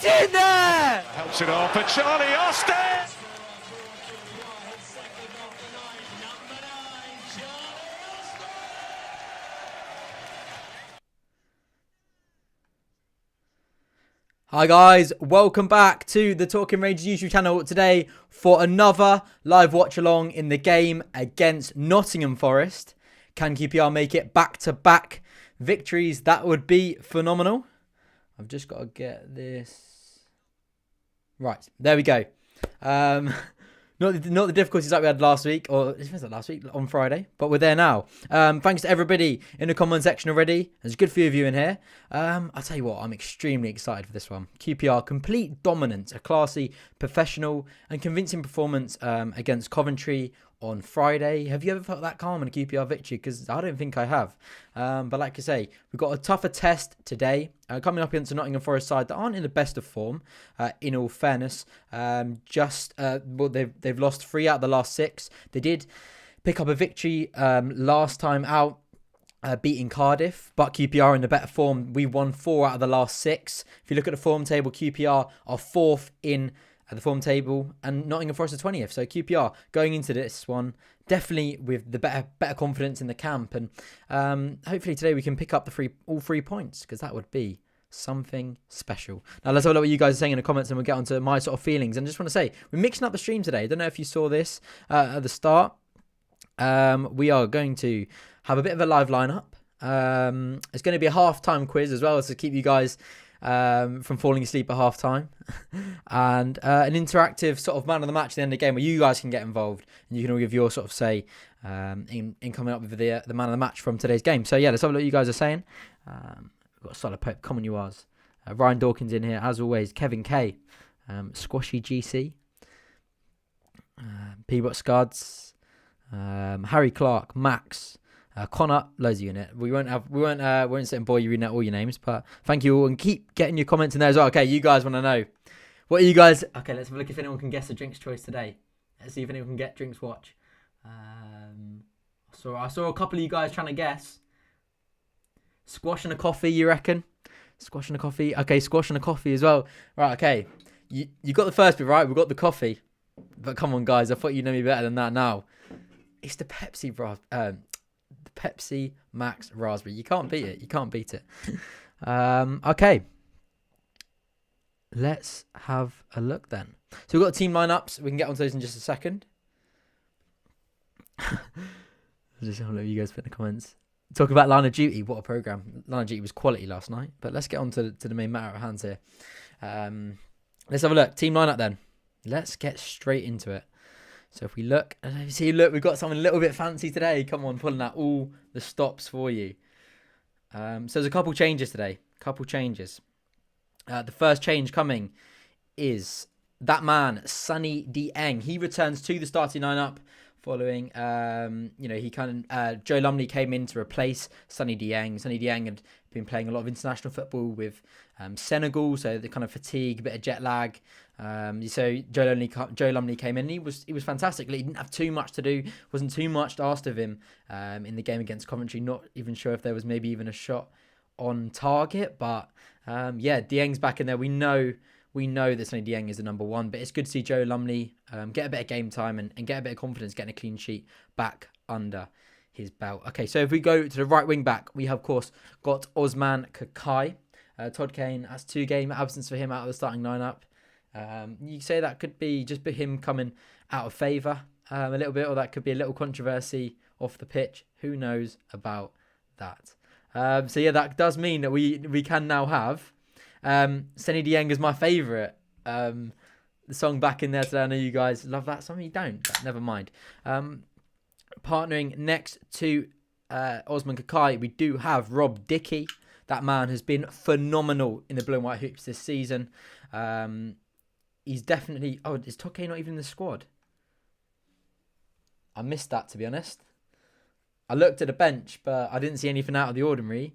It's in there! Helps it off for Charlie Austin. Hi guys, welcome back to the Talking Rangers YouTube channel today for another live watch along in the game against Nottingham Forest. Can QPR make it back-to-back victories? That would be phenomenal. I've just got to get this. Right, there we go. Not the difficulties that we had last week, or it was last week on Friday, but we're there now. Thanks to everybody in the comment section already. There's a good few of you in here. I'll tell you what, I'm extremely excited for this one. QPR, complete dominance, a classy, professional and convincing performance against Coventry on Friday. Have you ever felt that calm in a QPR victory? Because I don't think I have. But like I say, we've got a tougher test today. Coming up against a Nottingham Forest side that aren't in the best of form, in all fairness. Well, they've lost 3 out of the last 6. They did pick up a victory last time out, beating Cardiff, but QPR in the better form. We won 4 out of the last 6. If you look at the form table, QPR are 4th in the form table, and Nottingham Forest are 20th. So QPR going into this one definitely with the better confidence in the camp, and hopefully today we can pick up all 3 points, because that would be something special. Now let's have a look what you guys are saying in the comments, and we'll get onto my sort of feelings. And just want to say, we're mixing up the stream today. I don't know if you saw this at the start. We are going to have a bit of a live lineup. It's going to be a half-time quiz as well, to keep you guys from falling asleep at half time, and an interactive sort of man of the match at the end of the game where you guys can get involved and you can all give your sort of say in coming up with the man of the match from today's game. So yeah, let's have a look what you guys are saying. We've got a solid Pope, common you ours. Ryan Dawkins in here as always. Kevin K, Squashy GC, Peabot Scuds, Harry Clark, Max, Connor, loads of you in it. We won't sit and bore you reading out all your names, but thank you all, and keep getting your comments in there as well. Okay, you guys want to know what are you guys? Okay, let's have a look if anyone can guess a drinks choice today. Let's see if anyone can get drinks watch. I saw a couple of you guys trying to guess. Squash and a coffee, you reckon? Squash and a coffee. Okay, squash and a coffee as well. Right, okay. You got the first bit right. We got the coffee, but come on, guys. I thought you'd know me better than that. Now it's the Pepsi, bro. The Pepsi Max Raspberry. You can't beat it. You can't beat it. Okay. Let's have a look then. So we've got team lineups. We can get onto those in just a second. Just have a look at you guys put in the comments. Talk about Line of Duty. What a program. Line of Duty was quality last night. But let's get on to the main matter at hand here. Let's have a look. Team lineup then. Let's get straight into it. So if we look, we've got something a little bit fancy today. Come on, pulling out all the stops for you. So there's a couple changes today. The first change coming is that man, Sonny Dieng. He returns to the starting lineup following, Joe Lumley came in to replace Sonny Dieng. Sonny Dieng had been playing a lot of international football with Senegal, so the kind of fatigue, a bit of jet lag. So Joe Lumley came in. And he was fantastic. He didn't have too much to do. Wasn't too much asked of him in the game against Coventry. Not even sure if there was maybe even a shot on target. But Dieng's back in there. We know that Sonny Dieng is the number 1, but it's good to see Joe Lumley get a bit of game time and get a bit of confidence, getting a clean sheet back under his belt. Okay, so if we go to the right wing back, we have, of course, got Osman Kakai. Todd Kane, that's 2 game absence for him out of the starting lineup. You say that could be just him coming out of favour a little bit, or that could be a little controversy off the pitch. Who knows about that? So yeah, that does mean that we can now have Sonny Dieng is my favourite. The song back in there today. I know you guys love that song. You don't, but never mind. Partnering next to Osman Kakai, we do have Rob Dickey. That man has been phenomenal in the blue and white hoops this season. He's definitely... Oh, is Toke not even in the squad? I missed that, to be honest. I looked at the bench, but I didn't see anything out of the ordinary.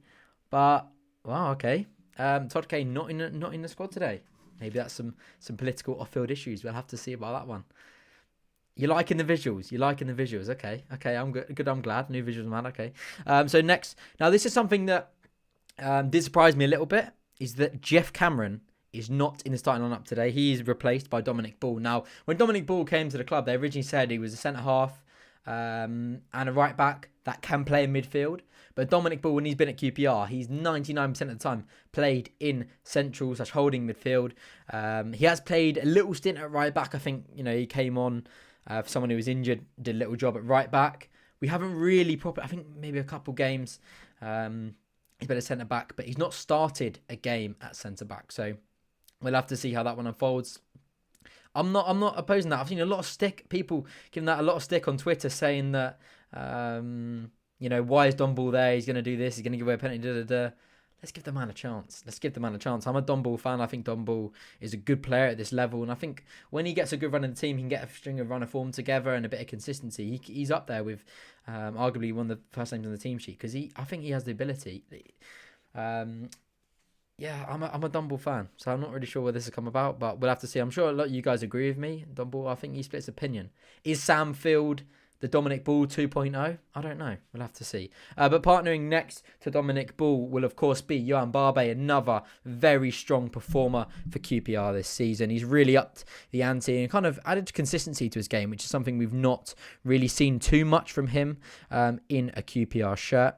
But, wow, okay. Todd Kane not in the squad today. Maybe that's some political off-field issues. We'll have to see about that one. You're liking the visuals. Okay. I'm good. I'm glad. New visuals, man. Okay. So next, now this is something that did surprise me a little bit. Is that Jeff Cameron is not in the starting lineup today. He is replaced by Dominic Ball. Now, when Dominic Ball came to the club, they originally said he was a centre-half and a right-back that can play in midfield. But Dominic Ball, when he's been at QPR, he's 99% of the time played in central/holding midfield. He has played a little stint at right-back. I think, he came on for someone who was injured, did a little job at right-back. We haven't really I think maybe a couple games. He's been a centre-back, but he's not started a game at centre-back. So we'll have to see how that one unfolds. I'm not opposing that. I've seen a lot of people giving that a lot of stick on Twitter, saying that, why is Don Ball there? He's going to do this. He's going to give away a penalty. Let's give the man a chance. I'm a Don Ball fan. I think Don Ball is a good player at this level. And I think when he gets a good run in the team, he can get a string of run of form together and a bit of consistency. He's up there with arguably one of the first names on the team sheet because I think he has the ability. I'm a Don Ball fan, so I'm not really sure where this has come about, but we'll have to see. I'm sure a lot of you guys agree with me. Don Ball, I think he splits opinion. Is Sam Field the Dominic Ball 2.0? I don't know. We'll have to see. But partnering next to Dominic Ball will, of course, be Yohan Barbe, another very strong performer for QPR this season. He's really upped the ante and kind of added consistency to his game, which is something we've not really seen too much from him in a QPR shirt.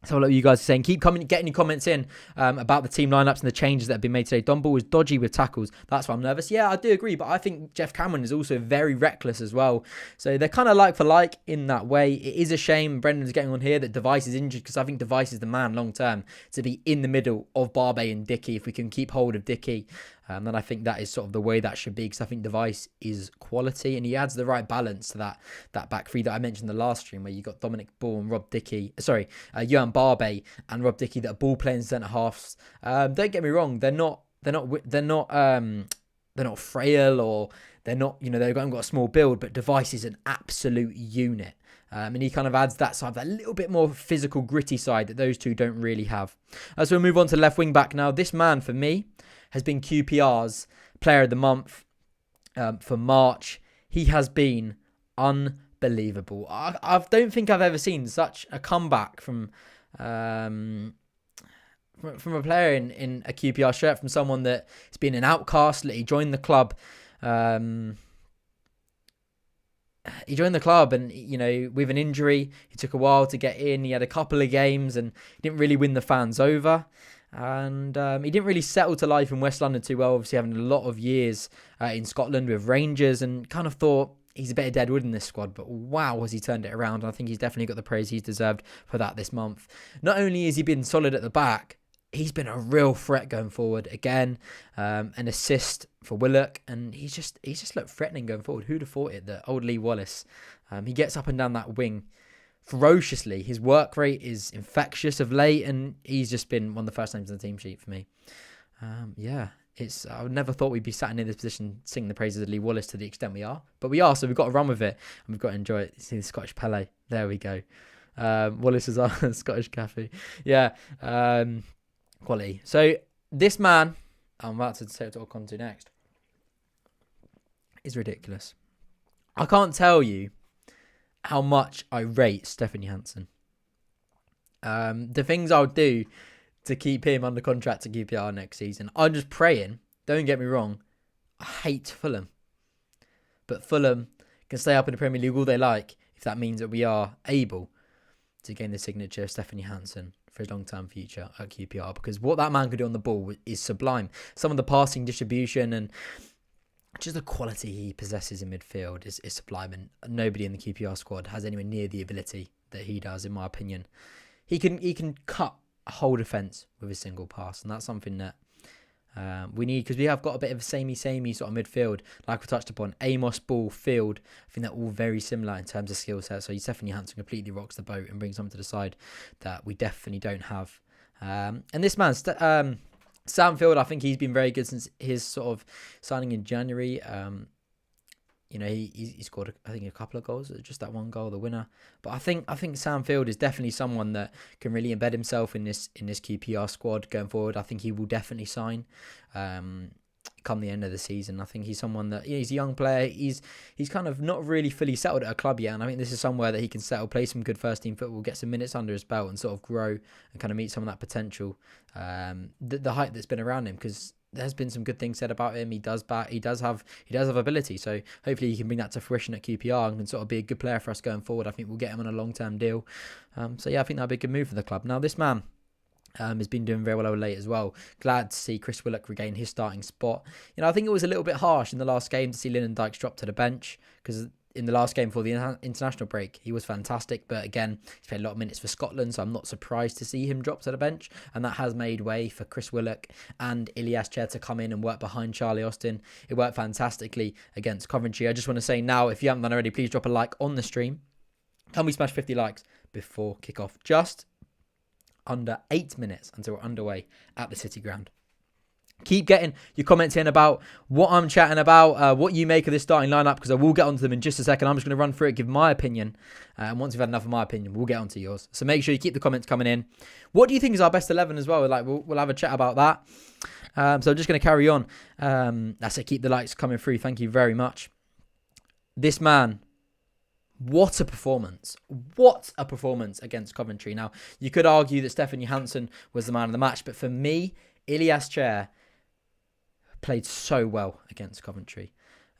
So a lot of you guys are saying, getting your comments in about the team lineups and the changes that have been made today. Don Ball was dodgy with tackles. That's why I'm nervous. Yeah, I do agree, but I think Jeff Cameron is also very reckless as well. So they're kind of like for like in that way. It is a shame Brendan's getting on here that Device is injured because I think Device is the man long term to be in the middle of Barbe and Dickey. If we can keep hold of Dickey, then I think that is sort of the way that should be because I think Device is quality and he adds the right balance to that back three that I mentioned in the last stream where you got Dominic Ball and Yohan Barbe and Rob Dickey that are ball playing centre halves. Don't get me wrong, they're not frail or they're not, they haven't got a small build, but Device is an absolute unit. And he kind of adds that side, that little bit more physical, gritty side that those two don't really have. So we'll move on to left wing back now. This man, for me, has been QPR's player of the month for March. He has been unbelievable. I don't think I've ever seen such a comeback from a player in a QPR shirt, from someone that has been an outcast. He joined the club. He joined the club and, with an injury, he took a while to get in. He had a couple of games and he didn't really win the fans over. And he didn't really settle to life in West London too well, obviously having a lot of years in Scotland with Rangers, and kind of thought he's a bit of dead wood in this squad. But wow, has he turned it around. I think he's definitely got the praise he's deserved for that this month. Not only has he been solid at the back, he's been a real threat going forward. Again, an assist for Willock, and he's just looked threatening going forward. Who'd have thought it that old Lee Wallace, he gets up and down that wing ferociously. His work rate is infectious of late, and he's just been one of the first names on the team sheet for me. I never thought we'd be sat in this position singing the praises of Lee Wallace to the extent we are, but we are, so we've got to run with it and we've got to enjoy it. See the Scottish Pele, there we go. Wallace is our Scottish Cafe. Quality. So this man, I'm about to say what I'll come to next, is ridiculous. I can't tell you how much I rate Stefan Johansson. The things I'll do to keep him under contract to QPR next season. I'm just praying, don't get me wrong, I hate Fulham. But Fulham can stay up in the Premier League all they like if that means that we are able to gain the signature of Stefan Johansson for his long-term future at QPR. Because what that man could do on the ball is sublime. Some of the passing distribution and just the quality he possesses in midfield is sublime, and nobody in the QPR squad has anywhere near the ability that he does, in my opinion. He can cut a whole defence with a single pass, and that's something that we need, because we have got a bit of a samey sort of midfield, like we touched upon. Amos, Ball, Field, I think they're all very similar in terms of skill set, so Stefan Johansson completely rocks the boat and brings something to the side that we definitely don't have. And this man, Sam Field, I think he's been very good since his sort of signing in January. He scored, I think, a couple of goals, just that one goal, the winner. But I think Sam Field is definitely someone that can really embed himself in this QPR squad going forward. I think he will definitely sign come the end of the season. I think he's someone that, he's a young player. He's kind of not really fully settled at a club yet, and I think this is somewhere that he can settle, play some good first team football, get some minutes under his belt, and sort of grow and kind of meet some of that potential, the hype that's been around him. Because there's been some good things said about him. He does have ability. So hopefully he can bring that to fruition at QPR and can sort of be a good player for us going forward. I think we'll get him on a long-term deal. So yeah, I think that'd be a good move for the club. Now this man has been doing very well over late as well. Glad to see Chris Willock regain his starting spot. I think it was a little bit harsh in the last game to see Lyndon Dykes drop to the bench, because in the last game before the international break, he was fantastic. But again, he's played a lot of minutes for Scotland, so I'm not surprised to see him drop to the bench. And that has made way for Chris Willock and Ilias Chair to come in and work behind Charlie Austin. It worked fantastically against Coventry. I just want to say now, if you haven't done already, please drop a like on the stream. Can we smash 50 likes before kickoff? Just under 8 minutes until we're underway at the City Ground. Keep getting your comments in about what I'm chatting about, what you make of this starting lineup, because I will get onto them in just a second. I'm just going to run through it, give my opinion, and once we've had enough of my opinion, we'll get onto yours. So make sure you keep the comments coming in. What do you think is our best 11 as well? We'll have a chat about that. So I'm just going to carry on. That's it. Keep the likes coming through. Thank you very much. This man, what a performance. What a performance against Coventry. Now, you could argue that Stefan Johansson was the man of the match, but for me, Ilias Chair played so well against Coventry.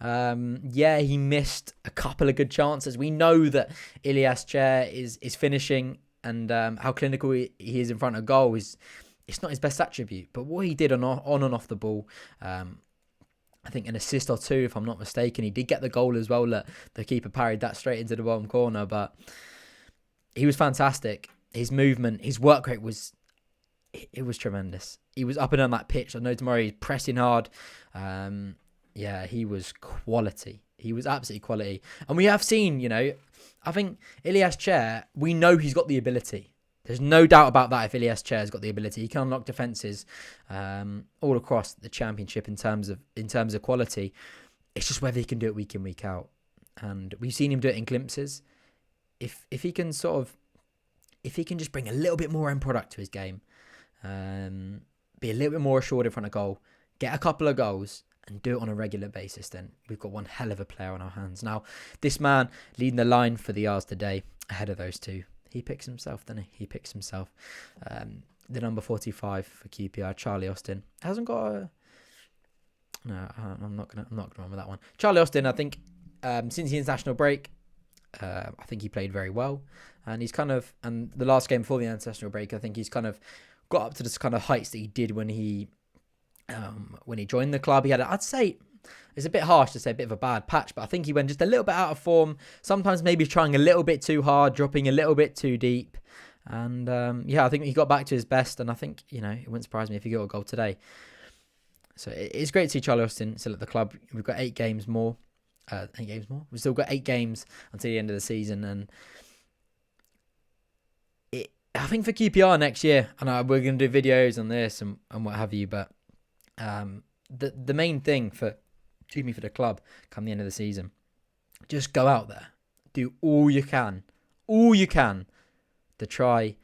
He missed a couple of good chances. We know that Ilias Chair is finishing, and how clinical he is in front of goal it's not his best attribute. But what he did on and off the ball, I think an assist or two, if I'm not mistaken. He did get the goal as well. The keeper parried that straight into the bottom corner, but he was fantastic. His movement, his work rate was tremendous. He was up and down that pitch. I know tomorrow he's pressing hard. He was quality. He was absolutely quality. And we have seen, I think Ilias Chair, we know he's got the ability. There's no doubt about that. If Ilias Chair has got the ability, he can unlock defences all across the Championship in terms of quality. It's just whether he can do it week in, week out. And we've seen him do it in glimpses. If he can just bring a little bit more end product to his game, be a little bit more assured in front of goal, get a couple of goals, and do it on a regular basis, then we've got one hell of a player on our hands. Now, this man leading the line for the R's today, ahead of those two. He picks himself, doesn't he? He picks himself. The number 45 for QPR, Charlie Austin, hasn't got a... No, I'm not gonna run with that one. Charlie Austin, I think, since the international break, I think he played very well, and and the last game before the international break, I think he's kind of got up to this kind of heights that he did when he joined the club. He had, I'd say, it's a bit harsh to say a bit of a bad patch, but I think he went just a little bit out of form. Sometimes maybe trying a little bit too hard, dropping a little bit too deep. And I think he got back to his best. And I think, it wouldn't surprise me if he got a goal today. So it's great to see Charlie Austin still at the club. We've got 8 games more. We've still got 8 games until the end of the season. And I think for QPR next year, and we're going to do videos on this and what have you, but the main thing for the club come the end of the season, just go out there, do all you can to try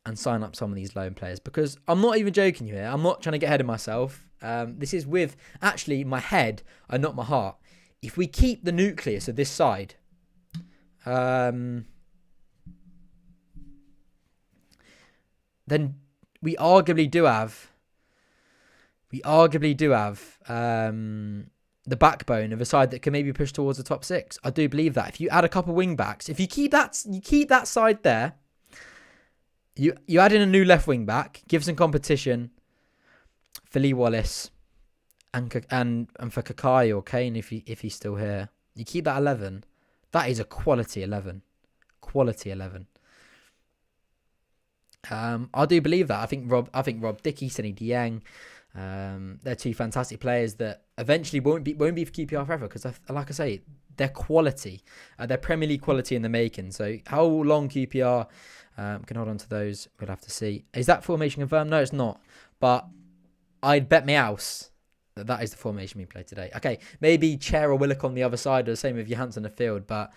and sign up some of these loan players, because I'm not even joking you here. I'm not trying to get ahead of myself. This is with actually my head and not my heart. If we keep the nucleus of this side, then we arguably do have the backbone of a side that can maybe push towards the top 6. I do believe that. If you add a couple wing backs, if you keep that side there, you add in a new left wing back, give some competition for Lee Wallace and for Kakai or Kane if he's still here. You keep that 11. That is a quality 11. Quality 11. I do believe that. I think Rob Dickey, Sonny Dieng, they're 2 fantastic players that eventually won't be for QPR forever, because like I say, they're quality. They're Premier League quality in the making. So how long QPR can hold on to those, we'll have to see. Is that formation confirmed? No, it's not. But I'd bet my house that is the formation we play today. Okay, maybe Chair or Willock on the other side, or the same with Johansson in the field, but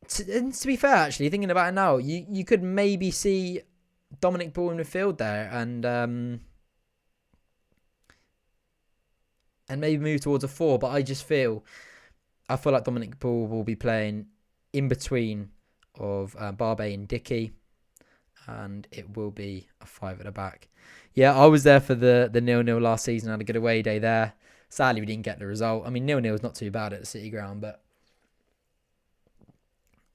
to be fair, actually, thinking about it now, you could maybe see Dominic Ball in the field there and maybe move towards a 4, but I feel like Dominic Ball will be playing in between of Barbe and Dickey, And it will be a 5 at the back. Yeah, I was there for the 0-0 last season. I had a good away day there. Sadly, we didn't get the result. I mean, 0-0 is not too bad at the City ground, but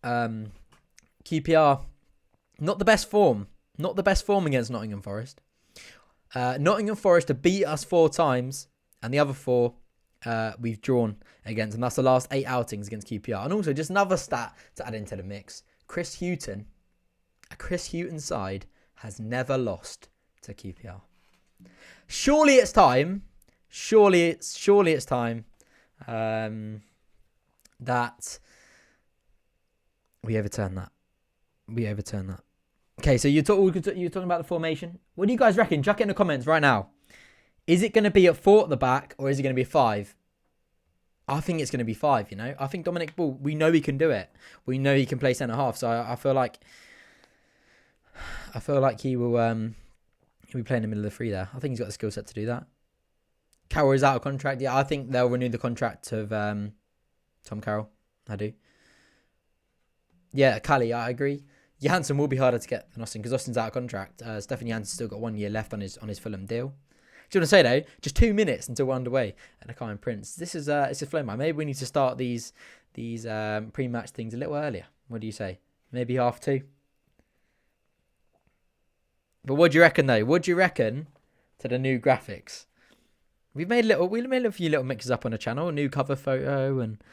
QPR, not the best form. Not the best form against Nottingham Forest. Nottingham Forest have beat us 4 times, and the other 4 we've drawn against, and that's the last 8 outings against QPR. And also, just another stat to add into the mix: Chris Hughton, a Chris Hughton side, has never lost to QPR. Surely it's time. Surely it's time that we overturn that. Okay, so you're talking about the formation. What do you guys reckon? Chuck it in the comments right now. Is it going to be a 4 at the back, or is it going to be a 5? I think it's going to be 5, you know. I think Dominic Ball, we know he can do it. We know he can play centre-half. So I feel like he will he'll be playing in the middle of the 3 there. I think he's got the skill set to do that. Carroll is out of contract. Yeah, I think they'll renew the contract of Tom Carroll. I do. Yeah, Callie, I agree. Janssen will be harder to get than Austin because Austin's out of contract. Stefan Jansen's still got 1 year left on his Fulham deal. Do you want to say though? Just 2 minutes until we're underway at the Kind Prince. This is it's a flow, man. Maybe we need to start these pre-match things a little earlier. What do you say? Maybe 2:30. But what do you reckon though? What do you reckon to the new graphics? We made a few little mixes up on the channel, a new cover photo, and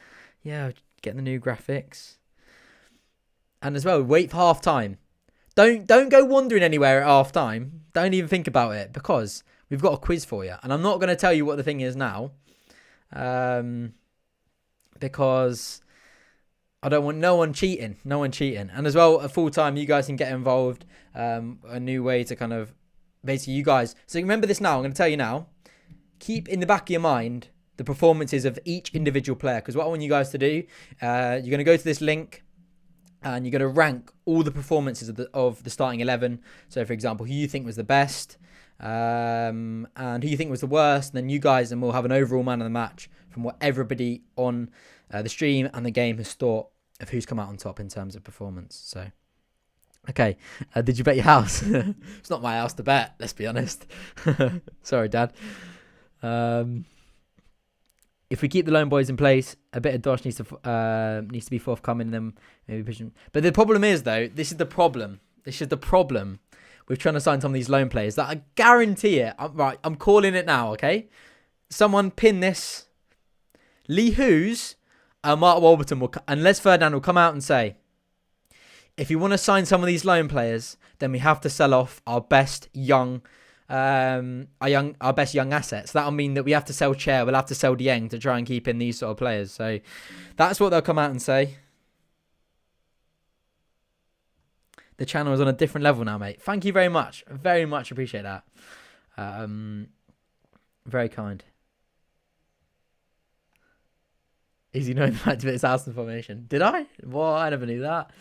yeah, getting the new graphics. And as well, wait for half time. Don't go wandering anywhere at half time. Don't even think about it because we've got a quiz for you. And I'm not going to tell you what the thing is now. Because I don't want no one cheating. And as well, at full time, you guys can get involved. A new way to kind of basically you guys. So remember this now. I'm going to tell you now. Keep in the back of your mind the performances of each individual player. Because what I want you guys to do, you're going to go to this link. And you're going to rank all the performances of the starting 11. So, for example, who you think was the best and who you think was the worst. And then you guys, and we'll have an overall man of the match from what everybody on the stream and the game has thought of who's come out on top in terms of performance. So, okay. Did you bet your house? It's not my house to bet, let's be honest. Sorry, Dad. If we keep the lone boys in place, a bit of Dosh needs to be forthcoming. Then maybe push them. But the problem is, though, this is the problem with trying to sign some of these loan players. That I guarantee it. I'm calling it now. Okay, someone pin this. Lee Hughes and Mark Warburton and Les Ferdinand will come out and say, if you want to sign some of these loan players, then we have to sell off our best young. Our best young assets. That'll mean that we have to sell Chair, we'll have to sell Dieng to try and keep in these sort of players. So that's what they'll come out and say. The channel is on a different level now, mate. Thank you very much. Very much appreciate that. Very kind. Is he knowing that to his house information? Did I? Well, I never knew that.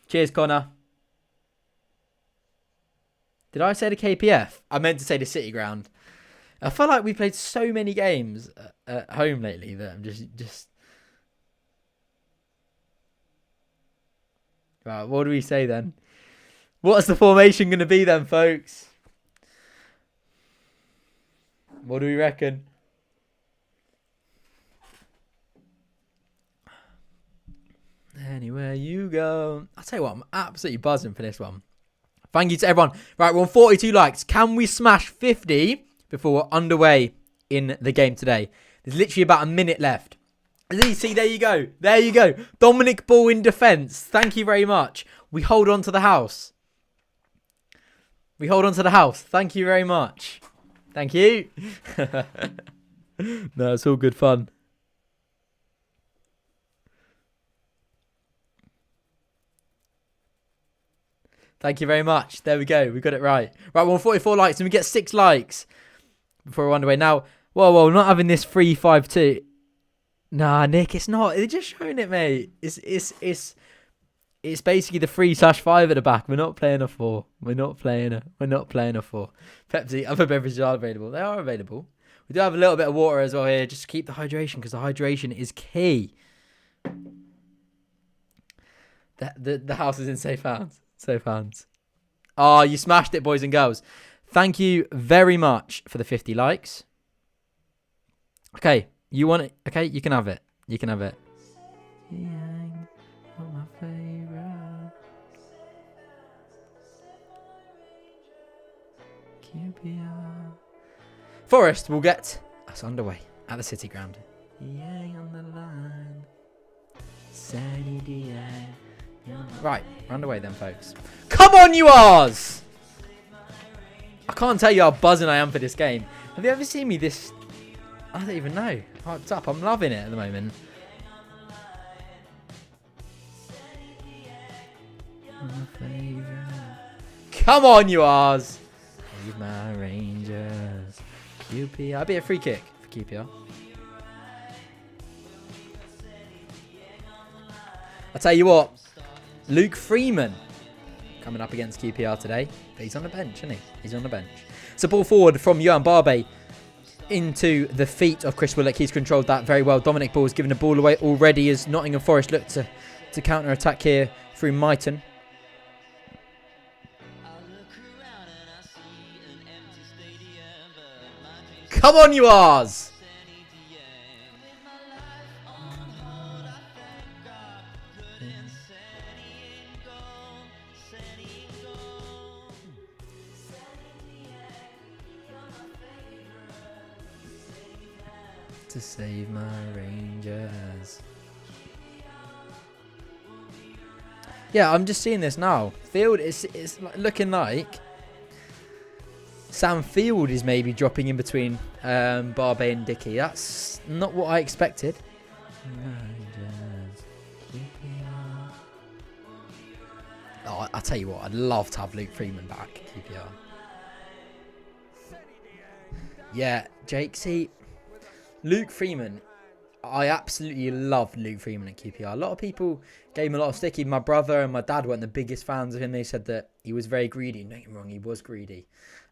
Cheers, Connor. Did I say the KPF? I meant to say the City ground. I feel like we played so many games at home lately that I'm just... Right, what do we say then? What's the formation going to be then, folks? What do we reckon? Anywhere you go. I'll tell you what, I'm absolutely buzzing for this one. Thank you to everyone. Right, we're on 42 likes. Can we smash 50 before we're underway in the game today? There's literally about a minute left. See, there you go. There you go. Dominic Ball in defence. Thank you very much. We hold on to the house. We hold on to the house. Thank you very much. Thank you. No, it's all good fun. Thank you very much. There we go. We got it right. Right, we're on 44 likes and we get 6 likes before we're underway. Now, whoa, we're not having this 3-5-2. Nah, Nick, it's not. They're just showing it, mate. It's basically the 3/5 at the back. We're not playing a 4. We're not playing a 4. Pepsi, other beverages are available. They are available. We do have a little bit of water as well here, just to keep the hydration, because the hydration is key. The house is in safe hands. So fans. Oh, you smashed it, boys and girls. Thank you very much for the 50 likes. Okay, you want it? Okay, you can have it. You can have it. Forest will get us underway at the City Ground. On the line. Right, we're underway then, folks. Come on, you R's! I can't tell you how buzzing I am for this game. Have you ever seen me this... I don't even know. Hyped up. I'm loving it at the moment. Come on, you R's! Save my Rangers. QPR. I'll be a free kick for QPR. I'll tell you what. Luke Freeman coming up against QPR today. But he's on the bench, isn't he? He's on the bench. It's a ball forward from Johan Barbe into the feet of Chris Willock. He's controlled that very well. Dominic Ball's given the ball away already as Nottingham Forest look to counter-attack here through Myton. Come on, you R's! To save my Rangers. Yeah, I'm just seeing this now. Field is looking like Sam Field is maybe dropping in between Barbe and Dickey. That's not what I expected. Oh, I'll tell you what, I'd love to have Luke Freeman back at QPR. Yeah, Jake, see, Luke Freeman, I absolutely love Luke Freeman at QPR. A lot of people gave him a lot of stick. My brother and my dad weren't the biggest fans of him. They said that he was very greedy. Don't get me wrong, he was greedy.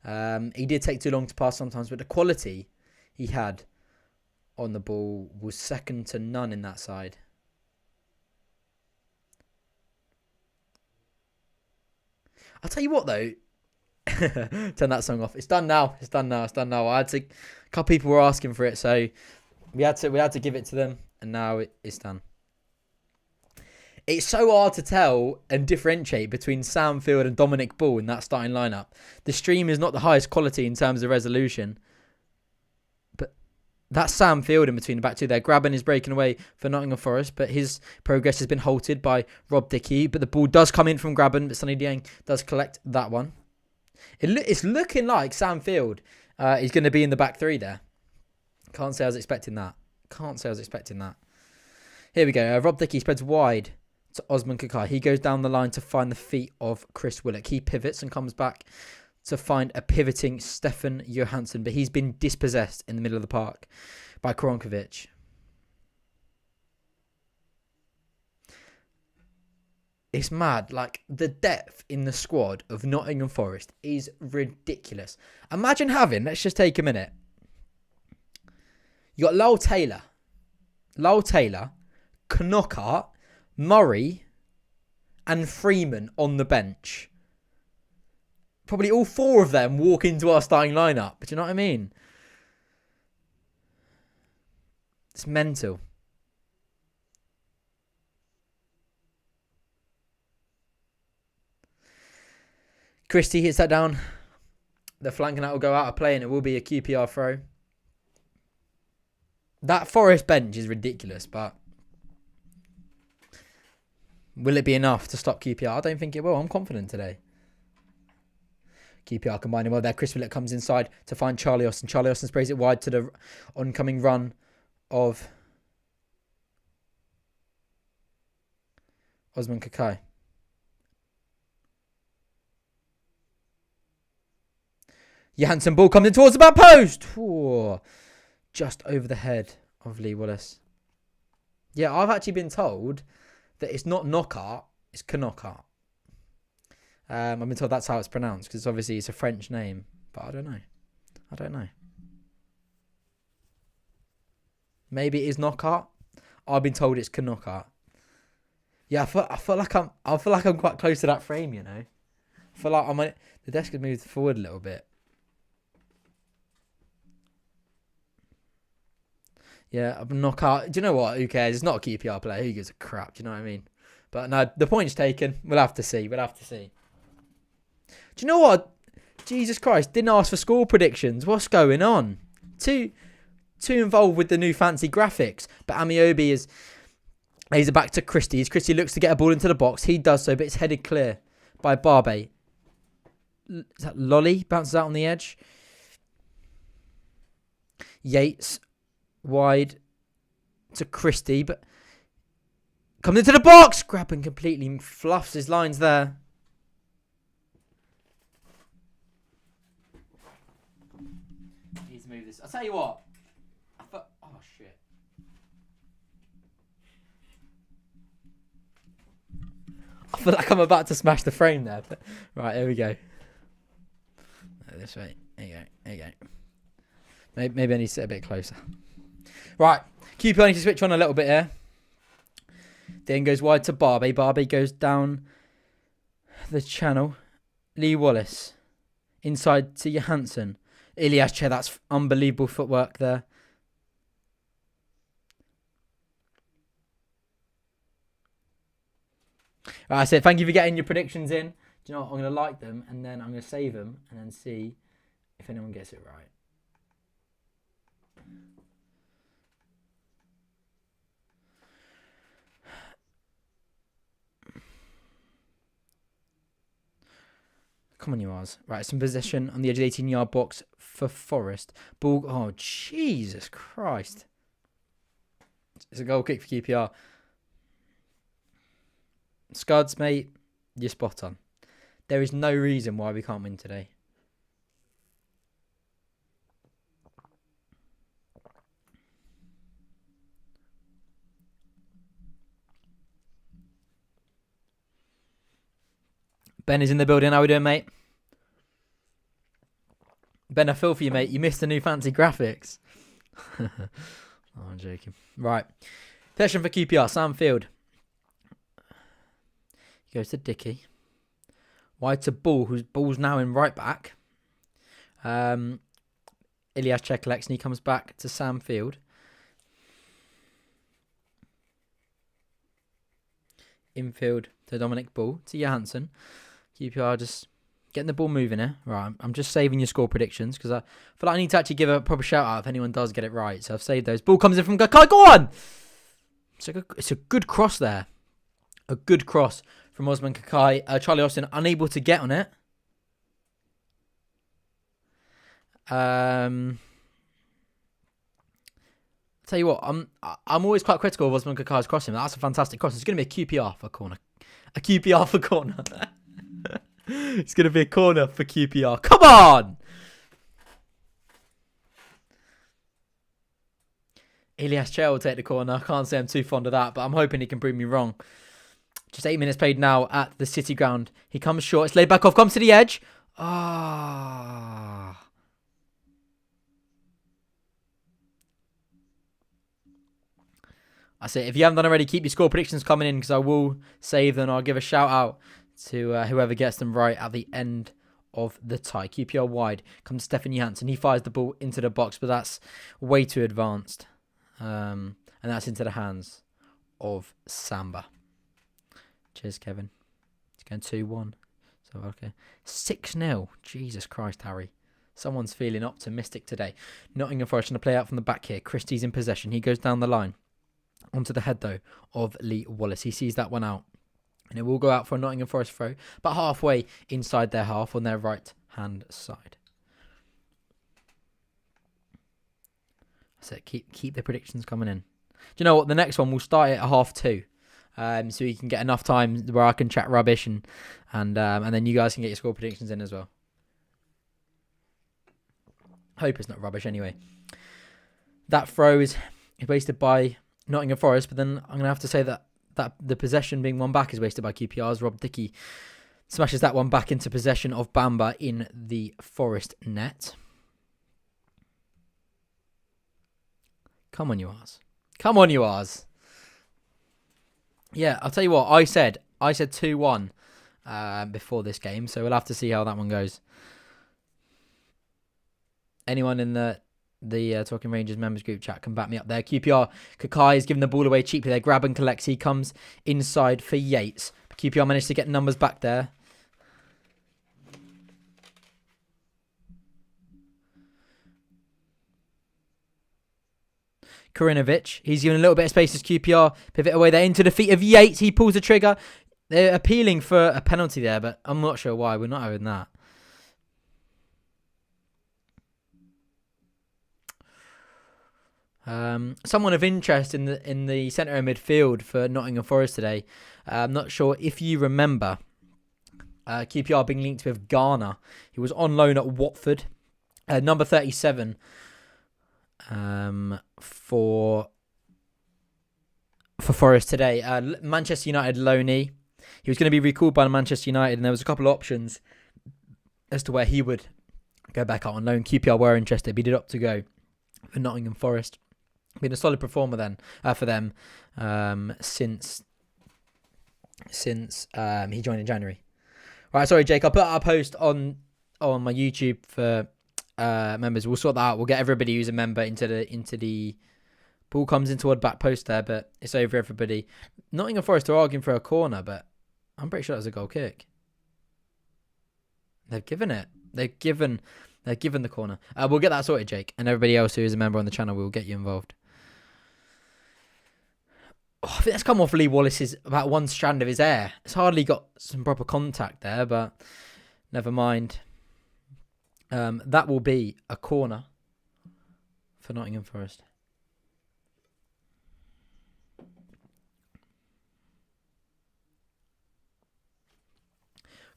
He did take too long to pass sometimes, but the quality he had on the ball was second to none in that side. I'll tell you what though. Turn that song off. It's done now. It's done now. A couple people were asking for it, so we had to give it to them, and now it's done. It's so hard to tell and differentiate between Sam Field and Dominic Ball in that starting lineup. The stream is not the highest quality in terms of resolution, but that's Sam Field in between the back two there. Grabban is breaking away for Nottingham Forest, but his progress has been halted by Rob Dickey. But the ball does come in from Grabban, but Sonny Dieng does collect that one. It's looking like Sam Field is going to be in the back three there. Can't say I was expecting that. Here we go. Rob Dickey spreads wide to Osman Kakai. He goes down the line to find the feet of Chris Willock. He pivots and comes back to find a pivoting Stefan Johansson, but he's been dispossessed in the middle of the park by Koronkovic. It's mad. Like, the depth in the squad of Nottingham Forest is ridiculous. Imagine having, let's just take a minute. You got Lowell Taylor, Knockhart, Murray, and Freeman on the bench. Probably all four of them walk into our starting lineup. Do you know what I mean? It's mental. Christie hits that down. The flanking out will go out of play and it will be a QPR throw. That Forest bench is ridiculous, but will it be enough to stop QPR? I don't think it will. I'm confident today. QPR combining well there. Chris Willett comes inside to find Charlie Austin. Charlie Austin sprays it wide to the oncoming run of Osman Kakai. Johansson ball comes in towards the back post. Ooh, just over the head of Lee Wallace. Yeah, I've actually been told that it's not Knockhart, it's Knockhart. I've been told that's how it's pronounced because obviously it's a French name, but I don't know. Maybe it is Knockhart. I've been told it's Knockhart. Yeah, I feel like I'm quite close to that frame, you know. I feel like the desk has moved forward a little bit. Yeah, I'm knockout. Do you know what? Who cares? It's not a QPR player. Who gives a crap? Do you know what I mean? But no, the point's taken. We'll have to see. Do you know what? Jesus Christ, didn't ask for score predictions. What's going on? Too involved with the new fancy graphics. But Amiobi is... He's back to Christie. Christie looks to get a ball into the box. He does so, but it's headed clear by Barbe. Is that Lolly? Bounces out on the edge. Yates wide to Christie, but comes into the box. Grab and completely fluffs his lines there. Needs to move this. I'll tell you what. Oh shit. I feel like I'm about to smash the frame there. But right, here we go. This way. There you go. Maybe I need to sit a bit closer. Right. QPR needs to switch on a little bit here. Then goes wide to Barbe. Barbe goes down the channel. Lee Wallace. Inside to Johansson. Ilias Che, that's unbelievable footwork there. Right, I said thank you for getting your predictions in. Do you know what? I'm going to like them and then I'm going to save them and then see if anyone gets it right. Come on, you Ars. Right, some possession on the edge of the 18-yard box for Forest. Ball. Oh, Jesus Christ. It's a goal kick for QPR. Scuds, mate, you're spot on. There is no reason why we can't win today. Ben is in the building. How we doing, mate? Ben, I feel for you, mate. You missed the new fancy graphics. Oh, I'm joking. Right. Possession for QPR. Sam Field. He goes to Dickey. Wide to Ball, whose ball's now in right back. Ilias Che collects and he comes back to Sam Field. Infield to Dominic Ball to Johansson. QPR just getting the ball moving here. Right, I'm just saving your score predictions because I feel like I need to actually give a proper shout out if anyone does get it right. So I've saved those. Ball comes in from Kakai. Go on! It's a good cross there. A good cross from Osman Kakai. Charlie Austin unable to get on it. Tell you what, I'm always quite critical of Osman Kakai's crossing. That's a fantastic cross. It's going to be a QPR for corner. A QPR for corner. It's going to be a corner for QPR. Come on! Ilias Che will take the corner. I can't say I'm too fond of that, but I'm hoping he can prove me wrong. Just 8 minutes played now at the City ground. He comes short. It's laid back off. Comes to the edge. Ah. I say, if you haven't done already, keep your score predictions coming in because I will save them. I'll give a shout out to whoever gets them right at the end of the tie. QPR wide. Comes Stefan Johansson. He fires the ball into the box, but that's way too advanced. And that's into the hands of Samba. Cheers, Kevin. It's going 2-1. So, okay. 6-0. Jesus Christ, Harry. Someone's feeling optimistic today. Nottingham Forest going to play out from the back here. Christie's in possession. He goes down the line. Onto the head, though, of Lee Wallace. He sees that one out. And it will go out for a Nottingham Forest throw. But halfway inside their half on their right-hand side. So keep the predictions coming in. Do you know what? The next one will start at 2:30. So you can get enough time where I can chat rubbish and then you guys can get your score predictions in as well. Hope it's not rubbish anyway. That throw is wasted by Nottingham Forest, but then I'm going to have to say that the possession being won back is wasted by QPR's. Rob Dickey smashes that one back into possession of Bamba in the Forest net. Come on, you Ars. Come on, you Ars. Yeah, I'll tell you what. I said 2-1 before this game, so we'll have to see how that one goes. Anyone in the Talking Rangers members group chat can back me up there. QPR, Kakai is giving the ball away cheaply. They grab and collect. He comes inside for Yates. QPR managed to get numbers back there. Karinovic, he's given a little bit of space as QPR pivot away there into the feet of Yates. He pulls the trigger. They're appealing for a penalty there, but I'm not sure why. We're not having that. Someone of interest in the centre of midfield for Nottingham Forest today. I'm not sure if you remember QPR being linked with Garner. He was on loan at Watford. Number 37 for Forest today. Manchester United loanee. He was going to be recalled by Manchester United, and there was a couple of options as to where he would go back out on loan. QPR were interested, but he did opt to go for Nottingham Forest. Been a solid performer then for them since he joined in January. Right, sorry, Jake. I'll put out a post on my YouTube for members. We'll sort that out. We'll get everybody who's a member into the ball comes into odd back post there, but it's over everybody. Nottingham Forest are arguing for a corner, but I'm pretty sure that was a goal kick. They've given it. They've given the corner. We'll get that sorted, Jake, and everybody else who is a member on the channel. We'll get you involved. I think that's come off Lee Wallace's about one strand of his hair. It's hardly got some proper contact there, but never mind. That will be a corner for Nottingham Forest.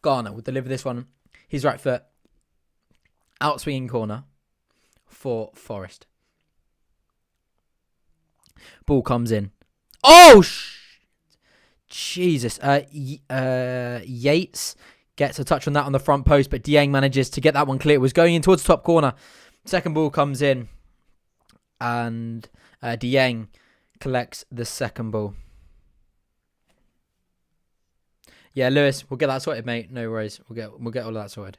Garner will deliver this one. His right foot. Outswinging corner for Forest. Ball comes in. Oh, Jesus. Yates gets a touch on that on the front post, but Dieng manages to get that one clear. It was going in towards the top corner. Second ball comes in, and Dieng collects the second ball. Yeah, Lewis, we'll get that sorted, mate. No worries. We'll get all of that sorted.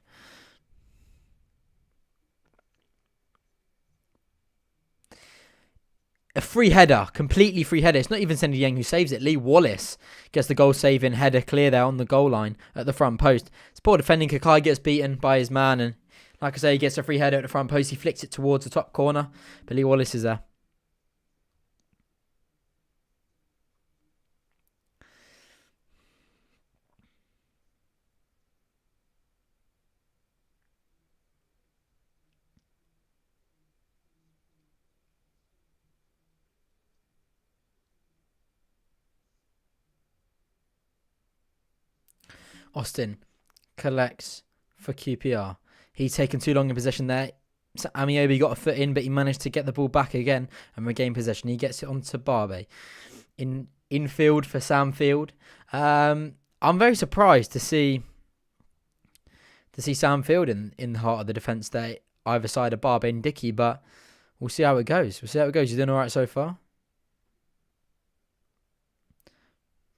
A free header, completely free header. It's not even Sandy Dieng who saves it. Lee Wallace gets the goal-saving header clear there on the goal line at the front post. It's poor defending. Kakai gets beaten by his man, and like I say, he gets a free header at the front post. He flicks it towards the top corner, but Lee Wallace is there. Austin collects for QPR. He's taken too long in possession there. So Amiobi got a foot in, but he managed to get the ball back again and regain possession. He gets it onto Barbe. Infield for Sam Field. I'm very surprised to see Sam Field in the heart of the defence there, either side of Barbe and Dickey, but we'll see how it goes. He's doing all right so far.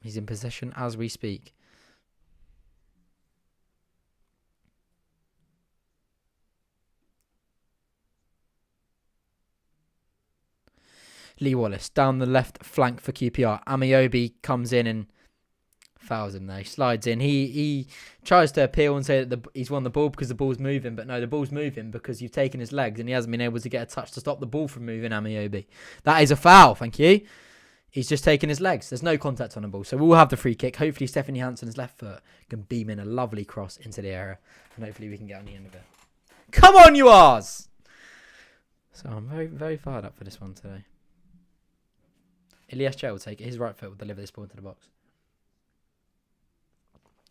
He's in possession as we speak. Lee Wallace down the left flank for QPR. Amiobi comes in and fouls him there. He slides in. He tries to appeal and say that he's won the ball because the ball's moving, but no, the ball's moving because you've taken his legs and he hasn't been able to get a touch to stop the ball from moving, Amiobi. That is a foul, thank you. He's just taken his legs. There's no contact on the ball, so we'll have the free kick. Hopefully Stephanie Hansen's left foot can beam in a lovely cross into the area, and hopefully we can get on the end of it. Come on, you R's! So I'm very, very fired up for this one today. Elias Chair will take it. His right foot will deliver this ball into the box.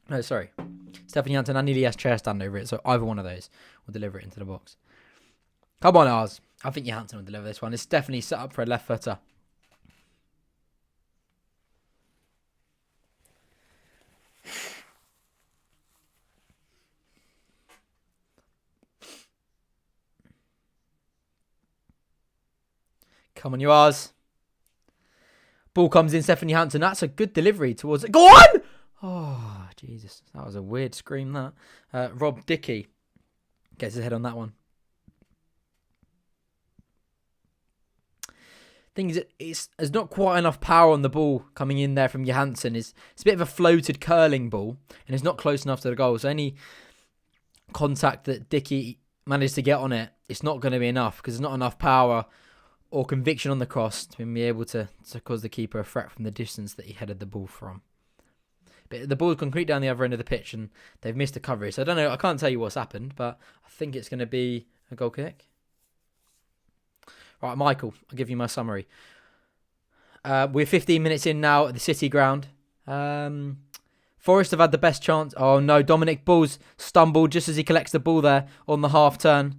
No, sorry. Stephanie Hansen and Elias Chair stand over it, so either one of those will deliver it into the box. Come on, Ars. I think Hansen will deliver this one. It's definitely set up for a left footer. Come on, you Ars. Ball comes in, Stephanie Hansen. That's a good delivery towards it. Go on! Oh, Jesus. That was a weird scream, that. Rob Dickey gets his head on that one. Thing is, there's not quite enough power on the ball coming in there from Johansson. It's a bit of a floated curling ball, and it's not close enough to the goal. So any contact that Dickey managed to get on it, it's not going to be enough because there's not enough power or conviction on the cross to be able to cause the keeper a threat from the distance that he headed the ball from. But the ball's concrete down the other end of the pitch, and they've missed a coverage. So I don't know. I can't tell you what's happened, but I think it's going to be a goal kick. Right, Michael, I'll give you my summary. We're 15 minutes in now at the City ground. Forest have had the best chance. Oh no, Dominic Bull's stumbled just as he collects the ball there on the half turn.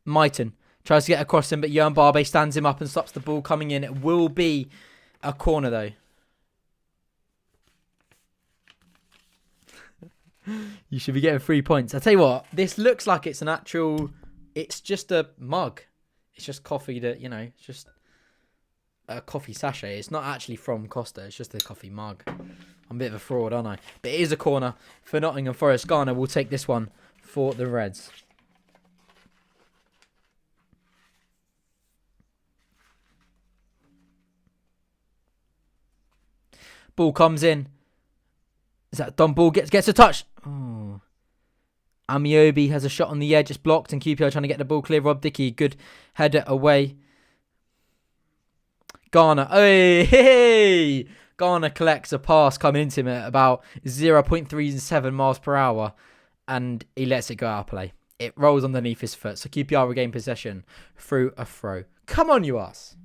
Mighton tries to get across him, but Johan Barbe stands him up and stops the ball coming in. It will be a corner though. You should be getting 3 points. I tell you what, this looks like it's an actual... It's just a mug. It's just coffee that, it's just a coffee sachet. It's not actually from Costa. It's just a coffee mug. I'm a bit of a fraud, aren't I? But it is a corner for Nottingham Forest. Garner will take this one for the Reds. Ball comes in. Is that Don Ball gets a touch? Oh. Amiobi has a shot on the edge. It's blocked, and QPR trying to get the ball clear. Rob Dickey, good header away. Garner. Hey! Garner collects a pass coming into him at about 0.37 miles per hour, and he lets it go out of play. It rolls underneath his foot, so QPR regain possession through a throw. Come on, you ass.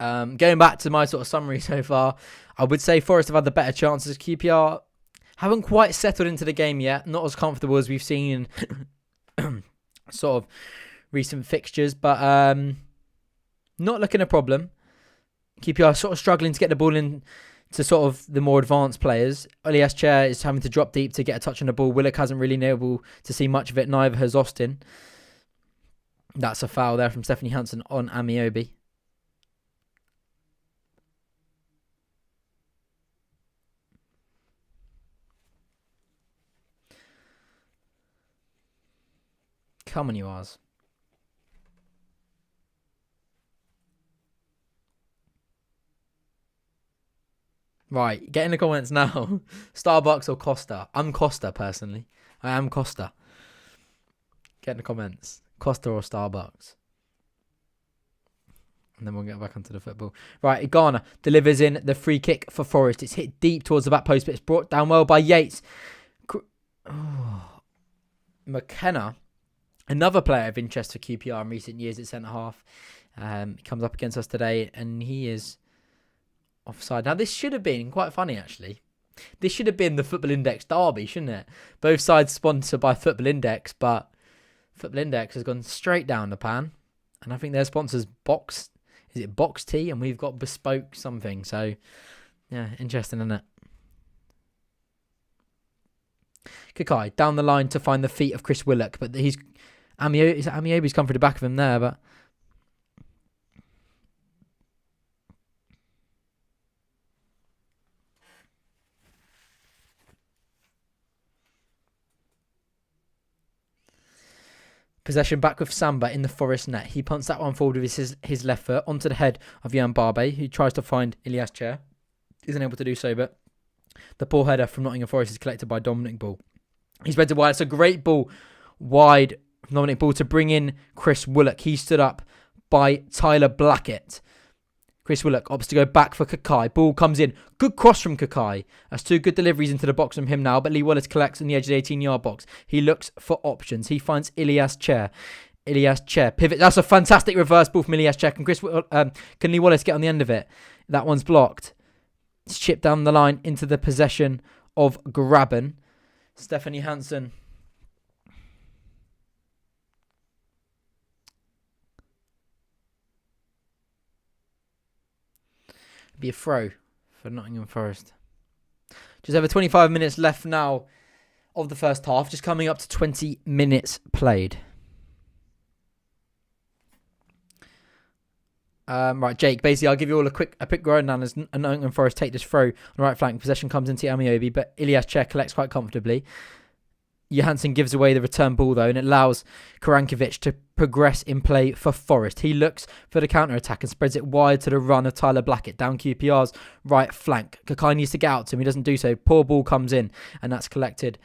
Going back to my sort of summary so far, I would say Forest have had the better chances. QPR haven't quite settled into the game yet. Not as comfortable as we've seen in sort of recent fixtures, but not looking a problem. QPR sort of struggling to get the ball in to sort of the more advanced players. Elias Chair is having to drop deep to get a touch on the ball. Willock hasn't really been able to see much of it. Neither has Austin. That's a foul there from Stephanie Hansen on Amiobi. Come on, you Ars. Right, get in the comments now. Starbucks or Costa? I'm Costa, personally. I am Costa. Get in the comments. Costa or Starbucks? And then we'll get back onto the football. Right, Garner delivers in the free kick for Forest. It's hit deep towards the back post, but it's brought down well by Yates. McKenna. Another player of interest for QPR in recent years at centre-half. He comes up against us today, and he is offside. Now, this should have been quite funny, actually. This should have been the Football Index derby, shouldn't it? Both sides sponsored by Football Index, but Football Index has gone straight down the pan. And I think their sponsor's Box. Is it Box Tea? And we've got Bespoke something. So, yeah, interesting, isn't it? Kakai down the line to find the feet of Chris Willock, but he's... Amiobi's come through the back of him there, but... Possession back with Samba in the Forest net. He punts that one forward with his left foot onto the head of Johan Barbe, who tries to find Elias Chair. Isn't able to do so, but the poor header from Nottingham Forest is collected by Dominic Ball. He's read to wide. It's a great ball wide from Dominic Ball to bring in Chris Willock. He stood up by Tyler Blackett. Chris Willock opts to go back for Kakai. Ball comes in. Good cross from Kakai. That's two good deliveries into the box from him now, but Lee Wallace collects on the edge of the 18-yard box. He looks for options. He finds Elias Chair. Elias Chair pivot. That's a fantastic reverse ball from Elias Chair. Can Lee Wallace get on the end of it? That one's blocked. It's chipped down the line into the possession of Graben. Stephanie Hansen. Be a throw for Nottingham Forest. Just over 25 minutes left now of the first half, just coming up to 20 minutes played. Right, Jake, basically I'll give you all a quick rundown as Nottingham Forest take this throw on the right flank. Possession comes into Amiobi, but Ilias Chair collects quite comfortably. Johansson gives away the return ball though, and it allows Karankovic to progress in play for Forest. He looks for the counter-attack and spreads it wide to the run of Tyler Blackett down QPR's right flank. Kakai needs to get out to him, he doesn't do so. Poor ball comes in, and that's collected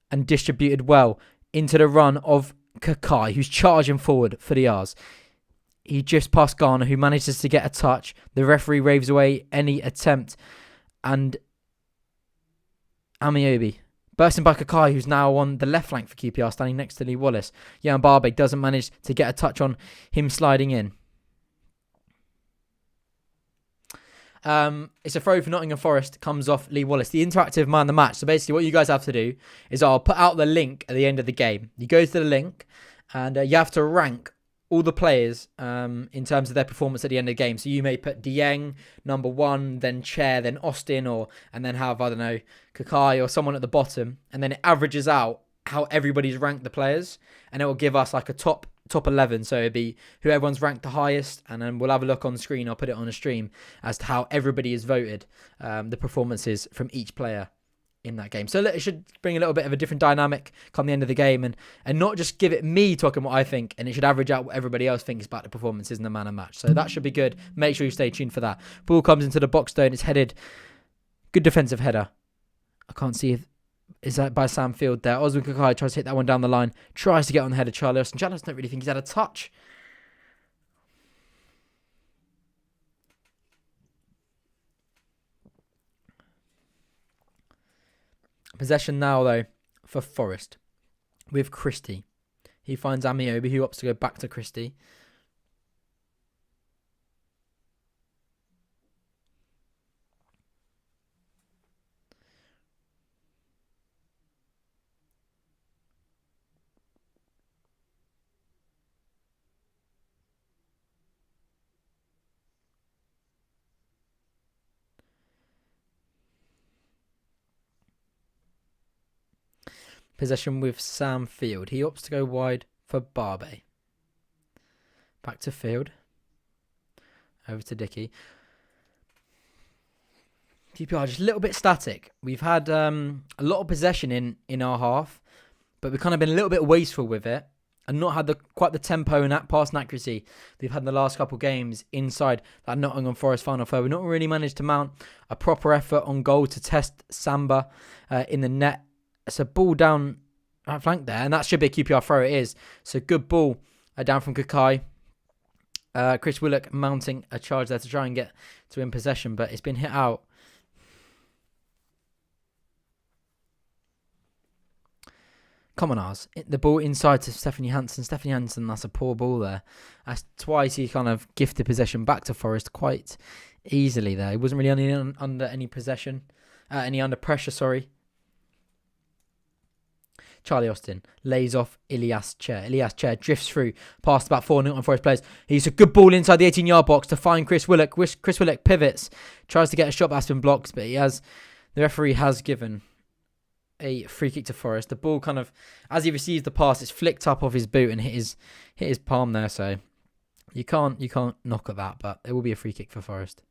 and distributed well into the run of Kakai, who's charging forward for the R's. He just passed Garner, who manages to get a touch. The referee raves away any attempt. And Amiobi, bursting by Kakai, who's now on the left flank for QPR, standing next to Lee Wallace. Jan Barbe doesn't manage to get a touch on him sliding in. It's a throw for Nottingham Forest. Comes off Lee Wallace, the interactive man of the match. So basically what you guys have to do is I'll put out the link at the end of the game. You go to the link and you have to rank all the players in terms of their performance at the end of the game. So you may put Dieng number 1, then Chair, then Austin, and then have, I don't know, Kakai or someone at the bottom, and then it averages out how everybody's ranked the players, and it will give us like a top 11. So it'd be who everyone's ranked the highest, and then we'll have a look on screen. I'll put it on a stream as to how everybody has voted the performances from each player in that game. So it should bring a little bit of a different dynamic come the end of the game, and not just give it me talking what I think, and it should average out what everybody else thinks about the performances in the man of match. So that should be good. Make sure you stay tuned for that. Ball comes into the box though, and it's headed. Good defensive header. I can't see if is that by Sam Field there. Oswald Kakai tries to hit that one down the line, tries to get on the head of Charlie Austin. Charlie Austin don't really think he's had a touch. Possession now, though, for Forest with Christie. He finds Amiobi, who opts to go back to Christie. Possession with Sam Field. He opts to go wide for Barbe. Back to Field. Over to Dickey. QPR just a little bit static. We've had a lot of possession in our half, but we've kind of been a little bit wasteful with it and not had quite the tempo and that passing accuracy we've had in the last couple of games inside that Nottingham Forest final third. We've not really managed to mount a proper effort on goal to test Samba in the net. It's a ball down right flank there, and that should be a QPR throw. It is. So good ball down from Kakai. Chris Willock mounting a charge there to try and get to in possession, but it's been hit out. Come on, Ars. The ball inside to Stefan Johansson. Stefan Johansson, that's a poor ball there. That's twice he kind of gifted possession back to Forest quite easily there. He wasn't really under any possession, any under pressure, sorry. Charlie Austin lays off Ilias Chair. Ilias Chair drifts through past about 4 Nottingham Forest players. He's a good ball inside the 18-yard box to find Chris Willock. Chris Willock pivots, tries to get a shot, but has been blocked, but the referee has given a free kick to Forest. The ball kind of, as he receives the pass, it's flicked up off his boot and hit his palm there. So you can't knock at that, but it will be a free kick for Forest.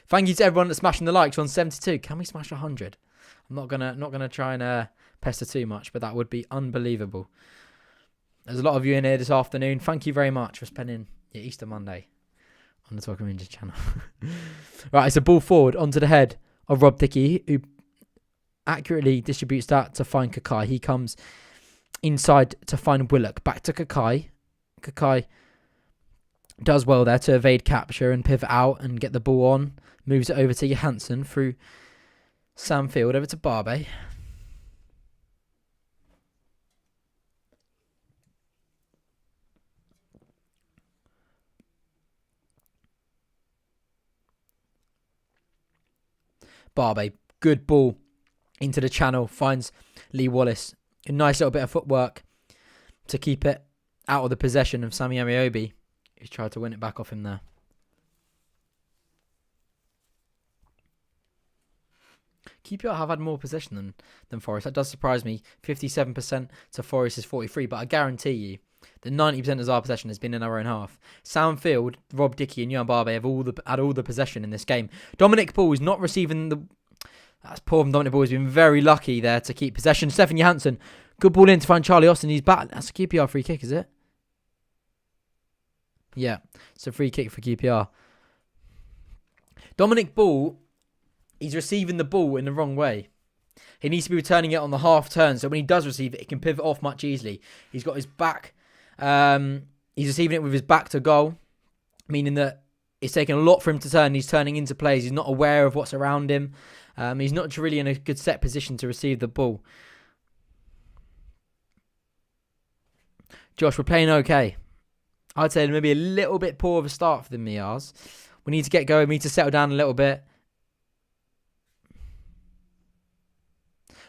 Thank you to everyone that's smashing the likes. We're on 72. Can we smash 100? I'm not gonna try and pester too much, but that would be unbelievable. There's a lot of you in here this afternoon. Thank you very much for spending your Easter Monday on the Talking Rangers channel. Right, it's a ball forward onto the head of Rob Dickey, who accurately distributes that to find Kakai. He comes inside to find Willock. Back to Kakai. Kakai does well there to evade capture and pivot out and get the ball on. Moves it over to Johansson through Sam Field over to Barbe. Barbe, good ball into the channel, finds Lee Wallace. A nice little bit of footwork to keep it out of the possession of Sammy Amiobi, who's tried to win it back off him there. QPR have had more possession than Forest. That does surprise me. 57% to Forest's 43%, but I guarantee you that 90% of our possession has been in our own half. Soundfield, Rob Dickie and Yohan Barbe have had all the possession in this game. Dominic Ball is not receiving the... That's poor from Dominic Ball. He's been very lucky there to keep possession. Stefan Johansson, good ball in to find Charlie Austin. He's back. That's a QPR free kick, is it? Yeah, it's a free kick for QPR. Dominic Ball, he's receiving the ball in the wrong way. He needs to be returning it on the half turn, so when he does receive it, he can pivot off much easily. He's got his back. He's receiving it with his back to goal, meaning that it's taking a lot for him to turn. He's turning into plays. He's not aware of what's around him. He's not really in a good set position to receive the ball. Josh, we're playing okay. I'd say maybe a little bit poor of a start for the Miars. We need to get going. We need to settle down a little bit.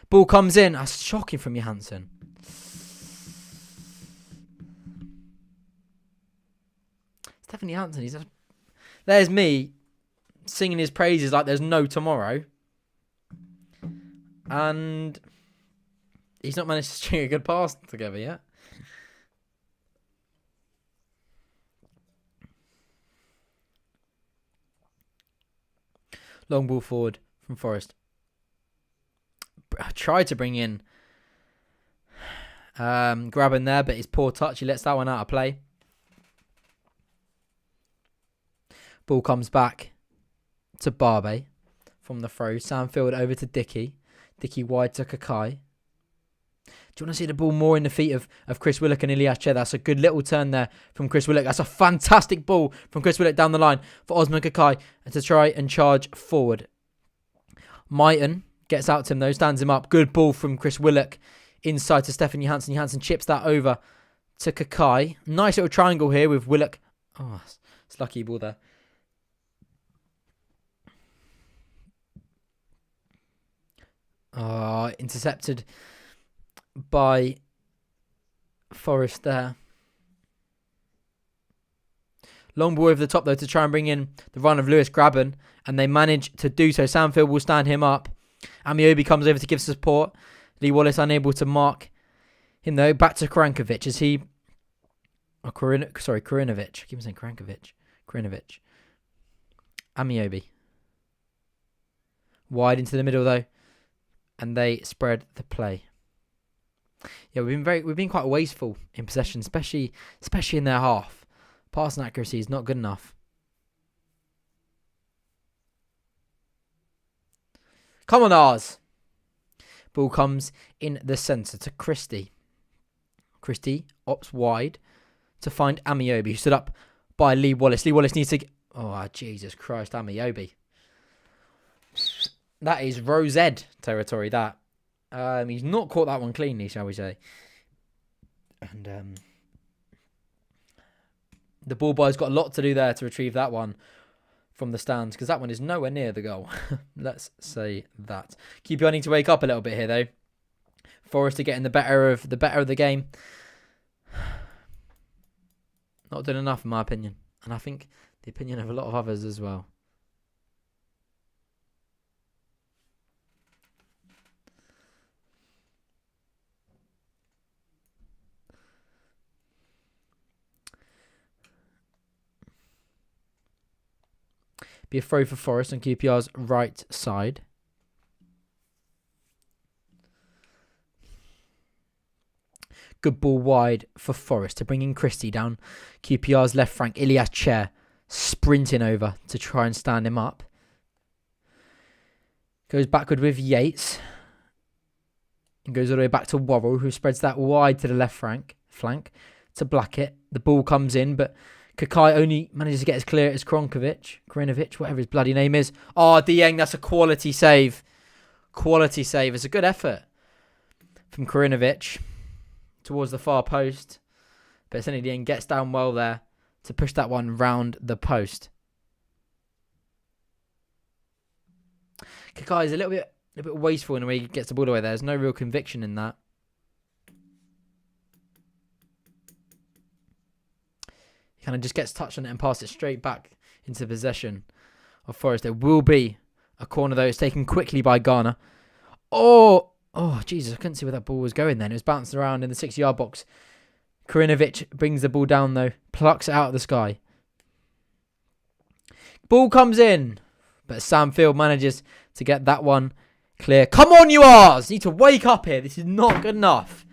Ball comes in. That's shocking from Johansson. Stefan Johansson. There's me singing his praises like there's no tomorrow. And he's not managed to string a good pass together yet. Long ball forward from Forest. I tried to bring in Graben there, but his poor touch. He lets that one out of play. Ball comes back to Barbe from the throw. Sandfield over to Dickie. Dickie wide to Kakai. Do you want to see the ball more in the feet of Chris Willock and Ilias Che? That's a good little turn there from Chris Willock. That's a fantastic ball from Chris Willock down the line for Osman Kakai to try and charge forward. Mighton gets out to him though, stands him up. Good ball from Chris Willock inside to Stefan Johansson. Johansson chips that over to Kakai. Nice little triangle here with Willock. Oh, it's lucky ball there. Intercepted by Forest there. Long ball over the top though to try and bring in the run of Lewis Graben, and they manage to do so. Sandfield will stand him up. Amiobi comes over to give support. Lee Wallace unable to mark him though. Back to Krankovic as he... Korinovic. I keep saying Krankovic. Korinovic. Amiobi. Wide into the middle though. And they spread the play. Yeah, we've been quite wasteful in possession, especially in their half. Passing accuracy is not good enough. Come on, ours. Ball comes in the centre to Christie. Christie opts wide to find Amiobi, who stood up by Lee Wallace. Lee Wallace needs to... Oh, Jesus Christ, Amiobi. That is Rose Ed territory, that. He's not caught that one cleanly, shall we say. And the ball boy's got a lot to do there to retrieve that one from the stands, because that one is nowhere near the goal. Let's say that. QPR need to wake up a little bit here, though. Forest are getting the better of the game. Not doing enough, in my opinion. And I think the opinion of a lot of others as well. Be a throw for Forest on QPR's right side. Good ball wide for Forest to bring in Christie down QPR's left flank. Ilias Che sprinting over to try and stand him up. Goes backward with Yates. And goes all the way back to Worrell, who spreads that wide to the left flank to Blackett. The ball comes in, but Kakai only manages to get as clear as Korinovic, whatever his bloody name is. Oh, Dieng, that's a quality save. Quality save. It's a good effort from Korinovic towards the far post. But Sonny Dieng gets down well there to push that one round the post. Kakai is a little bit wasteful in the way he gets the ball away there. There's no real conviction in that. Kind of just gets touched on it and passes it straight back into possession of Forest. There will be A corner, though. It's taken quickly by Ghana. Oh, Jesus. I couldn't see where that ball was going then. It was bouncing around in the 6-yard box. Karinovic brings the ball down, though. Plucks it out of the sky. Ball comes in. But Sam Field manages to get that one clear. Come on, you R's! Need to wake up here. This is not good enough.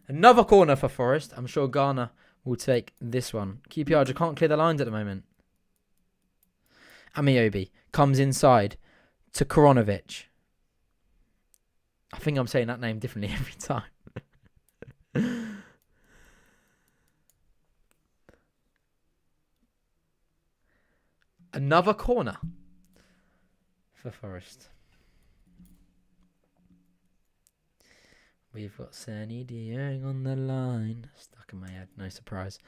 Another corner for Forest. I'm sure Ghana will take this one. QPR just can't clear the lines at the moment. Amiobi comes inside to Karinovic. I think I'm saying that name differently every time. Another corner for Forest. We've got Sunny Dieng on the line. Stuck in my head, no surprise.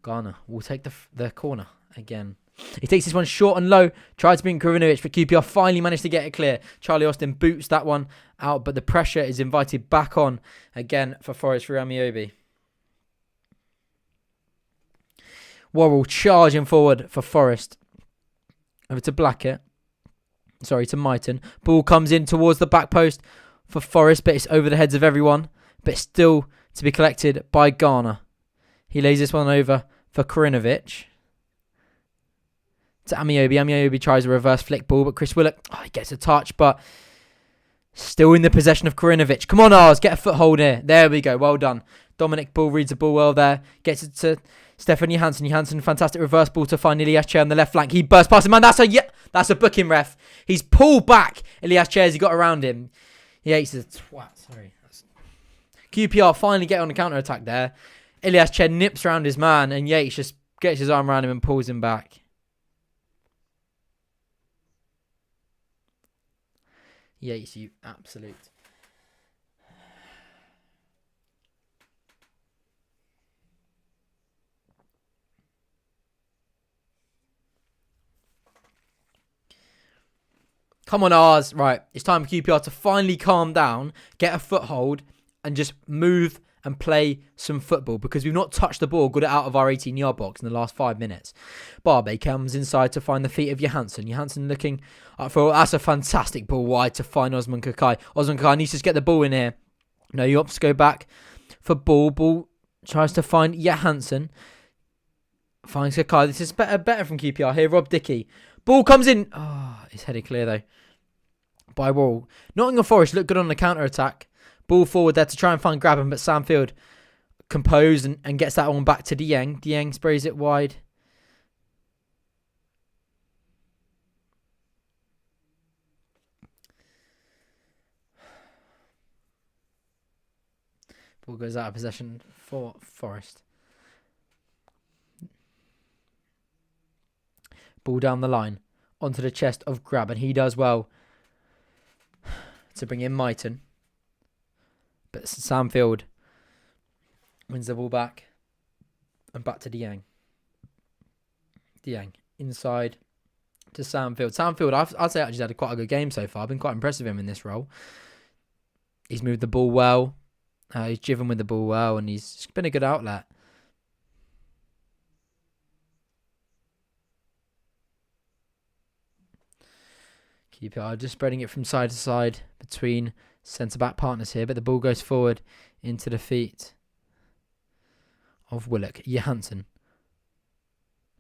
Ghana will take the corner again. He takes this one short and low. Tries to bring Karinovic, but QPR finally managed to get it clear. Charlie Austin boots that one out, but the pressure is invited back on again for Forest through Amiobi. Worrell charging forward for Forest. Over to Blackett. Sorry, to Myton. Ball comes in towards the back post for Forest, but it's over the heads of everyone. But still to be collected by Ghana. He lays this one over for Karinovic. To Amiobi. Amiobi tries a reverse flick ball, but Chris Willock, he gets a touch, but still in the possession of Karinovic. Come on, Ars, get a foothold here. There we go, well done. Dominic Bull reads the ball well there. Gets it to Stefan Johansson. Johansson, fantastic reverse ball to find Ilias Chair on the left flank. He bursts past him, man. That's a booking, ref. He's pulled back Ilias Chair as he got around him. Yates is a twat, sorry. QPR finally get on the counter-attack there. Ilias Chair nips around his man, and Yates just gets his arm around him and pulls him back. Yates, you absolute. Come on, Ars. Right, it's time for QPR to finally calm down, get a foothold, and just move and play some football, because we've not touched the ball, got it out of our 18-yard box in the last 5 minutes. Barbe comes inside to find the feet of Johansson. Johansson looking up for, that's a fantastic ball wide to find Osman Kakai. Osman Kakai needs to get the ball in here. No, he opts to go back for ball. Ball tries to find Johansson. Finds Kakai. This is better from QPR here. Rob Dickey. Ball comes in. Oh, it's headed clear though by Wall. Nottingham Forest look good on the counter-attack. Ball forward there to try and find Grabban, but Sam Field composed and gets that one back to Dieng. Dieng sprays it wide. Ball goes out of possession for Forest. Ball down the line onto the chest of Grabban. He does well to bring in Myton. But Sam Field wins the ball back. And back to Dieng. Dieng inside to Sam Field. Sam Field, I'd say actually had quite a good game so far. I've been quite impressed with him in this role. He's moved the ball well. He's driven with the ball well. And he's been a good outlet. QPR just spreading it from side to side between centre-back partners here, but the ball goes forward into the feet of Willock. Johansson.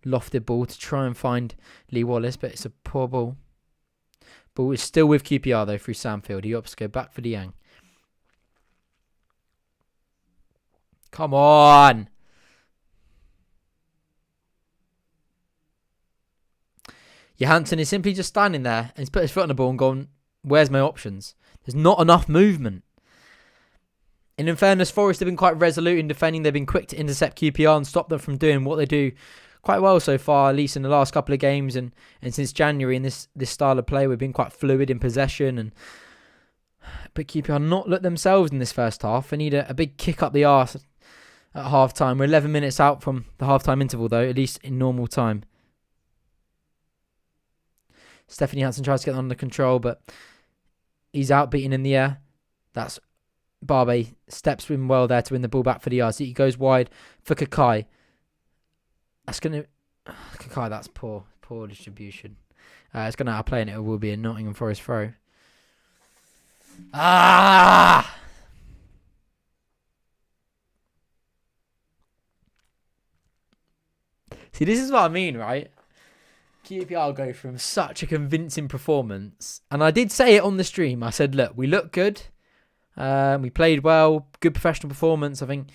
Lofted ball to try and find Lee Wallace, but it's a poor ball. Ball is still with QPR though through Sam Field. He opts to go back for Dieng. Come on! Johansson is simply just standing there and he's put his foot on the ball and gone, where's my options? There's not enough movement. And in fairness, Forest have been quite resolute in defending. They've been quick to intercept QPR and stop them from doing what they do quite well so far, at least in the last couple of games and since January in this style of play. We've been quite fluid in possession. But QPR not looked themselves in this first half. They need a big kick up the arse at half-time. We're 11 minutes out from the half-time interval though, at least in normal time. Stefan Johansson tries to get under control, but he's outbeaten in the air. That's Barbe steps in well there to win the ball back for the yards. He goes wide for Kakai. That's poor distribution. It's going to outplay and it will be a Nottingham Forest throw. Ah! See, this is what I mean, right? QPR go from such a convincing performance. And I did say it on the stream. I said, look, we look good. We played well. Good professional performance. I think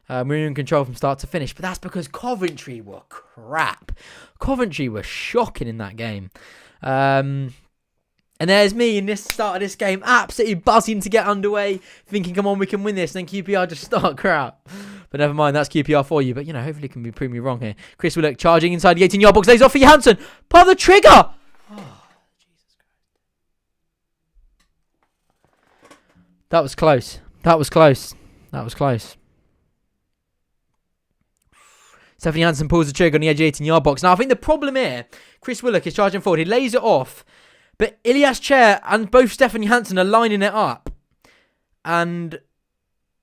we were in control from start to finish. But that's because Coventry were crap. Coventry were shocking in that game. And there's me in this start of this game, absolutely buzzing to get underway, thinking, come on, we can win this. And then QPR just start crap. But never mind, that's QPR for you. But, you know, hopefully it can be prove me wrong here. Chris Willock charging inside the 18-yard box. Lays off for Johansson. Pull the trigger. Oh, Jesus Christ. That was close. That was close. That was close. Stephanie Hansen pulls the trigger on the edge of the 18-yard box. Now, I think the problem here, Chris Willock is charging forward. He lays it off. But Ilias Chair and both Stephanie Hansen are lining it up. And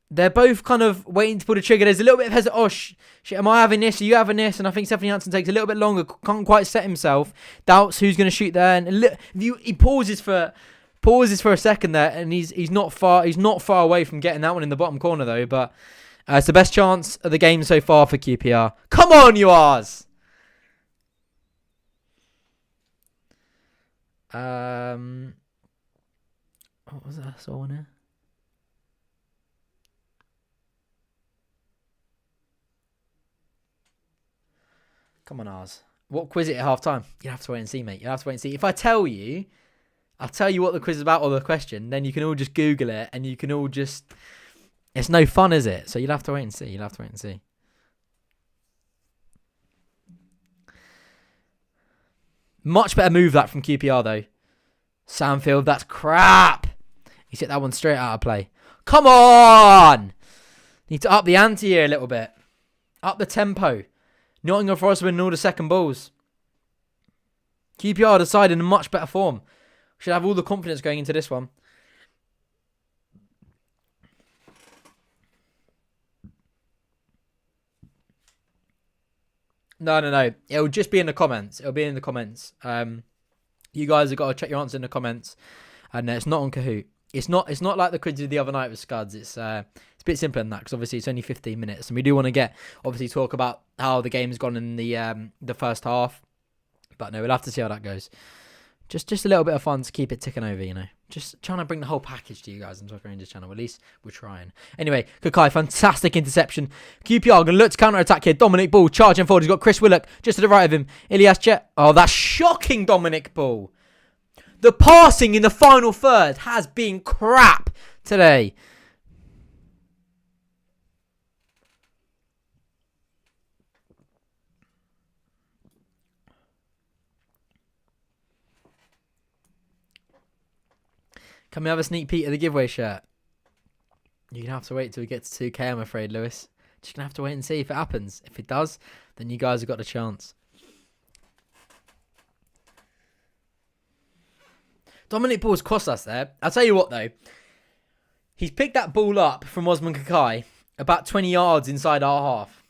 they're both kind of waiting to pull the trigger. There's a little bit of hesitation. Oh, shit, am I having this? Are you having this? And I think Stephanie Hansen takes a little bit longer. Can't quite set himself. Doubts who's going to shoot there. And he pauses for a second there. And he's not far away from getting that one in the bottom corner, though. But it's the best chance of the game so far for QPR. Come on, you R's! What was that I saw on here? Come on, R's. What quiz it at half time? You'll have to wait and see, mate. You'll have to wait and see. If I'll tell you what the quiz is about or the question, then you can all just Google it and you can all just... It's no fun, is it? So you'll have to wait and see. You'll have to wait and see. Much better move that from QPR, though. Sandfield, that's crap. He's hit that one straight out of play. Come on! Need to up the ante here a little bit. Up the tempo. Nottingham Forest winning all the second balls. QPR decided in much better form. Should have all the confidence going into this one. No. It'll just be in the comments. It'll be in the comments. You guys have got to check your answer in the comments. And it's not on Kahoot. It's not like the quiz did the other night with Scuds. It's a bit simpler than that because obviously it's only 15 minutes. And we do want to talk about how the game's gone in the first half. But no, we'll have to see how that goes. Just a little bit of fun to keep it ticking over, you know. Just trying to bring the whole package to you guys on Talking Rangers channel. At least we're trying. Anyway, Kakai, fantastic interception. QPR going to look to counter-attack here. Dominic Ball charging forward. He's got Chris Willock just to the right of him. Ilias Chet. Oh, that's shocking, Dominic Ball. The passing in the final third has been crap today. Can we have a sneak peek of the giveaway shirt? You're going to have to wait till we get to 2K, I'm afraid, Lewis. Just going to have to wait and see if it happens. If it does, then you guys have got a chance. Dominic Ball's cost us there. I'll tell you what, though. He's picked that ball up from Osman Kakai about 20 yards inside our half.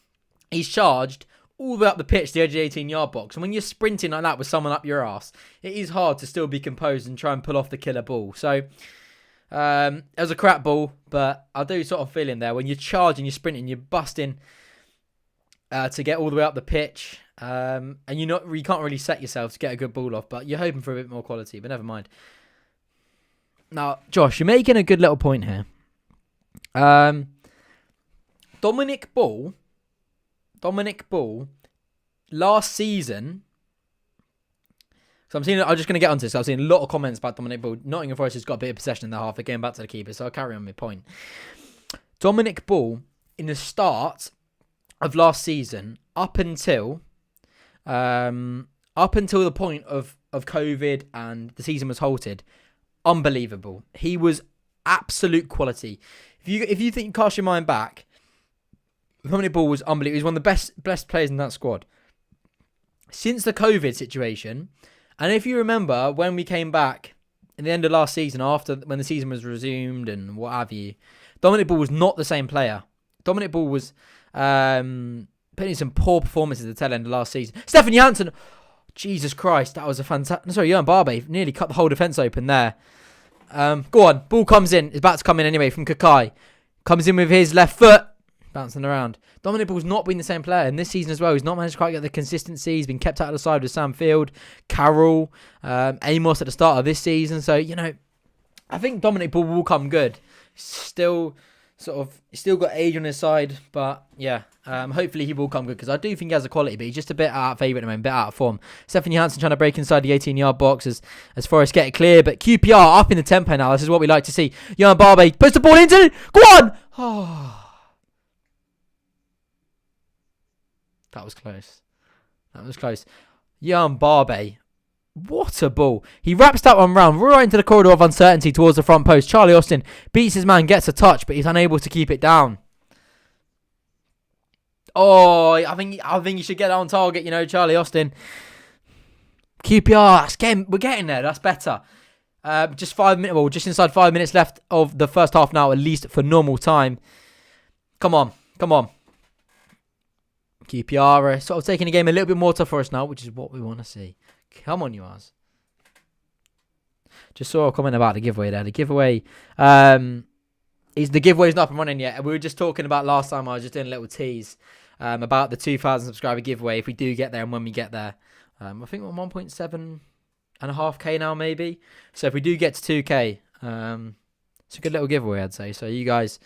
He's charged all the way up the pitch, the edge of the 18-yard box. And when you're sprinting like that with someone up your ass, it is hard to still be composed and try and pull off the killer ball. So, it was a crap ball, but I do sort of feel in there. When you're charging, you're sprinting, you're busting to get all the way up the pitch. And you can't really set yourself to get a good ball off, but you're hoping for a bit more quality, but never mind. Now, Josh, you're making a good little point here. Dominic Ball, last season. So I'm just going to get onto this. So I've seen a lot of comments about Dominic Ball. Nottingham Forest has got a bit of possession in the half. They're getting back to the keeper, so I'll carry on my point. Dominic Ball, in the start of last season, up until the point of COVID and the season was halted, unbelievable. He was absolute quality. If you think, cast your mind back, Dominic Ball was unbelievable. He's one of the best players in that squad. Since the COVID situation, and if you remember when we came back in the end of last season, when the season was resumed and what have you, Dominic Ball was not the same player. Dominic Ball was putting in some poor performances at the tail end of last season. Stefan Janssen, Jesus Christ, that was a fantastic... Sorry, Johan Barbe nearly cut the whole defence open there. Go on. Ball comes in. It's about to come in anyway from Kakai. Comes in with his left foot. Bouncing around. Dominic Ball's not been the same player. And this season as well, he's not managed to quite get the consistency. He's been kept out of the side with Sam Field, Carroll, Amos at the start of this season. So, you know, I think Dominic Ball will come good. Still got age on his side. But, yeah, hopefully he will come good because I do think he has the quality. But he's just a bit out of favour at the moment, a bit out of form. Stefan Johansson trying to break inside the 18-yard box as Forest get it clear. But QPR up in the tempo now. This is what we like to see. Johan Barbe puts the ball into it. Go on! Oh. That was close. That was close. Johan Barbe. What a ball. He wraps that one round right into the corridor of uncertainty towards the front post. Charlie Austin beats his man, gets a touch, but he's unable to keep it down. Oh, I think you should get that on target, you know, Charlie Austin. QPR, we're getting there. That's better. Just 5 minutes, well, just inside 5 minutes left of the first half now, at least for normal time. Come on. QPR are sort of taking the game a little bit more tough for us now, which is what we want to see. Come on, you Ars. Just saw a comment about the giveaway there. The giveaway is not up and running yet. We were just talking about last time. I was just doing a little tease about the 2,000 subscriber giveaway. If we do get there and when we get there, I think we're 1.7.5k now, maybe. So if we do get to 2k, it's a good little giveaway, I'd say. So you guys,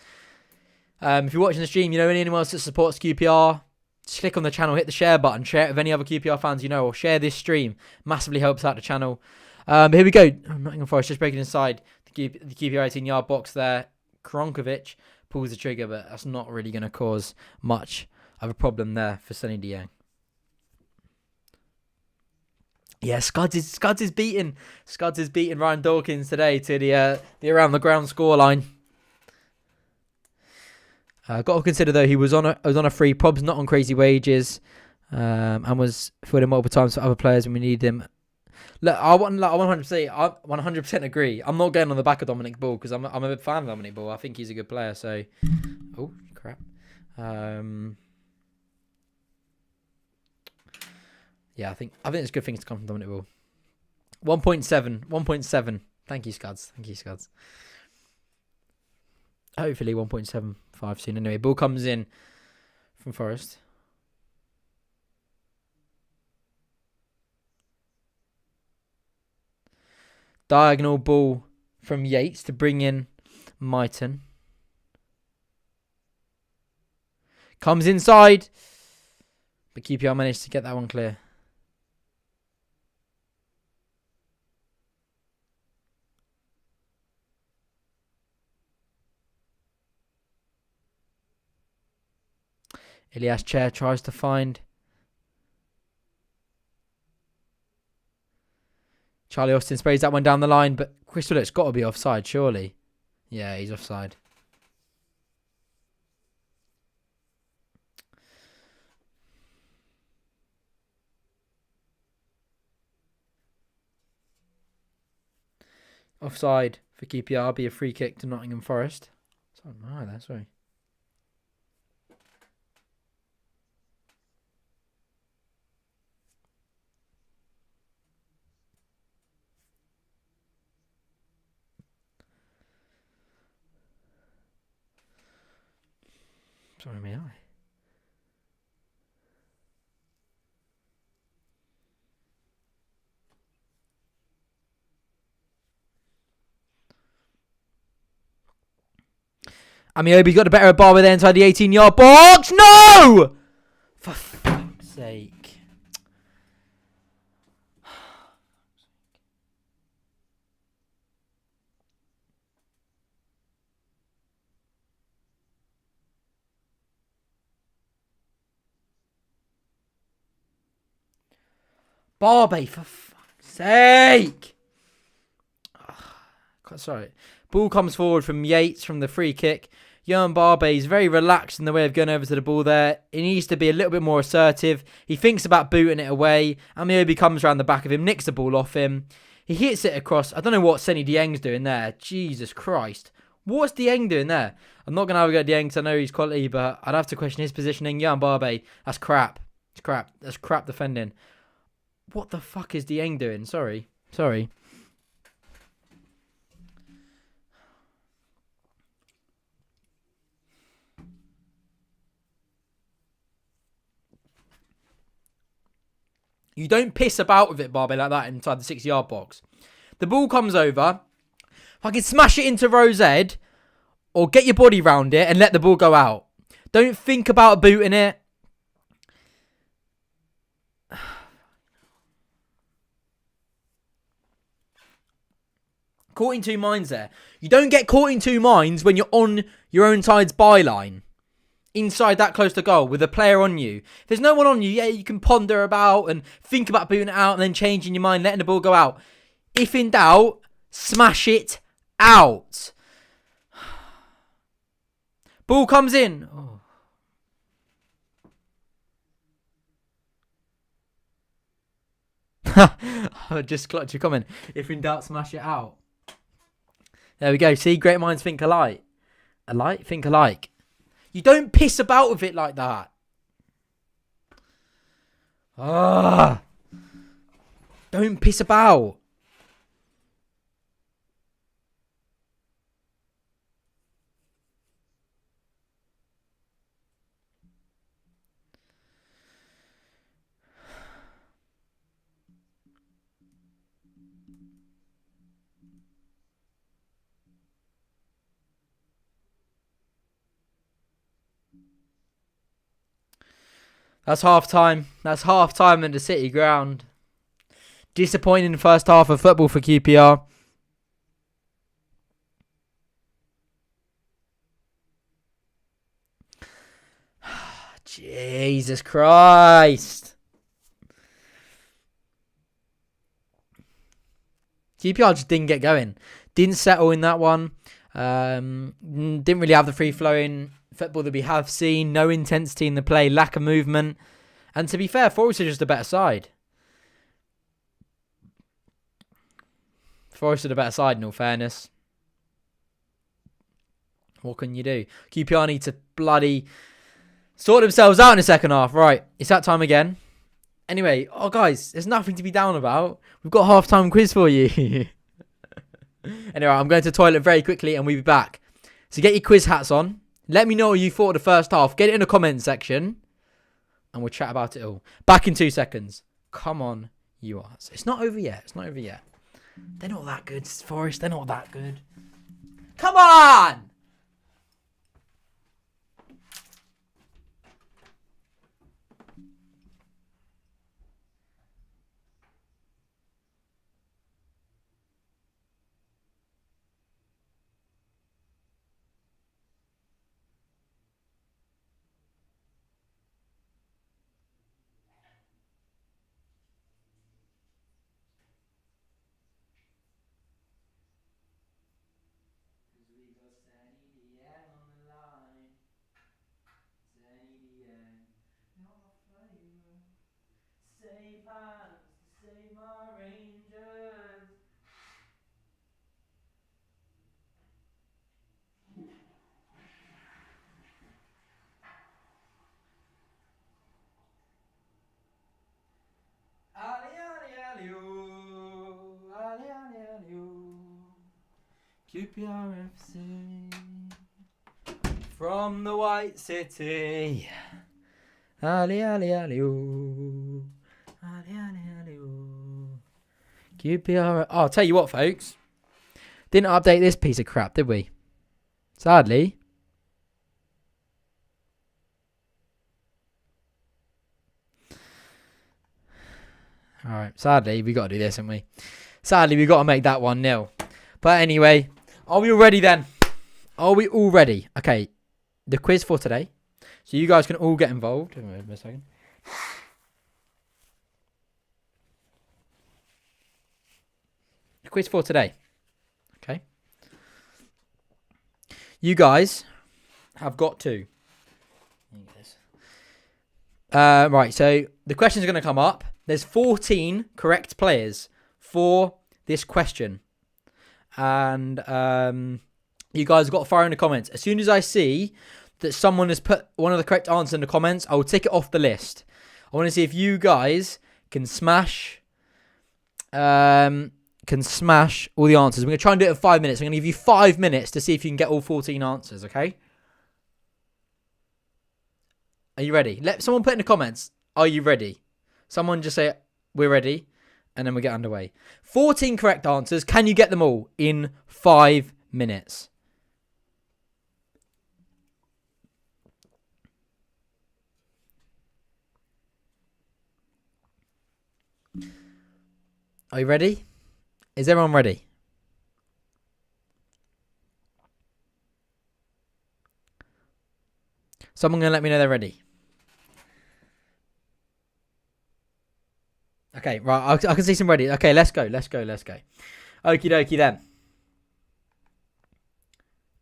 if you're watching the stream, you know anyone else that supports QPR. Just click on the channel, hit the share button, share it with any other QPR fans you know, or share this stream. Massively helps out the channel. But here we go. Nottingham Forest just breaking inside the QPR 18-yard box there. Kronkovic pulls the trigger, but that's not really going to cause much of a problem there for Sonny Dieng. Yeah, Scuds is beating Ryan Dawkins today to the around the ground scoreline. Got to consider though he was on a free, probs not on crazy wages, and was filled in multiple times for other players when we need him. Look, I 100% agree. I'm not getting on the back of Dominic Ball because I'm a big fan of Dominic Ball. I think he's a good player. So, oh crap. Yeah, I think it's good things to come from Dominic Ball. 1.7. Thank you, Scuds. Hopefully 1.75 soon. Anyway, ball comes in from Forest. Diagonal ball from Yates to bring in Mighton. Comes inside. But QPR managed to get that one clear. Ilias Chair tries to find Charlie Austin, sprays that one down the line, but Crystal, it's got to be offside, surely. Yeah, he's offside. Offside for QPR, be a free kick to Nottingham Forest. Oh no, that's right. Sorry, may I? Amiobi got the better of Barber there inside the 18-yard box. No! For fuck's sake. Barbe, for fuck's sake. Sorry. Ball comes forward from Yates from the free kick. Johan Barbe is very relaxed in the way of going over to the ball there. He needs to be a little bit more assertive. He thinks about booting it away. Amiobi comes around the back of him, nicks the ball off him. He hits it across. I don't know what Sonny Dieng's doing there. Jesus Christ. What's Dieng doing there? I'm not going to have a go at Dieng because I know he's quality, but I'd have to question his positioning. Johan Barbe, that's crap. It's crap. That's crap defending. What the fuck is Dieng doing? Sorry. You don't piss about with it, Barbie, like that inside the 6-yard box. The ball comes over. I can smash it into Rose's head or get your body round it and let the ball go out. Don't think about booting it. Caught in two minds there. You don't get caught in two minds when you're on your own side's byline. Inside that close to goal with a player on you. If there's no one on you, yeah, you can ponder about and think about booting it out and then changing your mind, letting the ball go out. If in doubt, smash it out. Ball comes in. I just clocked your comment. If in doubt, smash it out. There we go. See, great minds think alike. Think alike. You don't piss about with it like that. Don't piss about. That's half time. That's half time at the City ground. Disappointing first half of football for QPR. Jesus Christ. QPR just didn't get going. Didn't settle in that one. Didn't really have the free-flowing football that we have seen. No intensity in the play. Lack of movement. And to be fair, Forest are just a better side. Forest are the better side, in all fairness. What can you do? QPR need to bloody sort themselves out in the second half. Right, it's that time again. Anyway, guys, there's nothing to be down about. We've got a half-time quiz for you. Anyway, I'm going to the toilet very quickly and we'll be back. So get your quiz hats on. Let me know what you thought of the first half. Get it in the comment section. And we'll chat about it all. Back in 2 seconds. Come on, you are. It's not over yet. They're not that good, Forest. They're not that good. Come on! Save hands to save my Rangers. Ali, ali, ali, oh. Ali, ali, ali, oh. QPR FC from the White City. Ali, ali, ali, oh. Ali, ali, ali, oh. QPR. Oh, I'll tell you what, folks. Didn't update this piece of crap, did we? Sadly. Alright, sadly, we got to do this, haven't we? Sadly, we got to make that 1-0. But anyway, are we all ready then? Are we all ready? Okay, the quiz for today. So you guys can all get involved. Wait a second. The quiz for today. Okay. You guys have got to. Right, so the questions are going to come up. There's 14 correct players for this question. And you guys have got to fire in the comments. As soon as I see that someone has put one of the correct answers in the comments, I will tick it off the list. I want to see if you guys can smash can smash all the answers. We're going to try and do it in 5 minutes. I'm going to give you 5 minutes to see if you can get all 14 answers, okay? Are you ready? Let someone put in the comments, are you ready? Someone just say, we're ready, and then we get underway. 14 correct answers. Can you get them all in 5 minutes? Are you ready? Is everyone ready? Someone going to let me know they're ready. Okay, right. I can see some ready. Okay, let's go. Okie dokie then.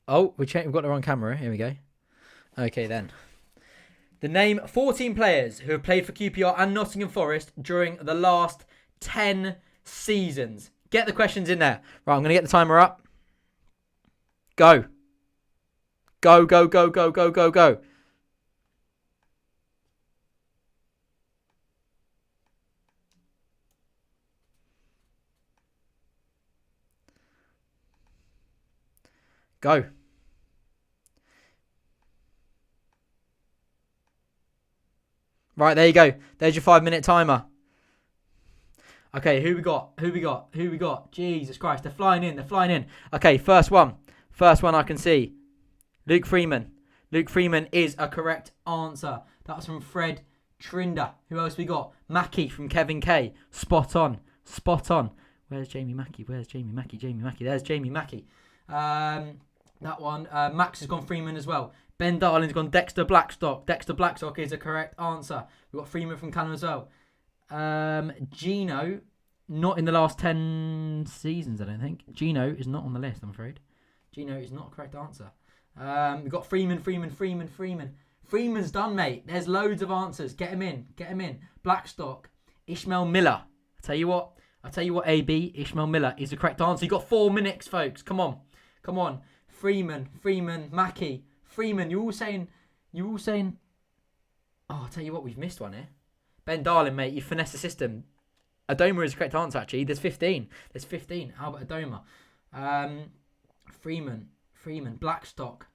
Oh, we've got the wrong camera. Here we go. Okay then. The name 14 players who have played for QPR and Nottingham Forest during the last 10 seasons. Get the questions in there. Right, I'm going to get the timer up. Go. Go. Go. Right, there you go. There's your 5-minute timer. Okay, who we got? Jesus Christ, they're flying in. Okay, first one I can see. Luke Freeman. Luke Freeman is a correct answer. That's from Fred Trinder. Who else we got? Mackie from Kevin K. Spot on. Where's Jamie Mackie? There's Jamie Mackie. That one. Max has gone Freeman as well. Ben Darling's gone Dexter Blackstock. Dexter Blackstock is a correct answer. We've got Freeman from Callum as well. Gino, not in the last 10 seasons, I don't think. Gino is not on the list, I'm afraid. Gino is not a correct answer. We've got Freeman. Freeman's done, mate. There's loads of answers. Get him in. Blackstock. Ishmael Miller. I tell you what, AB. Ishmael Miller is the correct answer. You got 4 minutes, folks. Come on. Freeman. Mackie. Freeman. You're all saying. Oh, I'll tell you what, we've missed one here. Ben Darling, mate, you finesse the system. Adoma is the correct answer, actually. There's 15. Albert Adoma. Freeman. Blackstock.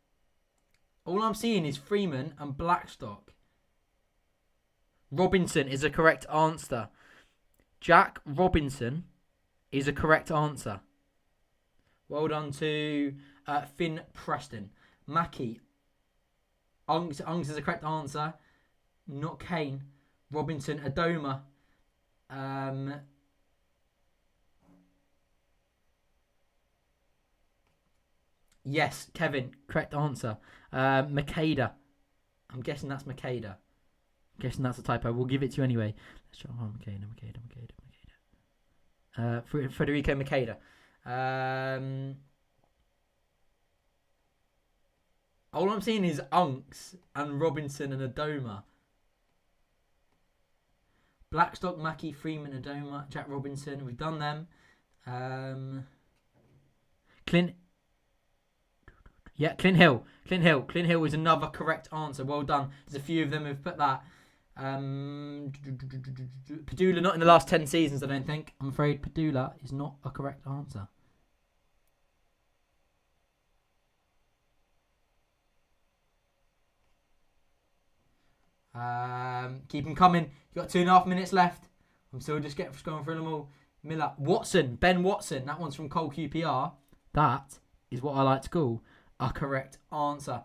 All I'm seeing is Freeman and Blackstock. Robinson is a correct answer. Jack Robinson is a correct answer. Well done to Finn Preston. Mackie. Ungs is a correct answer. Not Kane. Robinson. Adoma. Yes, Kevin. Correct answer. Makeda. I'm guessing that's Makeda. I'm guessing that's a typo. We'll give it to you anyway. Let's try. Oh, Makeda. Federico Makeda. All I'm seeing is Unks and Robinson and Adoma. Blackstock, Mackie, Freeman, Adoma, Jack Robinson. We've done them. Clint Hill. Clint Hill is another correct answer. Well done. There's a few of them who've put that. Padula, not in the last 10 seasons, I don't think. I'm afraid Padula is not a correct answer. Keep them coming. You've got 2.5 minutes left. I'm still just going through them all. Miller. Watson. Ben Watson. That one's from Cole QPR. That is what I like to call a correct answer.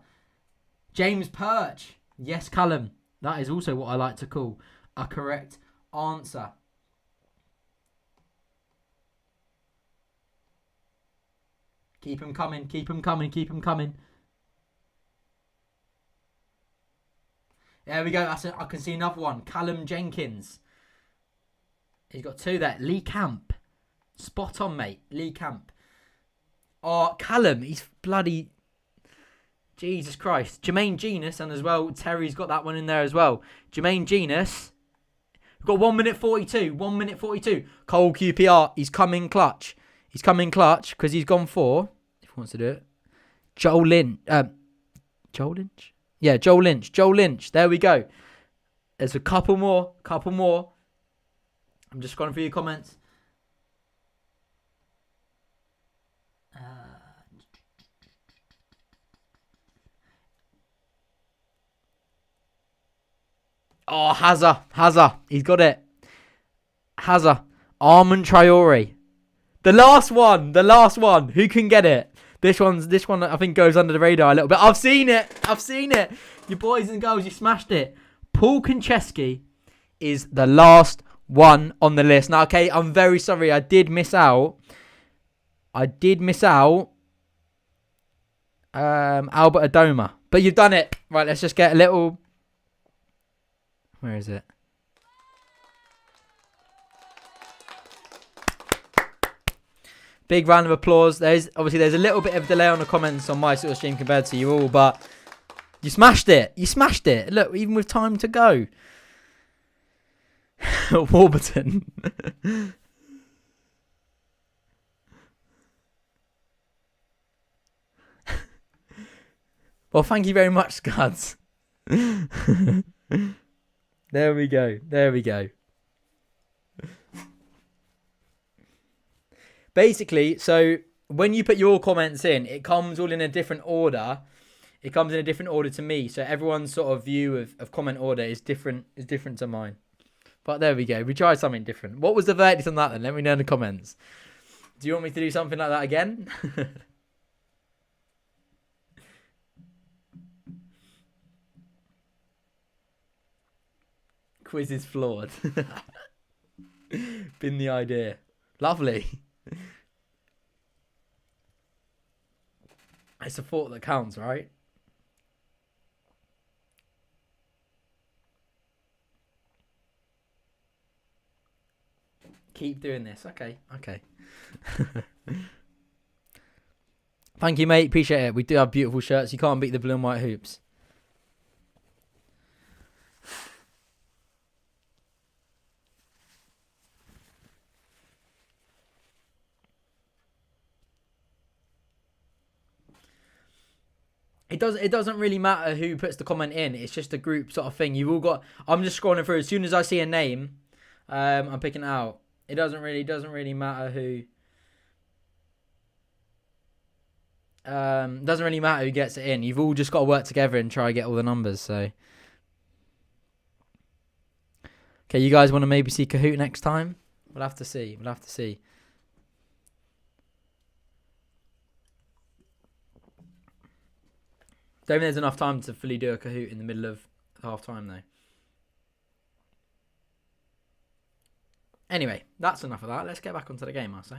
James Perch. Yes, Callum. That is also what I like to call a correct answer. Keep them coming. There we go. I can see another one. Callum Jenkins. He's got 2 there. Lee Camp. Spot on, mate. Lee Camp. Oh, Callum. He's bloody... Jesus Christ. Jermaine Genus, and as well, Terry's got that one in there as well. Jermaine Genus. We've got 1 minute 42. Cole QPR. He's coming clutch because he's gone for, if he wants to do it, Joel Lynch. Joel Lynch? Yeah, Joel Lynch. There we go. There's a couple more. I'm just scrolling through your comments. Oh, Hazard. He's got it. Hazard. Armand Traore. The last one. Who can get it? This one I think goes under the radar a little bit. I've seen it. You boys and girls, you smashed it. Paul Konchesky is the last one on the list. Now, okay, I'm very sorry. I did miss out. Albert Adoma. But you've done it. Right, let's just get a little... Where is it? Big round of applause. There's a little bit of delay on the comments on my sort of stream compared to you all, but you smashed it. Look, even with time to go. Warburton. Well, thank you very much, Scuds. There we go. Basically, so when you put your comments in, it comes all in a different order. It comes in a different order to me. So everyone's sort of view of comment order is different to mine. But there we go. We tried something different. What was the verdict on that then? Let me know in the comments. Do you want me to do something like that again? Quiz is flawed. Been the idea. Lovely. It's a thought that counts, right? Keep doing this. Okay. Thank you, mate. Appreciate it. We do have beautiful shirts. You can't beat the blue and white hoops. It doesn't really matter who puts the comment in. It's just a group sort of thing. You've all got... I'm just scrolling through. As soon as I see a name, I'm picking it out. It doesn't really matter who... doesn't really matter who gets it in. You've all just got to work together and try to get all the numbers, so... Okay, you guys want to maybe see Kahoot next time? We'll have to see. Don't think there's enough time to fully do a Kahoot in the middle of half time though. Anyway, that's enough of that. Let's get back onto the game, I'll say.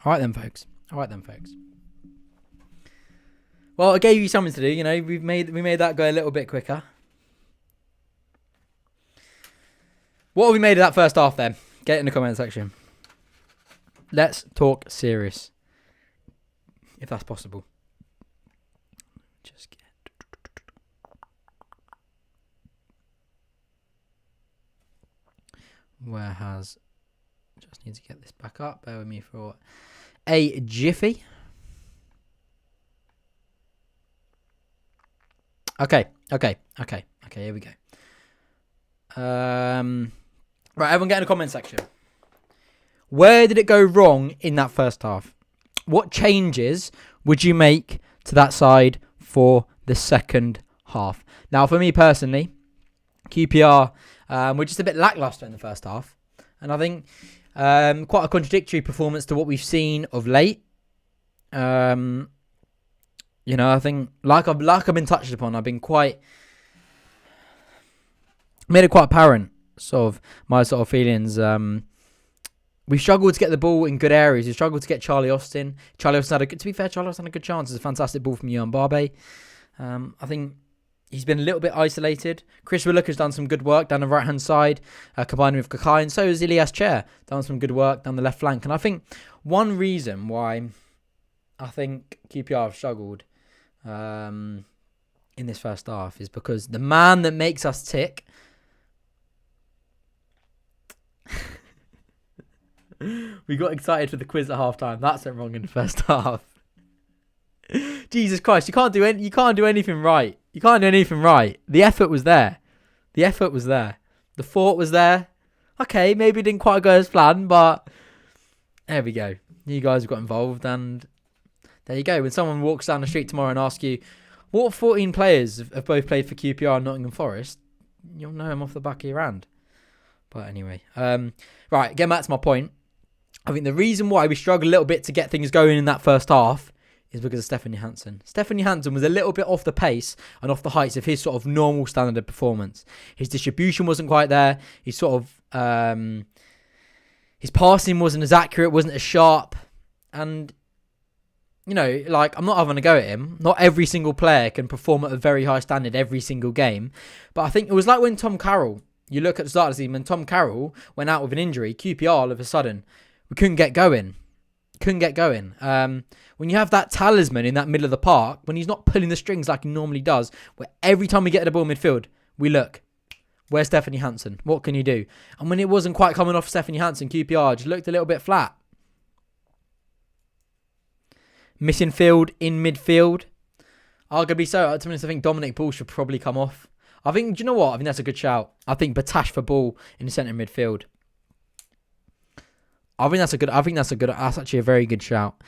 All right then, folks. Well, I gave you something to do. You know, we made that go a little bit quicker. What have we made of that first half then? Get it in the comment section. Let's talk serious. If that's possible. Just get... Where has... Just need to get this back up. Bear with me for a jiffy. Okay, here we go. Right, everyone get in the comment section. Where did it go wrong in that first half? What changes would you make to that side for the second half? Now, for me personally, QPR were just a bit lackluster in the first half. And I think quite a contradictory performance to what we've seen of late. You know, I think, like I've been touched upon, I've been made it quite apparent, sort of, my sort of feelings. We struggled to get the ball in good areas. We struggled to get Charlie Austin. To be fair, Charlie Austin had a good chance. It's a fantastic ball from Yohan Barbe. I think he's been a little bit isolated. Chris Willock has done some good work down the right-hand side, combining with Kakai, and so has Ilias Chair, done some good work down the left flank. And I think one reason why I think QPR have struggled in this first half is because the man that makes us tick... We got excited for the quiz at half time. That's went wrong in the first half. Jesus Christ, you can't do anything right. You can't do anything right. The effort was there. The thought was there. Okay, maybe it didn't quite go as planned, but there we go. You guys got involved, and there you go. When someone walks down the street tomorrow and asks you, what 14 players have both played for QPR and Nottingham Forest, you'll know them off the back of your hand. But anyway, right, getting back to my point. I think the reason why we struggled a little bit to get things going in that first half is because of Stefan Johansson. Stefan Johansson was a little bit off the pace and off the heights of his sort of normal standard of performance. His distribution wasn't quite there. His sort of his passing wasn't as accurate, wasn't as sharp. And, you know, like, I'm not having a go at him. Not every single player can perform at a very high standard every single game. But I think it was like when Tom Carroll, you look at the start of the season, when Tom Carroll went out with an injury, QPR all of a sudden, we couldn't get going. When you have that talisman in that middle of the park, when he's not pulling the strings like he normally does, where every time we get the ball midfield, we look, where's Stefan Johansson? What can you do? And when it wasn't quite coming off Stefan Johansson, QPR just looked a little bit flat. Missing field in midfield. Arguably so. To be honest, I think Dominic Ball should probably come off. Do you know what? I think that's a good shout. I think Batash for Ball in the centre midfield. That's actually a very good shout.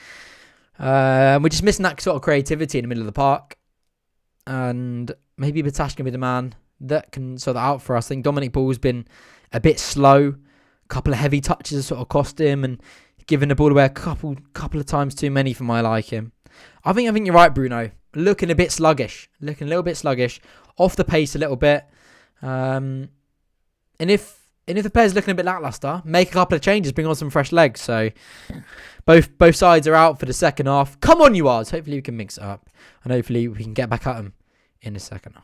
We're just missing that sort of creativity in the middle of the park. And maybe Batash can be the man that can sort that out for us. I think Dominic Ball's been a bit slow. A couple of heavy touches have sort of cost him, and giving the ball away a couple of times too many for my liking. I think you're right, Bruno. Looking a bit sluggish. Looking a little bit sluggish. Off the pace a little bit. And if the player's looking a bit lackluster, make a couple of changes, bring on some fresh legs. So both sides are out for the second half. Come on, you Ars. Hopefully we can mix it up. And hopefully we can get back at them in the second half.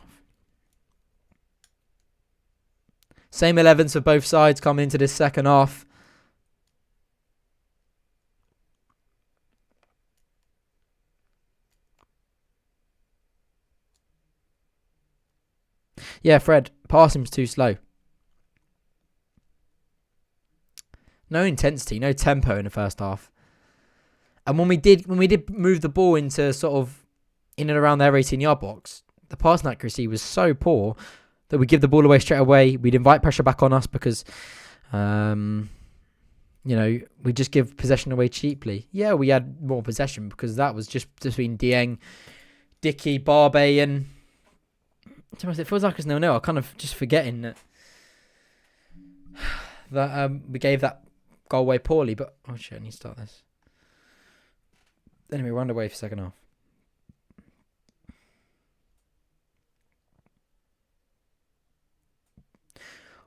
Same 11s for both sides coming into this second half. Yeah, Fred, passing's too slow. No intensity, no tempo in the first half. And when we did move the ball into sort of in and around their 18-yard box, the passing accuracy was so poor that we give the ball away straight away. We'd invite pressure back on us because, we just give possession away cheaply. Yeah, we had more possession because that was just between Dieng, Dickey, Barbe, and it feels like it's 0-0. I'm kind of just forgetting that we gave that goal away poorly. But oh shit, I need to start this. Anyway, we're underway for second half.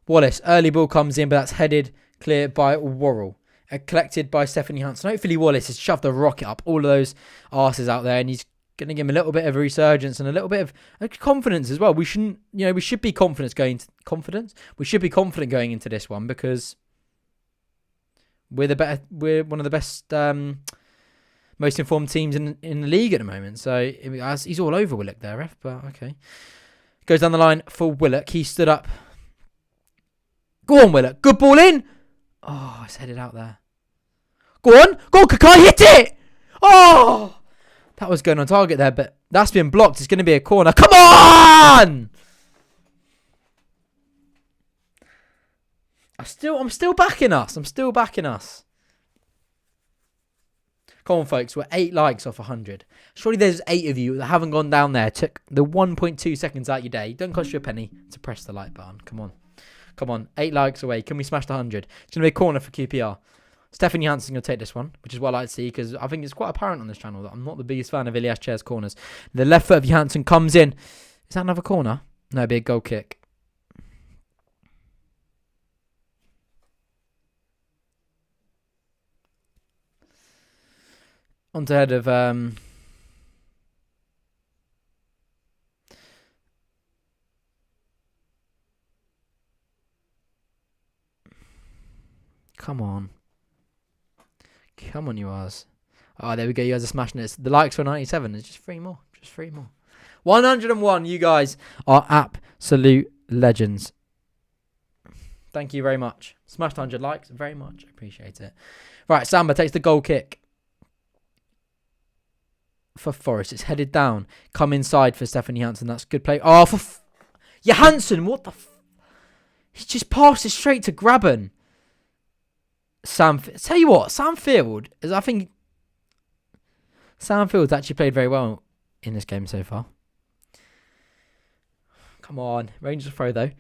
Wallace, early ball comes in, but that's headed clear by Worrell. Collected by Stefan Johansson. Hopefully Wallace has shoved a rocket up all of those arses out there, and he's going to give him a little bit of a resurgence and a little bit of confidence as well. We should be confident going into this one because we're one of the best, most informed teams in the league at the moment. So he's all over Willock there, ref, but okay. Goes down the line for Willock. He stood up. Go on, Willock. Good ball in. Oh, it's headed out there. Go on, Kakai, hit it. Oh! That was going on target there, but that's been blocked. It's going to be a corner. Come on! I'm still backing us. Come on, folks. We're 8 likes off 100. Surely there's 8 of you that haven't gone down there. Took the 1.2 seconds out of your day. Don't cost you a penny to press the like button. Come on. 8 likes away. Can we smash the 100? It's going to be a corner for QPR. Stefan Johansson will take this one, which is what I like to see because I think it's quite apparent on this channel that I'm not the biggest fan of Ilias Chair's corners. The left foot of Johansson comes in. Is that another corner? No, it'd be a goal kick. On to head of... Come on, you Ars. Oh, there we go. You guys are smashing this. The likes for 97. It's just 3 more. 101. You guys are absolute legends. Thank you very much. Smashed 100 likes. Very much. Appreciate it. Right, Samba takes the goal kick for Forest. It's headed down. Come inside for Stefan Johansson. That's good play. Oh, for Johansson. What the... He's just passed it straight to Graben. Tell you what, Samfield's actually played very well in this game so far. Come on, Rangers throw though.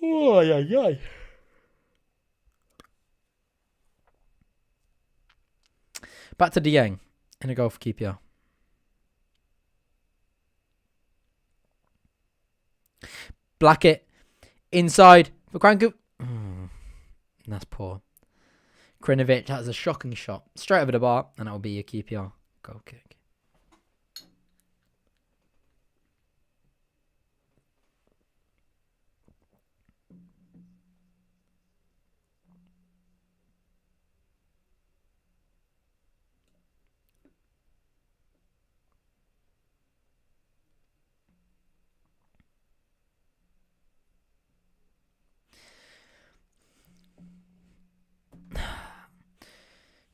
Oh yeah. Back to De Jong in a goal for QPR. Blackett inside for Kranku. That's poor. Krinovic has a shocking shot straight over the bar, and that will be a QPR goal kick.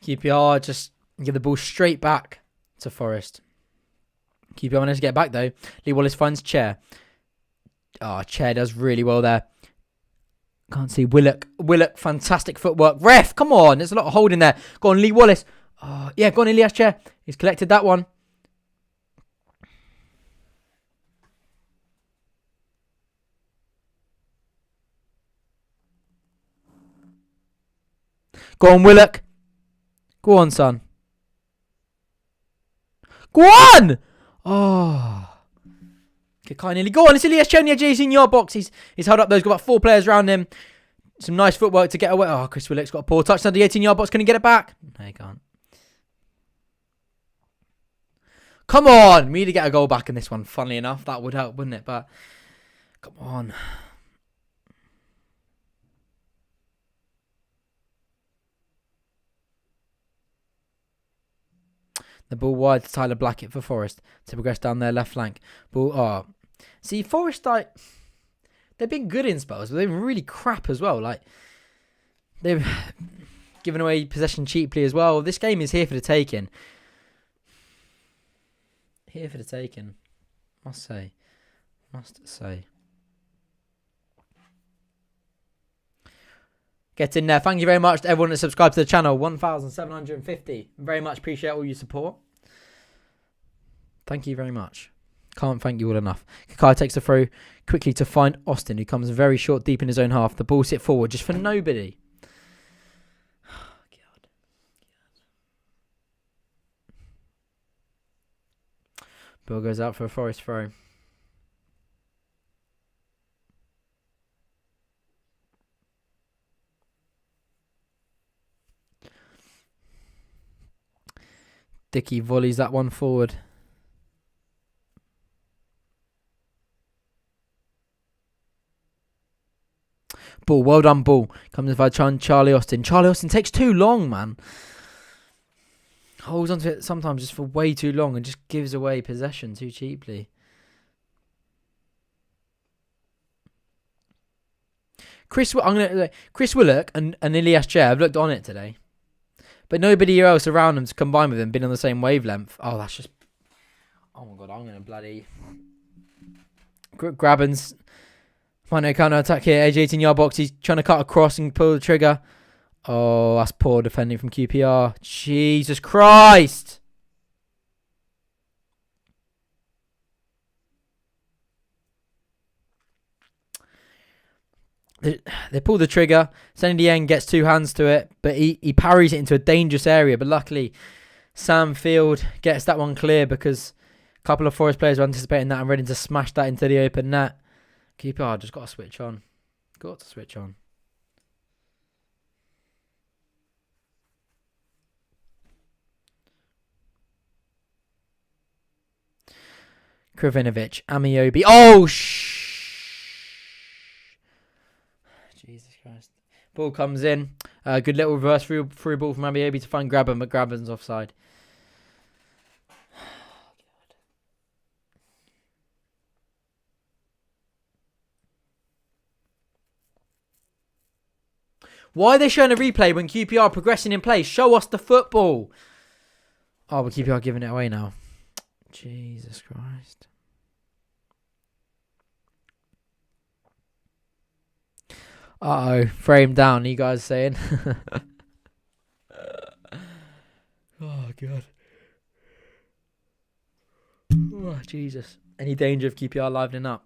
QPR just give the ball straight back to Forest. QPR managed to get back though. Lee Wallace finds Chair. Chair does really well there. Can't see Willock. Fantastic footwork. Ref, come on. There's a lot of holding there. Go on, Lee Wallace. Yeah, go on, Elias Chair. He's collected that one. Go on, Willock. Go on, son. Go on! Oh. Okay, nearly. Go on, it's Elias Chonia. Jay's in your box. He's held up those. Got about 4 players around him. Some nice footwork to get away. Oh, Chris Willock's got a poor touch. Now the 18-yard box. Can he get it back? No, he can't. Come on. We need to get a goal back in this one. Funnily enough, that would help, wouldn't it? But come on. The ball wide to Tyler Blackett for Forest to progress down their left flank. Ball. See, Forest, they've been good in spells, but they've been really crap as well. Like, they've given away possession cheaply as well. This game is here for the taking. Here for the taking. Must say. Get in there. Thank you very much to everyone that subscribed to the channel. 1,750. Very much appreciate all your support. Thank you very much. Can't thank you all enough. Kakai takes the throw quickly to find Austin, who comes very short deep in his own half. The ball's hit forward just for nobody. God. Ball goes out for a Forest throw. Dickey volleys that one forward. Ball, well done, ball. Comes by Charlie Austin. Charlie Austin takes too long, man. Holds onto it sometimes just for way too long and just gives away possession too cheaply. Chris Willock and Elias Chair have looked on it today. But nobody else around them to combine with them been on the same wavelength. Oh, that's just... Oh, my God. I'm going to bloody... Grabbins. Find no counter-attack here. Edge 18-yard box. He's trying to cut across and pull the trigger. Oh, that's poor defending from QPR. Jesus Christ. They pull the trigger. Sonny Dieng gets 2 hands to it, but he parries it into a dangerous area. But luckily, Samfield gets that one clear because a couple of Forest players were anticipating that and ready to smash that into the open net. QPR just got to switch on. Got to switch on. Kravinovic, Amiobi. Oh, Jesus Christ. Ball comes in. Good little reverse through ball from Amiobi to find Grabban, but Grabban's offside. Why are they showing a replay when QPR are progressing in play? Show us the football. Oh, but QPR giving it away now. Jesus Christ. Uh-oh, frame down, you guys saying? Oh, God. Oh, Jesus. Any danger of QPR livening up?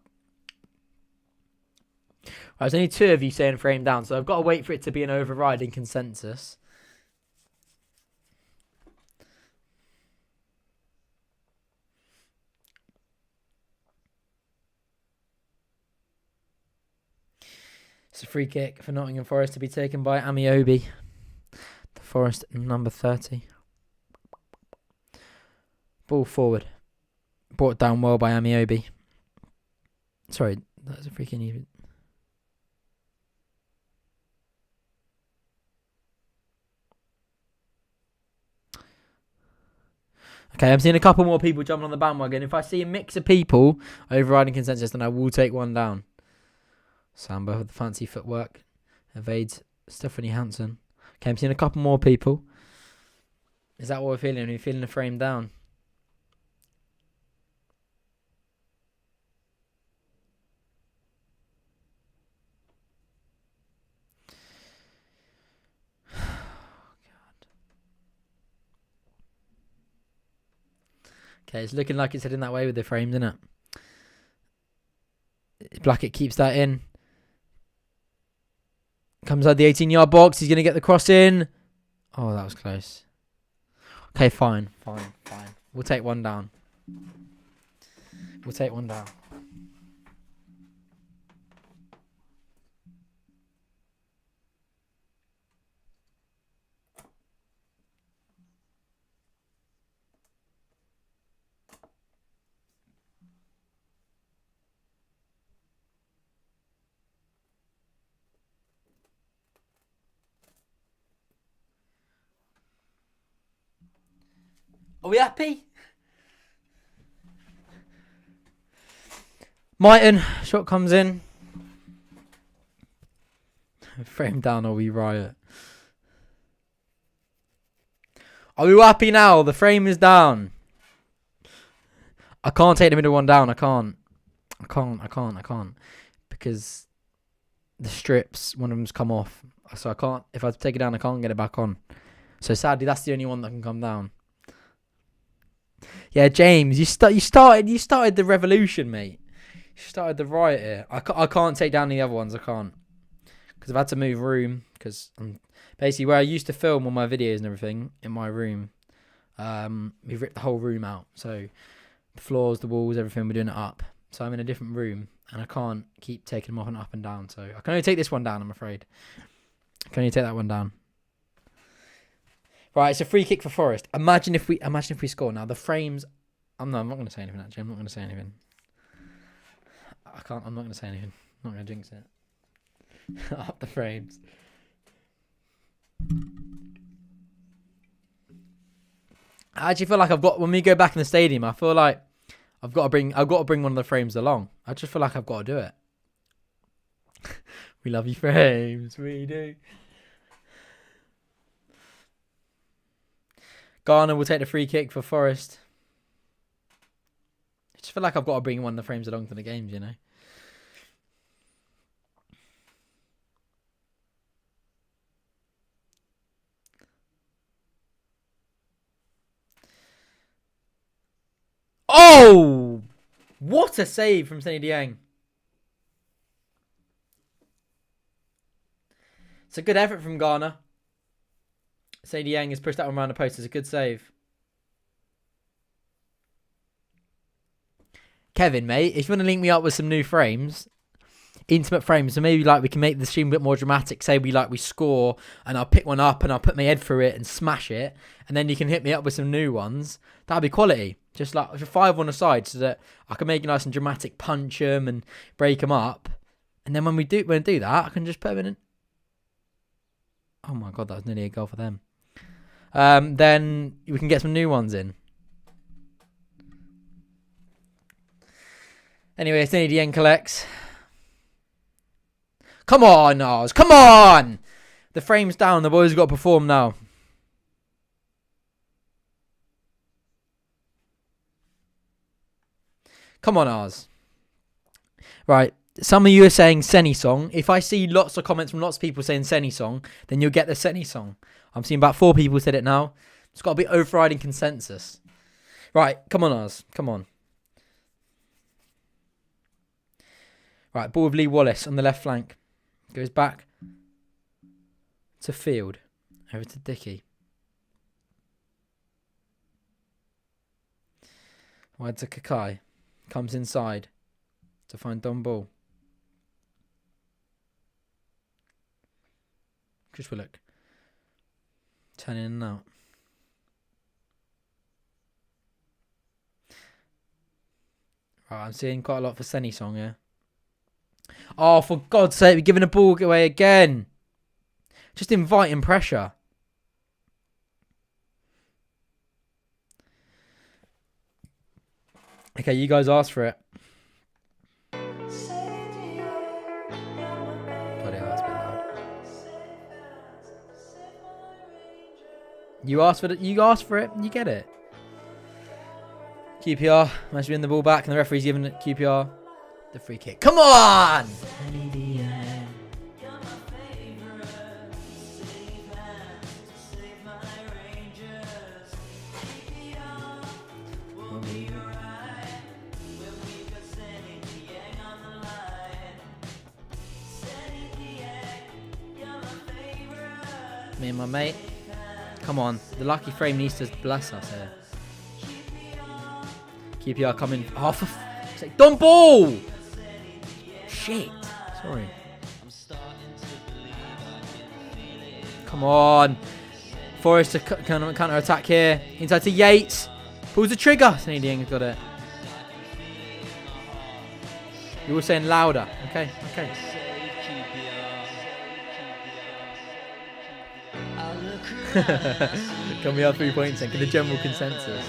Right, there's only 2 of you saying frame down, so I've got to wait for it to be an overriding consensus. It's a free kick for Nottingham Forest to be taken by Amiobi. The Forest number 30. Ball forward. Brought down well by Amiobi. Sorry, that's a freaking even. Okay, I'm seeing a couple more people jumping on the bandwagon. If I see a mix of people overriding consensus, then I will take one down. Samba with the fancy footwork. Evades Stephanie Hansen. Okay, I'm seeing a couple more people. Is that what we're feeling? Are we feeling the frame down? Okay, it's looking like it's heading that way with the frames, isn't it? Blackett keeps that in. Comes out the 18-yard box. He's going to get the cross in. Oh, that was close. Okay, fine. We'll take one down. Are we happy? Mighton, shot comes in. Frame down or we riot. Are we happy now? The frame is down. I can't take the middle one down. I can't. Because the strips, one of them's come off. So I can't, if I take it down, I can't get it back on. So sadly, that's the only one that can come down. Yeah, James, you started the revolution, mate. You started the riot here. I can't take down the other ones. I can't, because I've had to move room. Because basically where I used to film all my videos and everything in my room, we've ripped the whole room out. So the floors, the walls, everything, we're doing it up. So I'm in a different room and I can't keep taking them off and up and down. So I can only take this one down. I'm afraid. I can only take that one down. Right, it's a free kick for Forest. Imagine if we score now. The frames. I'm not going to say anything. Actually, I'm not going to say anything. I'm not going to say anything. I'm not going to jinx it. Up the frames. I actually feel like when we go back in the stadium, I feel like I've got to bring one of the frames along. I just feel like I've got to do it. We love you, frames. We do. Garner will take the free kick for Forest. I just feel like I've got to bring one of the frames along to the games, you know. Oh! What a save from Sonny Dieng. It's a good effort from Garner. Sonny Dieng has pushed that one around the post. It's a good save. Kevin, mate, if you want to link me up with some new frames, intimate frames, so maybe like we can make the stream a bit more dramatic. Say we score and I'll pick one up and I'll put my head through it and smash it, and then you can hit me up with some new ones. That'd be quality. Just like 5 on the side, so that I can make a nice and dramatic, punch them and break them up, and then when we do that, I can just put them in. Oh my god, that was nearly a goal for them. Then we can get some new ones in. Anyway, Sonny Dieng collects. Come on, Oz. Come on! The frame's down. The boys have got to perform now. Come on, Oz. Right. Some of you are saying Senny song. If I see lots of comments from lots of people saying Senny song, then you'll get the Senny song. I'm seeing about 4 people said it now. It's got to be overriding consensus. Right, come on, Oz. Come on. Right, ball with Lee Wallace on the left flank. Goes back to Field. Over to Dickey. Wide to Kakai. Comes inside to find Don Ball. Chris Willock. Turning in and out. Right, I'm seeing quite a lot for Senny song here. Oh, for God's sake, we're giving a ball away again. Just inviting pressure. Okay, you guys asked for it. Bloody hell, that's a bit loud. You asked for it, you get it. QPR, managed to win the ball back, and the referee's giving it QPR the free kick. Come on! Me and my mate. Come on. The lucky frame needs to bless us here. QPR coming. Oh, for f***'s sake. Don Ball! Shit. Sorry. Come on. Forest to counter-attack here. Inside to Yates. Pulls the trigger. St. Dieng's got it. You're all saying louder. Okay. Can we have 3 points then? Get the general consensus.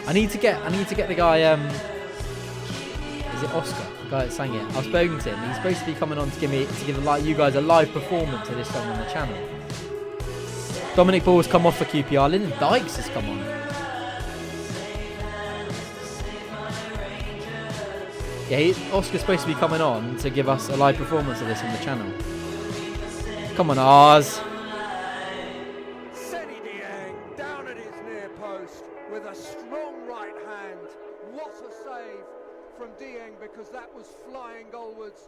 I need to get the guy. Is it Oscar? The guy that sang it. I've spoken to him. He's supposed to be coming on to give you guys a live performance of this song on the channel. Dominic Ball's come off for QPR. Lyndon Dykes has come on. Yeah, Oscar's supposed to be coming on to give us a live performance of this on the channel. Come on, Oz. Down at his near post with a strong right hand. What a save from Dieng, because that was flying goalwards.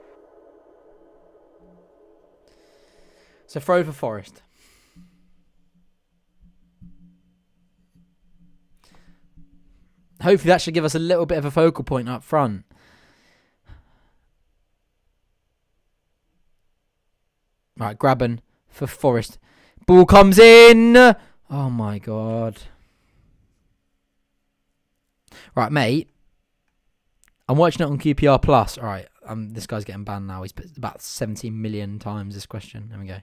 So throw for Forest. Hopefully that should give us a little bit of a focal point up front. Right, grabbing for Forest. Ball comes in. Oh my God. Right, mate. I'm watching it on QPR Plus. All right, this guy's getting banned now. He's put about 17 million times this question. There we go.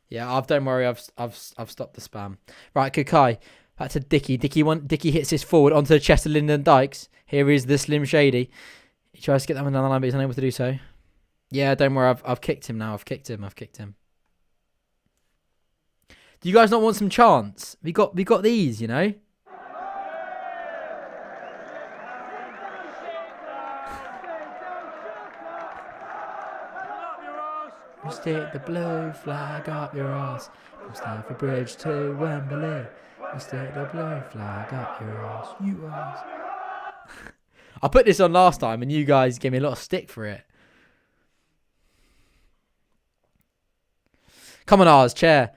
Yeah, don't worry. I've stopped the spam. Right, Kakai. Back to Dickey. Dickey hits this forward onto the chest of Lyndon Dykes. Here is the Slim Shady. He tries to get that one down the line, but he's unable to do so. Yeah, don't worry. I've kicked him now. I've kicked him. Do you guys not want some chants? We got these, you know. We stick the blue flag up your ass. From Stamford Bridge to Wembley. We stick the blue flag up your ass. You ass. I put this on last time and you guys gave me a lot of stick for it. Come on, Oz. Chair.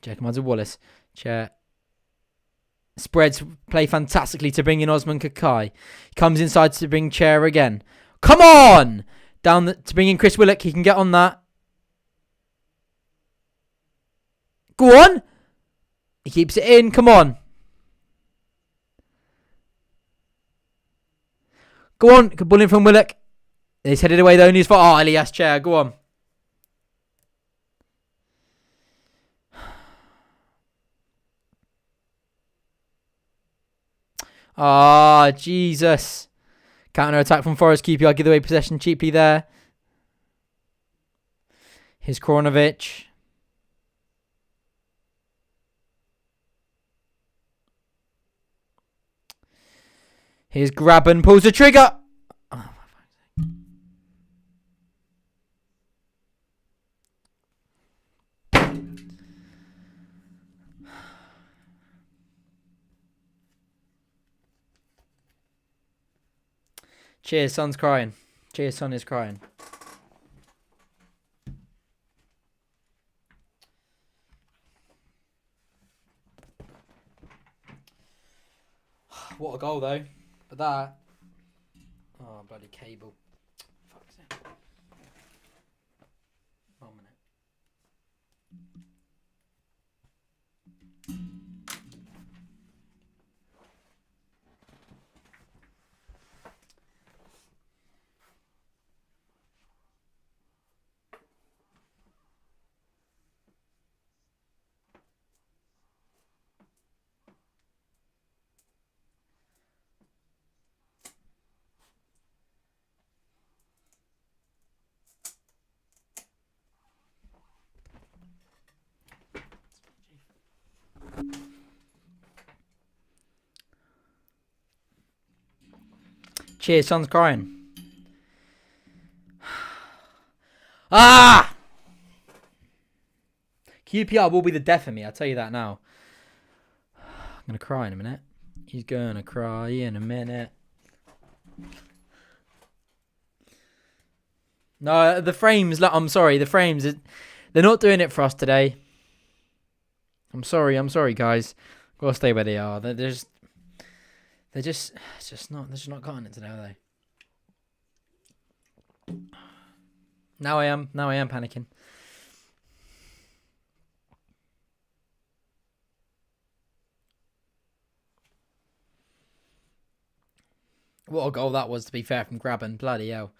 Chair commands of Wallace. Chair. Spreads play fantastically to bring in Osman Kakai. Comes inside to bring Chair again. Come on! To bring in Chris Willock. He can get on that. Go on! He keeps it in. Come on. Go on. Good ball in from Willock. He's headed away though. And he's for Elias Chair. Go on. Ah, Jesus. Counter-attack from Forest. QPR give away possession cheaply there. Here's Kronovic. Here's Graben. Pulls the trigger. Oh, cheers, son's crying. Cheers, son is crying. What a goal, though. But that... Oh, bloody cable. Fuck's sake. 1 minute. Cheers, son's crying. Ah! QPR will be the death of me, I'll tell you that now. I'm going to cry in a minute. He's going to cry in a minute. No, the frames, I'm sorry, the frames, they're not doing it for us today. I'm sorry, guys. Gotta stay where they are. They're just not cutting it today, are they? Now I am panicking. What a goal that was, to be fair, from Graben. Bloody hell.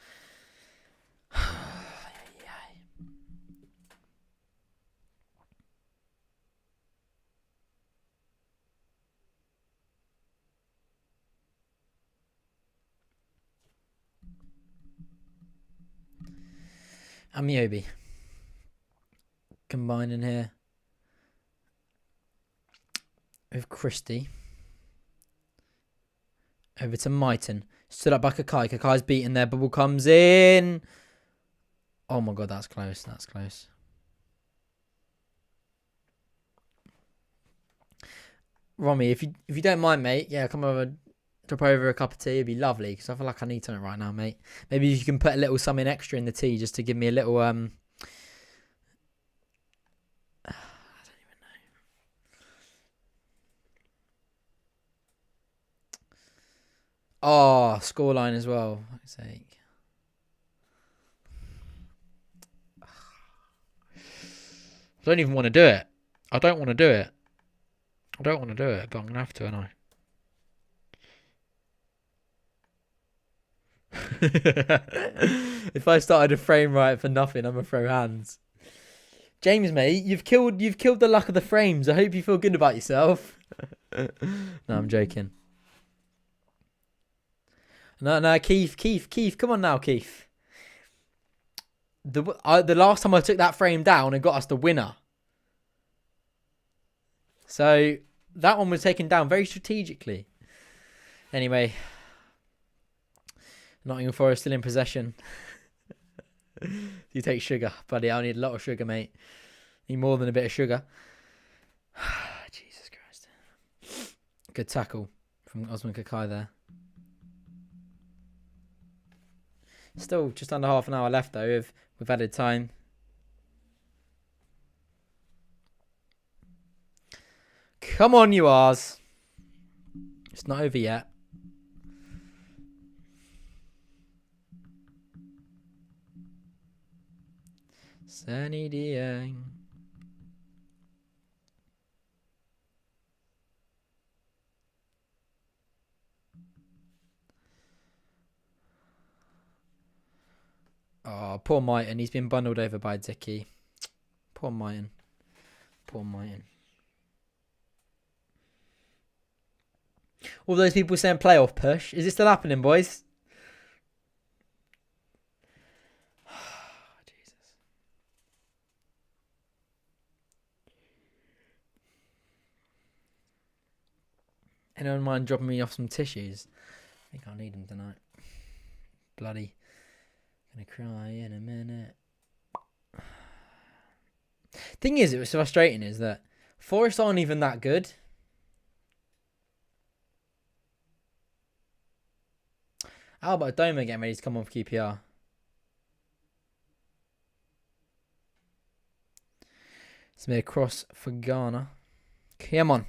Amiobi. Combining here with Christie. Over to Mighton. Stood up by Kakai. Kakai's beaten there. Bubble comes in. Oh my god, that's close. That's close. Romy, if you don't mind, mate, yeah, come over, drop over a cup of tea. It'd be lovely, because I feel like I need something right now, mate. Maybe you can put a little something extra in the tea just to give me a little I don't even know. Oh, scoreline as well. For fuck's sake. I don't even want to do it. I don't want to do it. But I'm going to have to, aren't I? If I started a frame right for nothing, I'm going to throw hands. James, mate, you've killed the luck of the frames. I hope you feel good about yourself. No, I'm joking. No, Keith, come on now, Keith. The last time I took that frame down, it got us the winner. So that one was taken down very strategically. Anyway, Nottingham Forest still in possession. You take sugar, buddy. I need a lot of sugar, mate. Need more than a bit of sugar. Jesus Christ. Good tackle from Osman Kakai there. Still just under half an hour left, though, with added time. Come on, you R's. It's not over yet. Sunny Dieng. Oh, poor Mighton. He's been bundled over by Dicky. Poor Mighton. Poor Mighton. All those people saying playoff push. Is it still happening, boys? Jesus. Anyone mind dropping me off some tissues? I think I'll need them tonight. Bloody. Gonna cry in a minute. Thing is, it was frustrating is that Forest aren't even that good. How about Doma getting ready to come on for QPR? It's made a cross for Ghana. Come on.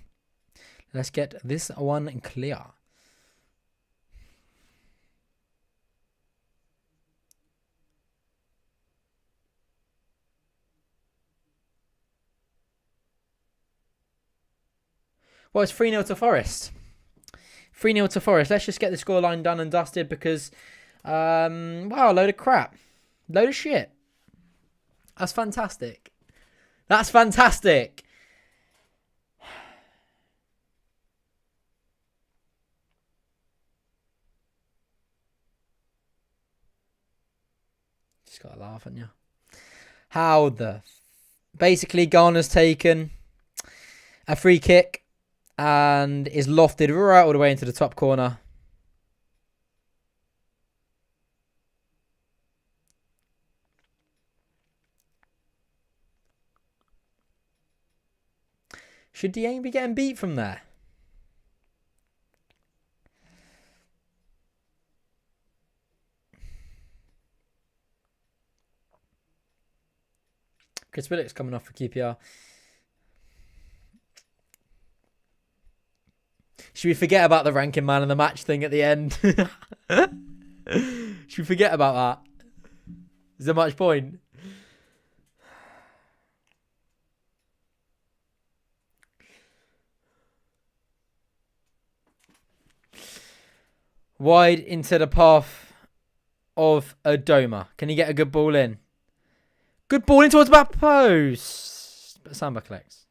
Let's get this one clear. Well, it's 3-0 to Forest. 3-0 to Forest. Let's just get the scoreline done and dusted because, wow, a load of crap. Load of shit. That's fantastic. That's fantastic. Just got to laugh, haven't you? How the... Basically, Ghana's taken a free kick and is lofted right all the way into the top corner. Should Dieng be getting beat from there? Chris Willock's coming off for QPR. Should we forget about the ranking man of the match thing at the end? Should we forget about that? Is there much point? Wide into the path of Adoma. Can he get a good ball in? Good ball in towards the back post. But Samba collects.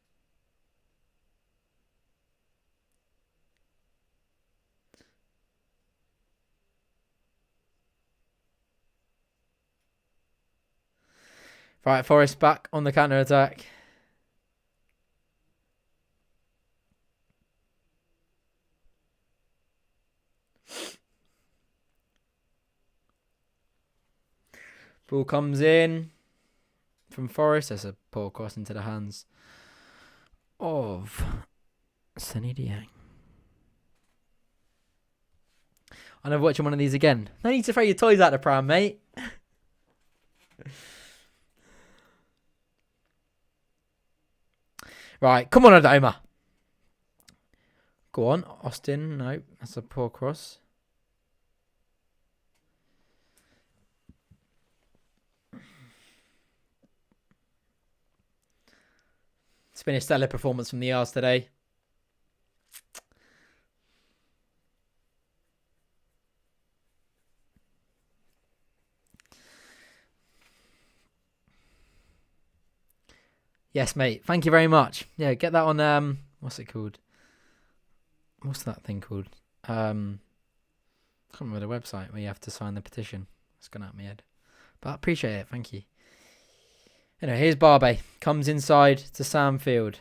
Right, Forest back on the counter-attack. Ball comes in from Forest. There's a poor cross into the hands of Sonny Dieng. I'm never watching one of these again. No need to throw your toys out the pram, mate. Right, come on, Adoma. Go on, Austin. No, that's a poor cross. It's been a stellar performance from the R's today. Yes, mate. Thank you very much. Yeah, get that on, what's it called? What's that thing called? I can't remember the website where you have to sign the petition. It's gone out of my head. But I appreciate it. Thank you. Anyway, here's Barbe. Comes inside to Samfield.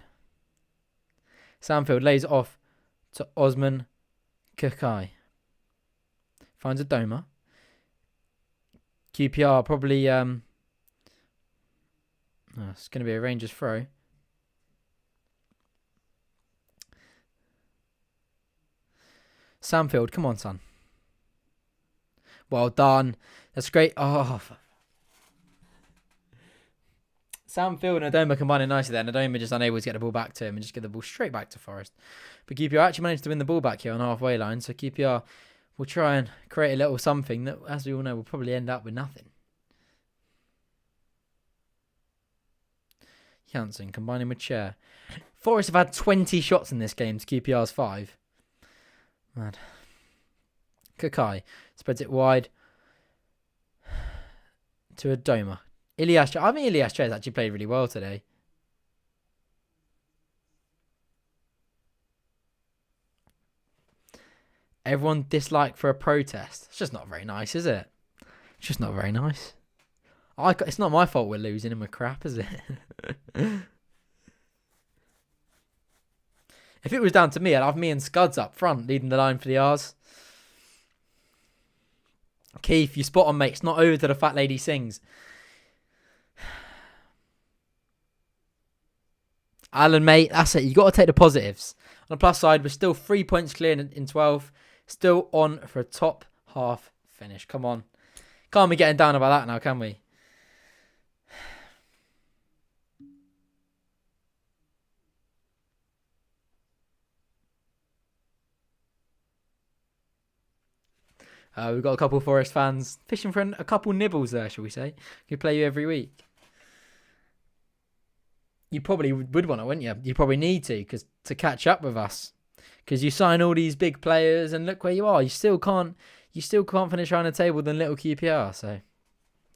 Samfield lays off to Osman Kakai. Finds Adoma. QPR probably... it's going to be a Rangers throw. Samfield, come on, son. Well done. That's great. Oh, Samfield and Adoma combining nicely there. And Adoma just unable to get the ball back to him and just get the ball straight back to Forest. But QPR actually managed to win the ball back here on halfway line. So QPR will try and create a little something that, as we all know, will probably end up with nothing. Janssen combining with Chair. Forest have had 20 shots in this game to QPR's 5. Mad. Kakai spreads it wide to Adoma. Ilias Chair. I think Ilias Chair has actually played really well today. Everyone dislike for a protest. It's just not very nice, is it? It's just not very nice. It's not my fault we're losing and we're crap, is it? If it was down to me, I'd have me and Scuds up front leading the line for the R's. Keith, you spot on, mate. It's not over till the fat lady sings. Alan, mate, that's it. You got to take the positives. On the plus side, we're still 3 points clear in 12. Still on for a top half finish. Come on. Can't be getting down about that now, can we? We've got a couple of Forest fans fishing for a couple nibbles there, shall we say. Who play you every week. You probably would want to, wouldn't you? You probably need to catch up with us. Because you sign all these big players and look where you are. You still can't finish around the table than little QPR. So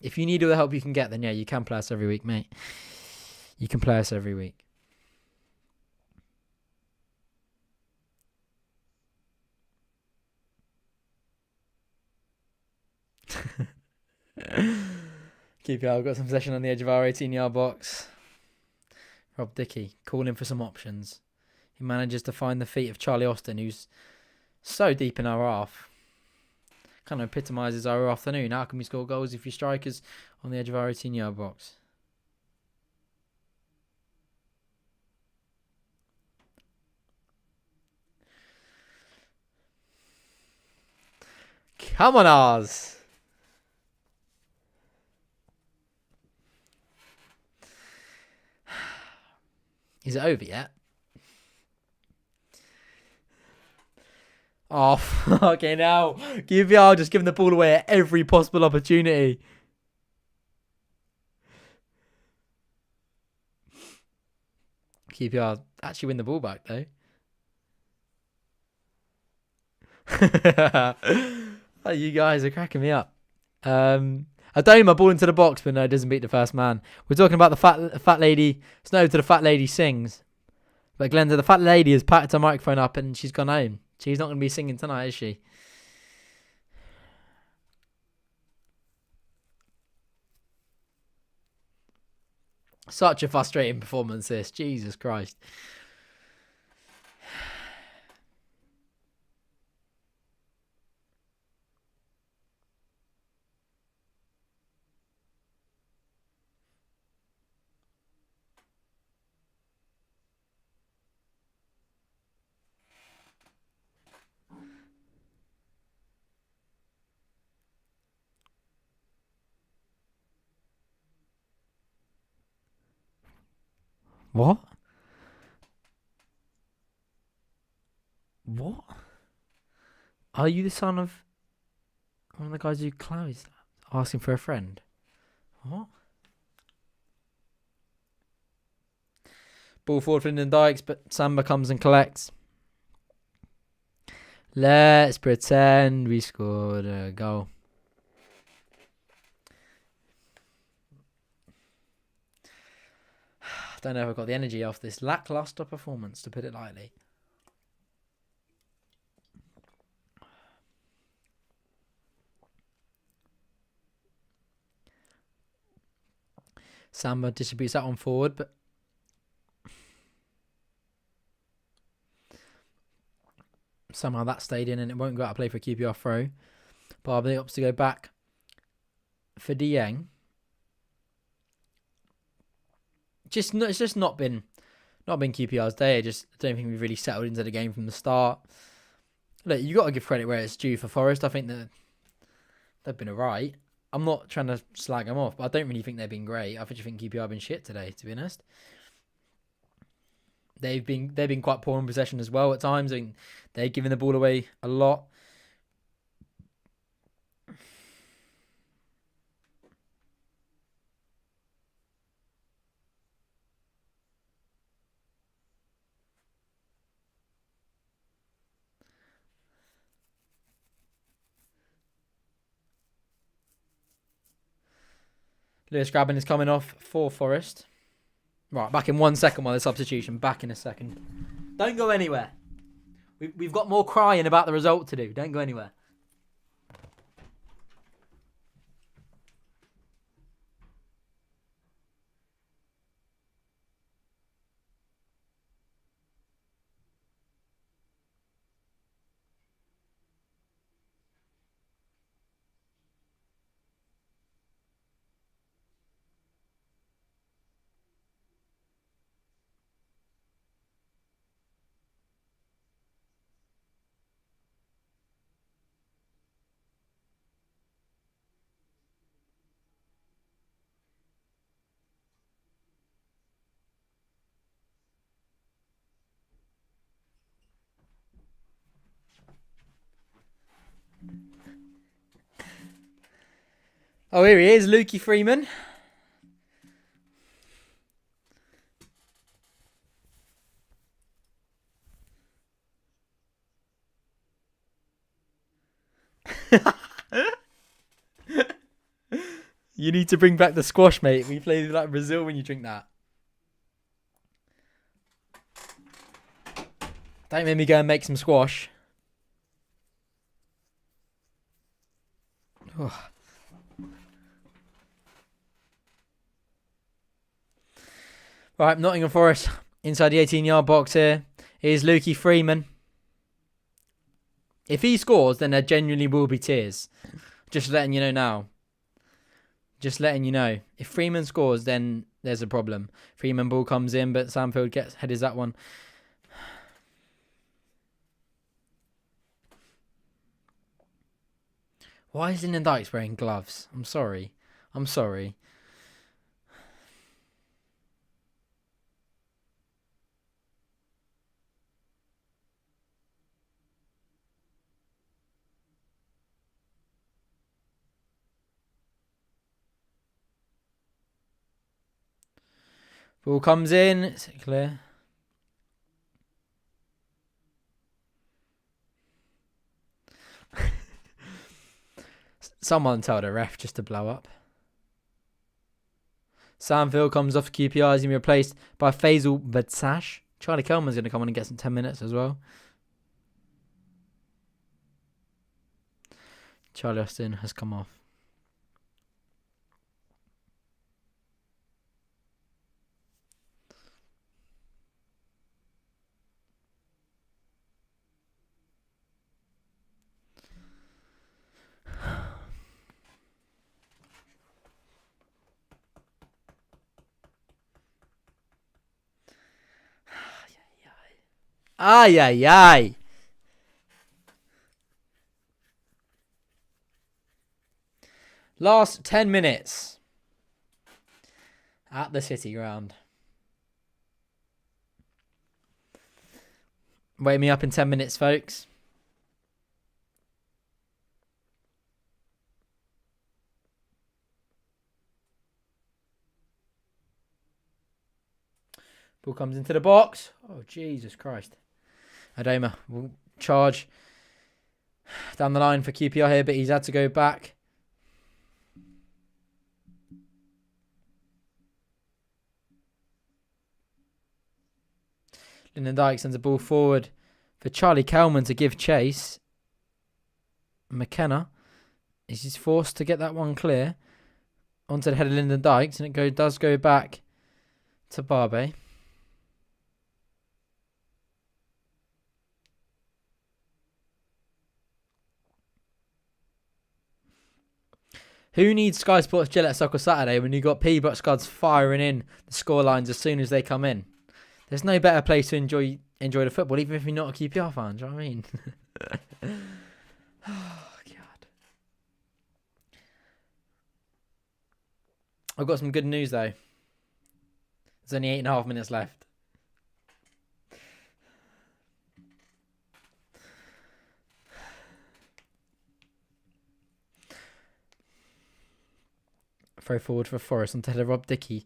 if you need all the help you can get, then yeah, you can play us every week, mate. You can play us every week. QPR, I've got some possession on the edge of our 18-yard box. Rob Dickey calling for some options. He manages to find the feet of Charlie Austin, who's so deep in our half. Kind of epitomises our afternoon. How can we score goals if your striker's on the edge of our 18-yard box? Come on, Oz. Is it over yet? Oh, fucking hell. QPR just giving the ball away at every possible opportunity. QPR actually win the ball back, though. Oh, you guys are cracking me up. I don't my ball into the box, but no, it doesn't beat the first man. We're talking about the fat lady. It's no to the fat lady sings. But Glenda, the fat lady has packed her microphone up and she's gone home. She's not going to be singing tonight, is she? Such a frustrating performance, this. Jesus Christ. What? What? Are you the son of one of the guys who clowns asking for a friend? What? Ball forward for Lyndon Dykes, but Samba comes and collects. Let's pretend we scored a goal. I don't know if I've got the energy off this lackluster performance, to put it lightly. Samba distributes that one forward, but somehow that stayed in and it won't go out of play for a QPR throw. Barbley opts to go back for Dieng. It's just not been QPR's day. I don't think we've really settled into the game from the start. Look, you got to give credit where it's due for Forest. I think that they've been alright. I'm not trying to slag them off, but I don't really think they've been great. I think QPR have been shit today, to be honest. They've been quite poor in possession as well at times. I mean, they're giving the ball away a lot. Lewis Graben is coming off for Forest. Right, back in 1 second while the substitution. Back in a second. Don't go anywhere. We've got more crying about the result to do. Don't go anywhere. Oh, here he is, Lukey Freeman. You need to bring back the squash, mate. We play like Brazil when you drink that. Don't make me go and make some squash. Oh. Right, Nottingham Forest inside the 18-yard box here. Here's Lukey Freeman. If he scores, then there genuinely will be tears. Just letting you know now. Just letting you know. If Freeman scores, then there's a problem. Freeman ball comes in, but Samfield headers that one. Why is Lyndon Dykes wearing gloves? I'm sorry. I'm sorry. Ball comes in. Is it clear? Someone told a ref just to blow up. Samfield comes off QPR. He's going to be replaced by Faisal Badsash. Charlie Kelman's going to come on and get some 10 minutes as well. Charlie Austin has come off. Ay, ay, ay. Last 10 minutes at the City Ground. Wake me up in 10 minutes, folks. Ball comes into the box. Oh, Jesus Christ. Adama will charge down the line for QPR here, but he's had to go back. Lyndon Dykes sends a ball forward for Charlie Kelman to give chase. McKenna is forced to get that one clear onto the head of Lyndon Dykes, and it does go back to Barbe. Who needs Sky Sports Gillette Soccer Saturday when you got P-Buck Scuds firing in the scorelines as soon as they come in? There's no better place to enjoy the football, even if you're not a QPR fan. Do you know what I mean? Oh, God. I've got some good news, though. There's only 8.5 minutes left. Throw forward for Forest onto header Rob Dickey.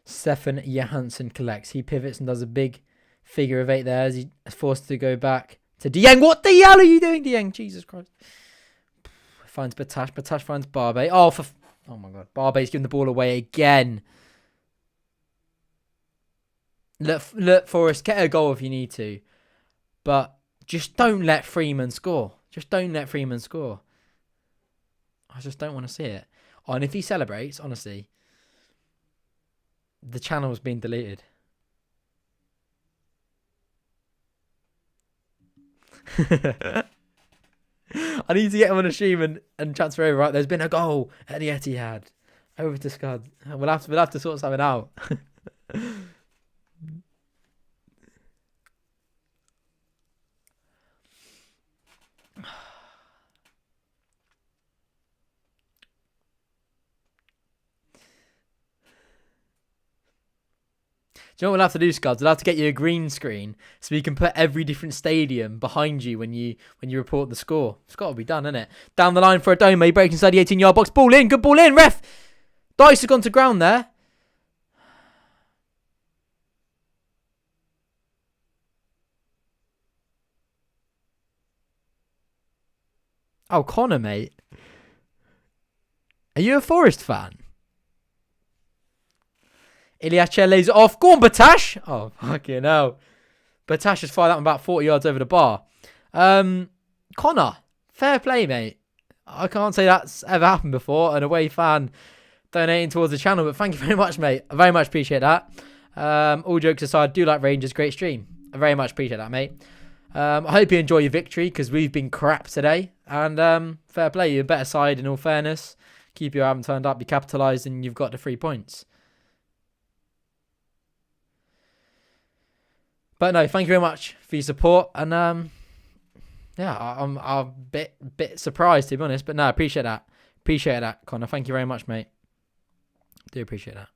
Stefan Johansson collects. He pivots and does a big figure of 8 there as he is forced to go back to Dieng. What the hell are you doing, Dieng? Jesus Christ. Finds Batash. Batash finds Barbe. Oh my God. Barbe's giving the ball away again. Look, Forest, get a goal if you need to. But Just don't let Freeman score. Just don't let Freeman score. I just don't want to see it. Oh, and if he celebrates, honestly, the channel's been deleted. I need to get him on a stream and transfer over. Right, there's been a goal at the Etihad. Over to Scud. We'll have to sort something out. Do you know what we'll have to do, Scuds? We'll have to get you a green screen so we can put every different stadium behind you when you report the score. It's got to be done, isn't it? Down the line for a Dome, breaking inside the 18-yard box. Ball in, good ball in, ref! Dice has gone to ground there. Oh, Connor, mate. Are you a Forest fan? Iliachele's off. Go on, Batash. Oh, fucking hell. Batash has fired that one about 40 yards over the bar. Connor, fair play, mate. I can't say that's ever happened before. An away fan donating towards the channel, but thank you very much, mate. I very much appreciate that. All jokes aside, do like Rangers. Great stream. I very much appreciate that, mate. I hope you enjoy your victory because we've been crap today. And fair play. You're a better side in all fairness. Keep you haven't turned up. You capitalised and you've got the 3 points. But no, thank you very much for your support. And yeah, I'm a bit surprised, to be honest. But no, I appreciate that. Appreciate that, Connor. Thank you very much, mate. Do appreciate that.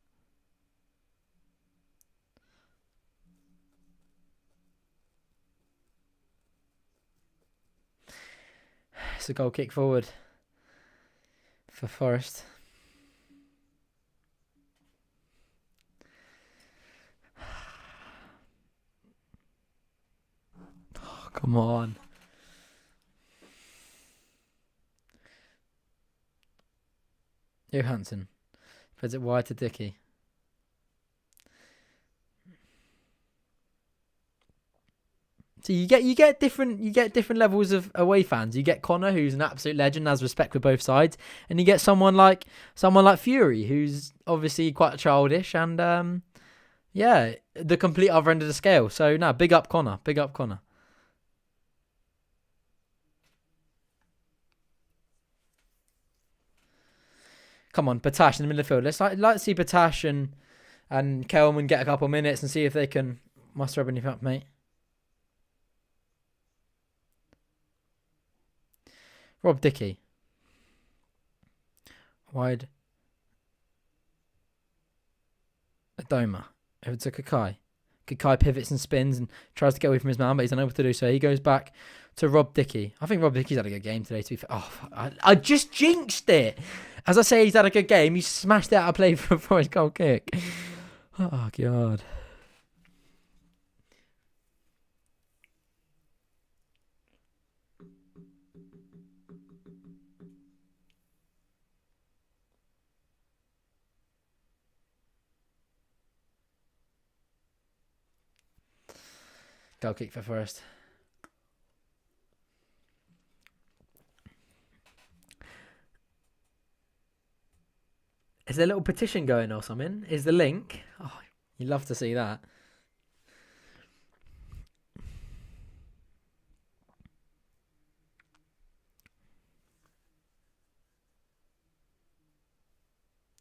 It's a goal kick forward for Forest. Oh, come on. Johansson. Puts it wide to Dickey. So you get different levels of away fans. You get Connor, who's an absolute legend, has respect for both sides, and you get someone like Fury, who's obviously quite childish and yeah, the complete other end of the scale. So no, big up Connor, big up Connor. Come on, Batash in the middle of the field. Let's like to see Batash and Kelman get a couple of minutes and see if they can muster up anything up, mate. Rob Dickey. Wide. Adoma. Over to Kakai. Kakai pivots and spins and tries to get away from his man, but he's unable to do so. He goes back to Rob Dickey. I think Rob Dickey's had a good game today, to be fair. Oh, I just jinxed it. As I say, he's had a good game. He smashed it out of play for his goal kick. Oh, God. Goal kick for Forest. Is there a little petition going or something? Is the link? Oh, you'd love to see that.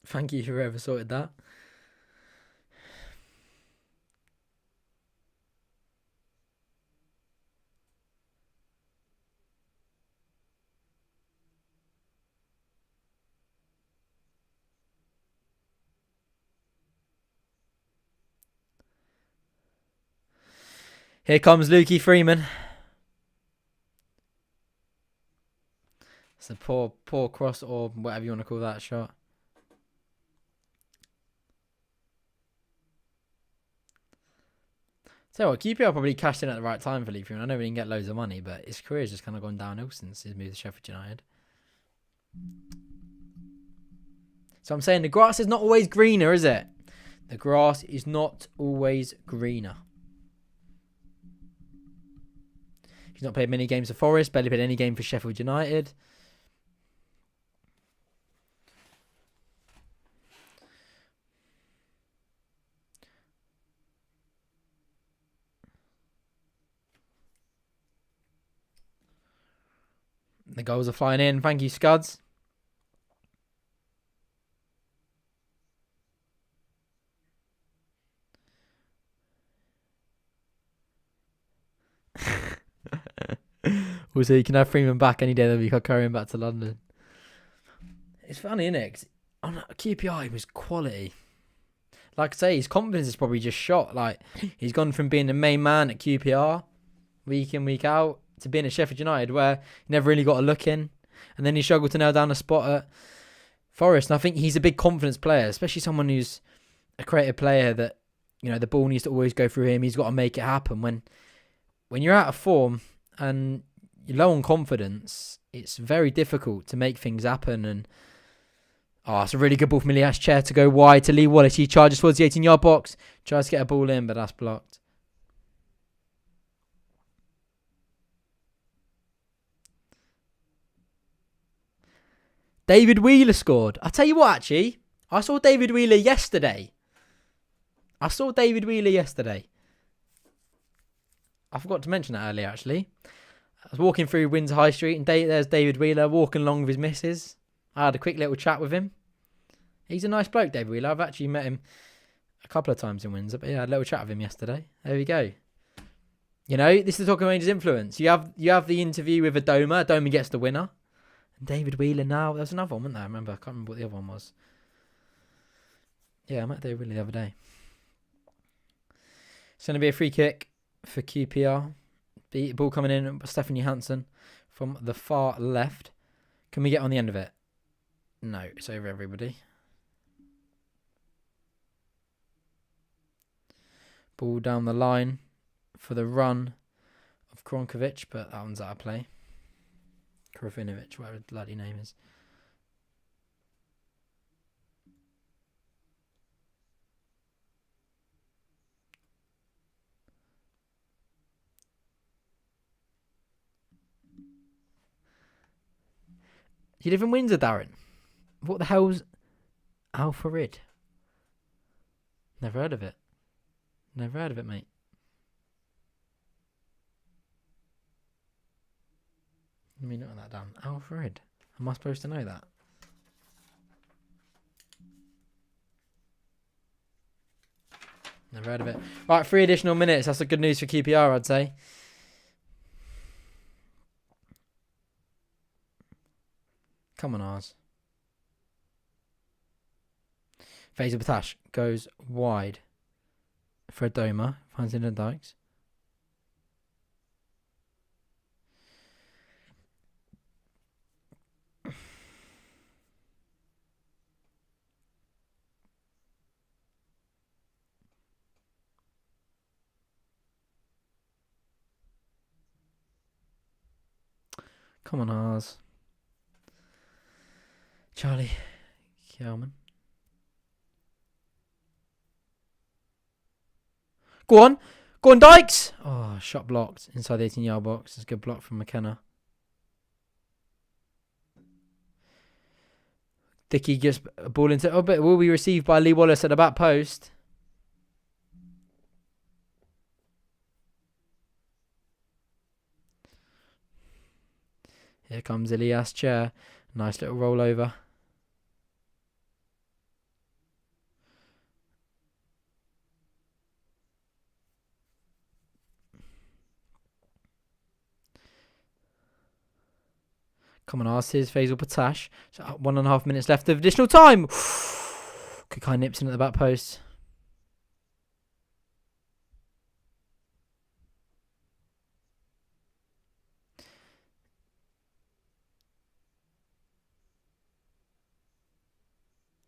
Thank you for whoever sorted that. Here comes Lukey Freeman. It's a poor cross or whatever you want to call that shot. So what, QPR probably cashed in at the right time for Lee Freeman. I know he didn't get loads of money, but his career's just kind of gone downhill since his move to Sheffield United. So I'm saying the grass is not always greener, is it? The grass is not always greener. He's not played many games for Forest, barely played any game for Sheffield United. The goals are flying in. Thank you, Scuds. Also, you can have Freeman back any day that we can carry him back to London. It's funny, isn't it? 'Cause on QPR, he was quality. Like I say, his confidence is probably just shot. Like, he's gone from being the main man at QPR, week in, week out, to being at Sheffield United, where he never really got a look in. And then he struggled to nail down a spot at Forest. And I think he's a big confidence player, especially someone who's a creative player that, you know, the ball needs to always go through him. He's got to make it happen. When you're out of form and you're low on confidence, it's very difficult to make things happen. And it's a really good ball from Elias Chair to go wide to Lee Wallace. He charges towards the 18-yard box, tries to get a ball in, but that's blocked. David Wheeler scored. I'll tell you what, actually. I saw David Wheeler yesterday. I forgot to mention that earlier, actually. I was walking through Windsor High Street and there's David Wheeler walking along with his missus. I had a quick little chat with him. He's a nice bloke, David Wheeler. I've actually met him a couple of times in Windsor, but yeah, I had a little chat with him yesterday. There we go. You know, this is the Talking Rangers influence. You have the interview with Adoma. Adoma gets the winner. And David Wheeler now. There was another one, wasn't there? I remember. I can't remember what the other one was. Yeah, I met David Wheeler the other day. It's going to be a free kick for QPR. The ball coming in. Stefan Johansson from the far left. Can we get on the end of it? No, it's over everybody. Ball down the line for the run of Kronkovic, but that one's out of play. Krovinovic, whatever the bloody name is. You live in Windsor, Darren? What the hell's Al-Farid? Never heard of it. Never heard of it, mate. Let me note that down. Al-Farid. Am I supposed to know that? Never heard of it. Right, 3 additional minutes. That's a good news for QPR, I'd say. Come on, Ars. Faisal Batash goes wide. Fred Doma finds Lyndon Dykes. Come on, Ars. Charlie Kelman. Go on, Dykes! Oh, shot blocked inside the 18-yard box. It's a good block from McKenna. Dickey gets a ball into... Oh, but will be received by Lee Wallace at the back post. Here comes Elias Chair. Nice little rollover. Come on, Ars. Here's Faisal Batash. So 1.5 minutes left of additional time. Kukai nips in at the back post.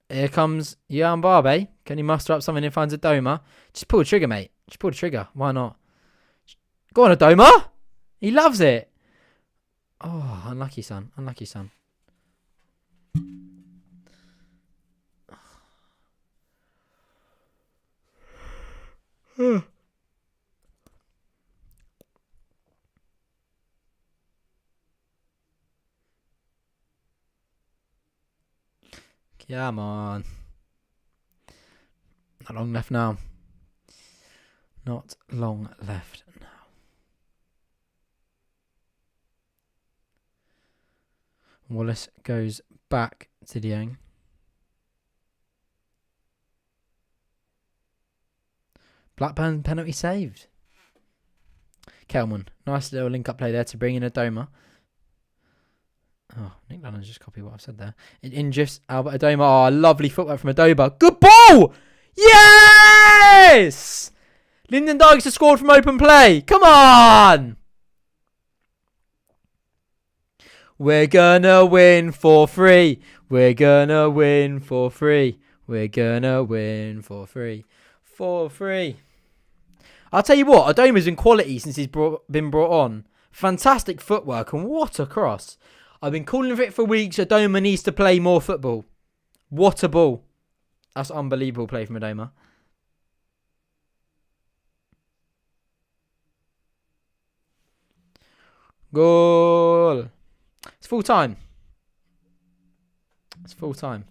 Here comes Jan Barbe. Can he muster up something and finds a Doma? Just pull the trigger, mate. Just pull the trigger. Why not? Go on, Adoma. He loves it. Oh, unlucky, son. Unlucky, son. Come on. Not long left now. Not long left now. Wallace goes back to Dieng. Blackburn penalty saved. Kelman. Nice little link-up play there to bring in Adoma. Oh, Nick Lannon's just copied what I've said there. In just Albert Adoma. Oh, lovely footwork from Adoma. Good ball! Yes! Lyndon Dykes has scored from open play. Come on! We're gonna win for free. We're gonna win for free. We're gonna win for free. For free. I'll tell you what, Adoma's been quality since he's been brought on. Fantastic footwork and what a cross. I've been calling for it for weeks. Adoma needs to play more football. What a ball. That's unbelievable play from Adoma. Goal. It's full time. It's full time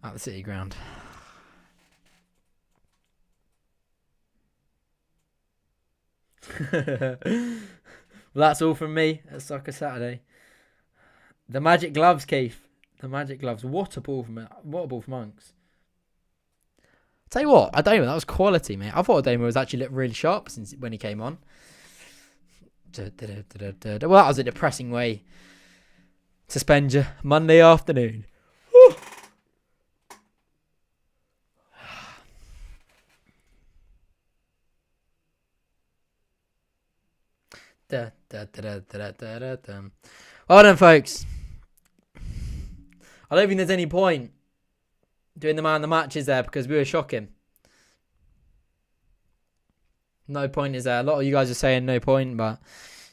at the City Ground. Well, that's all from me at Soccer Saturday. The magic gloves, Keith. The magic gloves. What a ball from Monks. Tell you what, Adoma, that was quality, mate. I thought Adoma was actually looked really sharp since when he came on. Well, that was a depressing way to spend your Monday afternoon. Whew. Well done, folks. I don't think there's any point doing the man of the matches there because we were shocking. No point is there. A lot of you guys are saying no point, but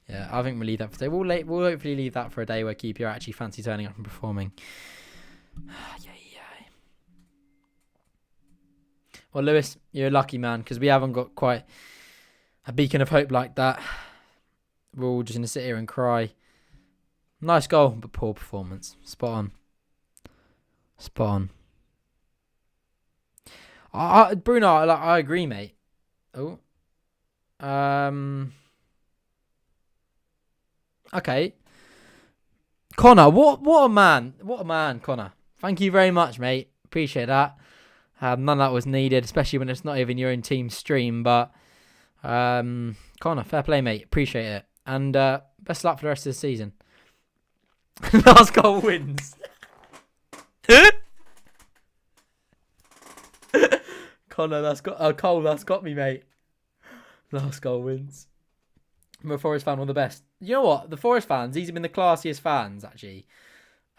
yeah, I think we'll leave that for today. We'll hopefully leave that for a day where QPR actually fancy turning up and performing. Well, Lewis, you're a lucky man because we haven't got quite a beacon of hope like that. We're all just going to sit here and cry. Nice goal, but poor performance. Spot on. Spot on. Bruno, I agree, mate. Oh. Okay. Connor, what a man. What a man, Connor. Thank you very much, mate. Appreciate that. None of that was needed, especially when it's not even your own team stream. But Connor, fair play, mate. Appreciate it. And best luck for the rest of the season. Last goal wins. Connor, Cole, that's got me, mate. Last goal wins. I'm a Forest fan, one of the best. You know what? The Forest fans, these have been the classiest fans, actually.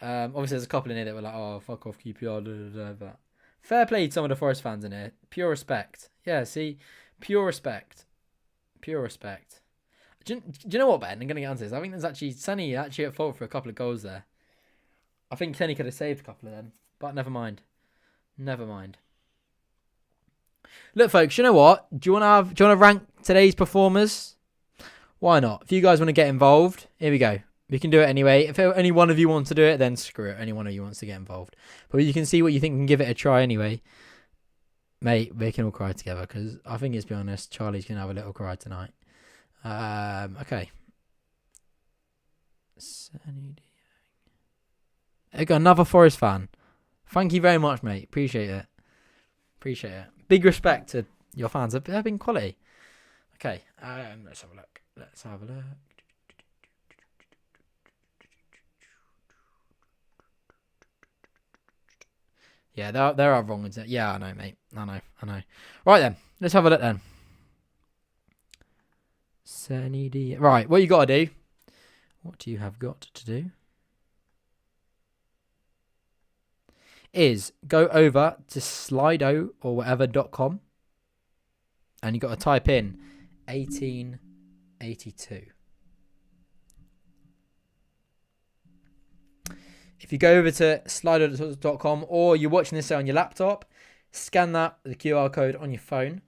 Obviously, there's a couple in here that were like, oh, fuck off, QPR, but fair play to some of the Forest fans in here. Pure respect. Yeah, see? Pure respect. Pure respect. Do you know what, Ben? I'm going to get onto this. I think there's actually Sonny at fault for a couple of goals there. I think Kenny could have saved a couple of them, but never mind. Never mind. Look, folks, you know what? Do you want to rank today's performers? Why not? If you guys want to get involved, here we go. We can do it anyway. If any one of you wants to do it, then screw it. Any one of you wants to get involved. But you can see what you think and give it a try anyway. Mate, we can all cry together because I think, let's be honest, Charlie's going to have a little cry tonight. Okay. There got another Forest fan. Thank you very much, mate. Appreciate it. Appreciate it. Big respect to your fans. They've been quality. Okay. Let's have a look. Let's have a look. Yeah, there are wrong ones. Yeah, I know, mate. I know. Right then. Let's have a look then. Right, what you got to do? What do you have got to do? Is go over to Slido or whatever.com and you got to type in 1882. If you go over to slido.com or you're watching this on your laptop, scan the QR code on your phone,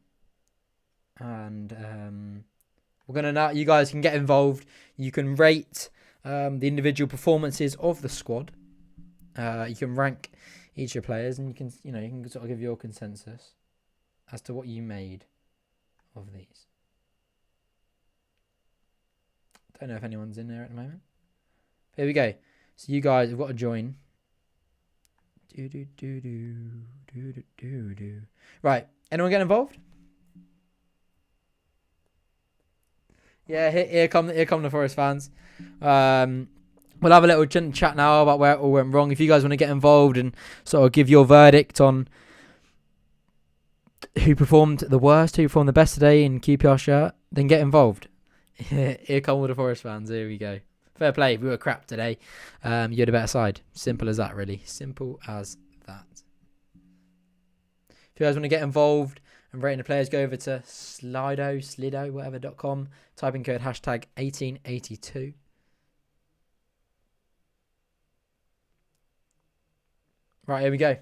and we're gonna now. You guys can get involved. You can rate the individual performances of the squad. You can rank each of your players, and you can sort of give your consensus as to what you made of these. Don't know if anyone's in there at the moment. Here we go. So you guys have got to join. Right. Anyone get involved? Yeah, here come the Forest fans. We'll have a little chat now about where it all went wrong. If you guys want to get involved and sort of give your verdict on who performed the worst, who performed the best today in QPR shirt, then get involved. Here come all the Forest fans. Here we go. Fair play. We were crap today. You had a better side. Simple as that, really. Simple as that. If you guys want to get involved and rating the players, go over to Slido, whatever.com. Type in code hashtag 1882. Right, here we go.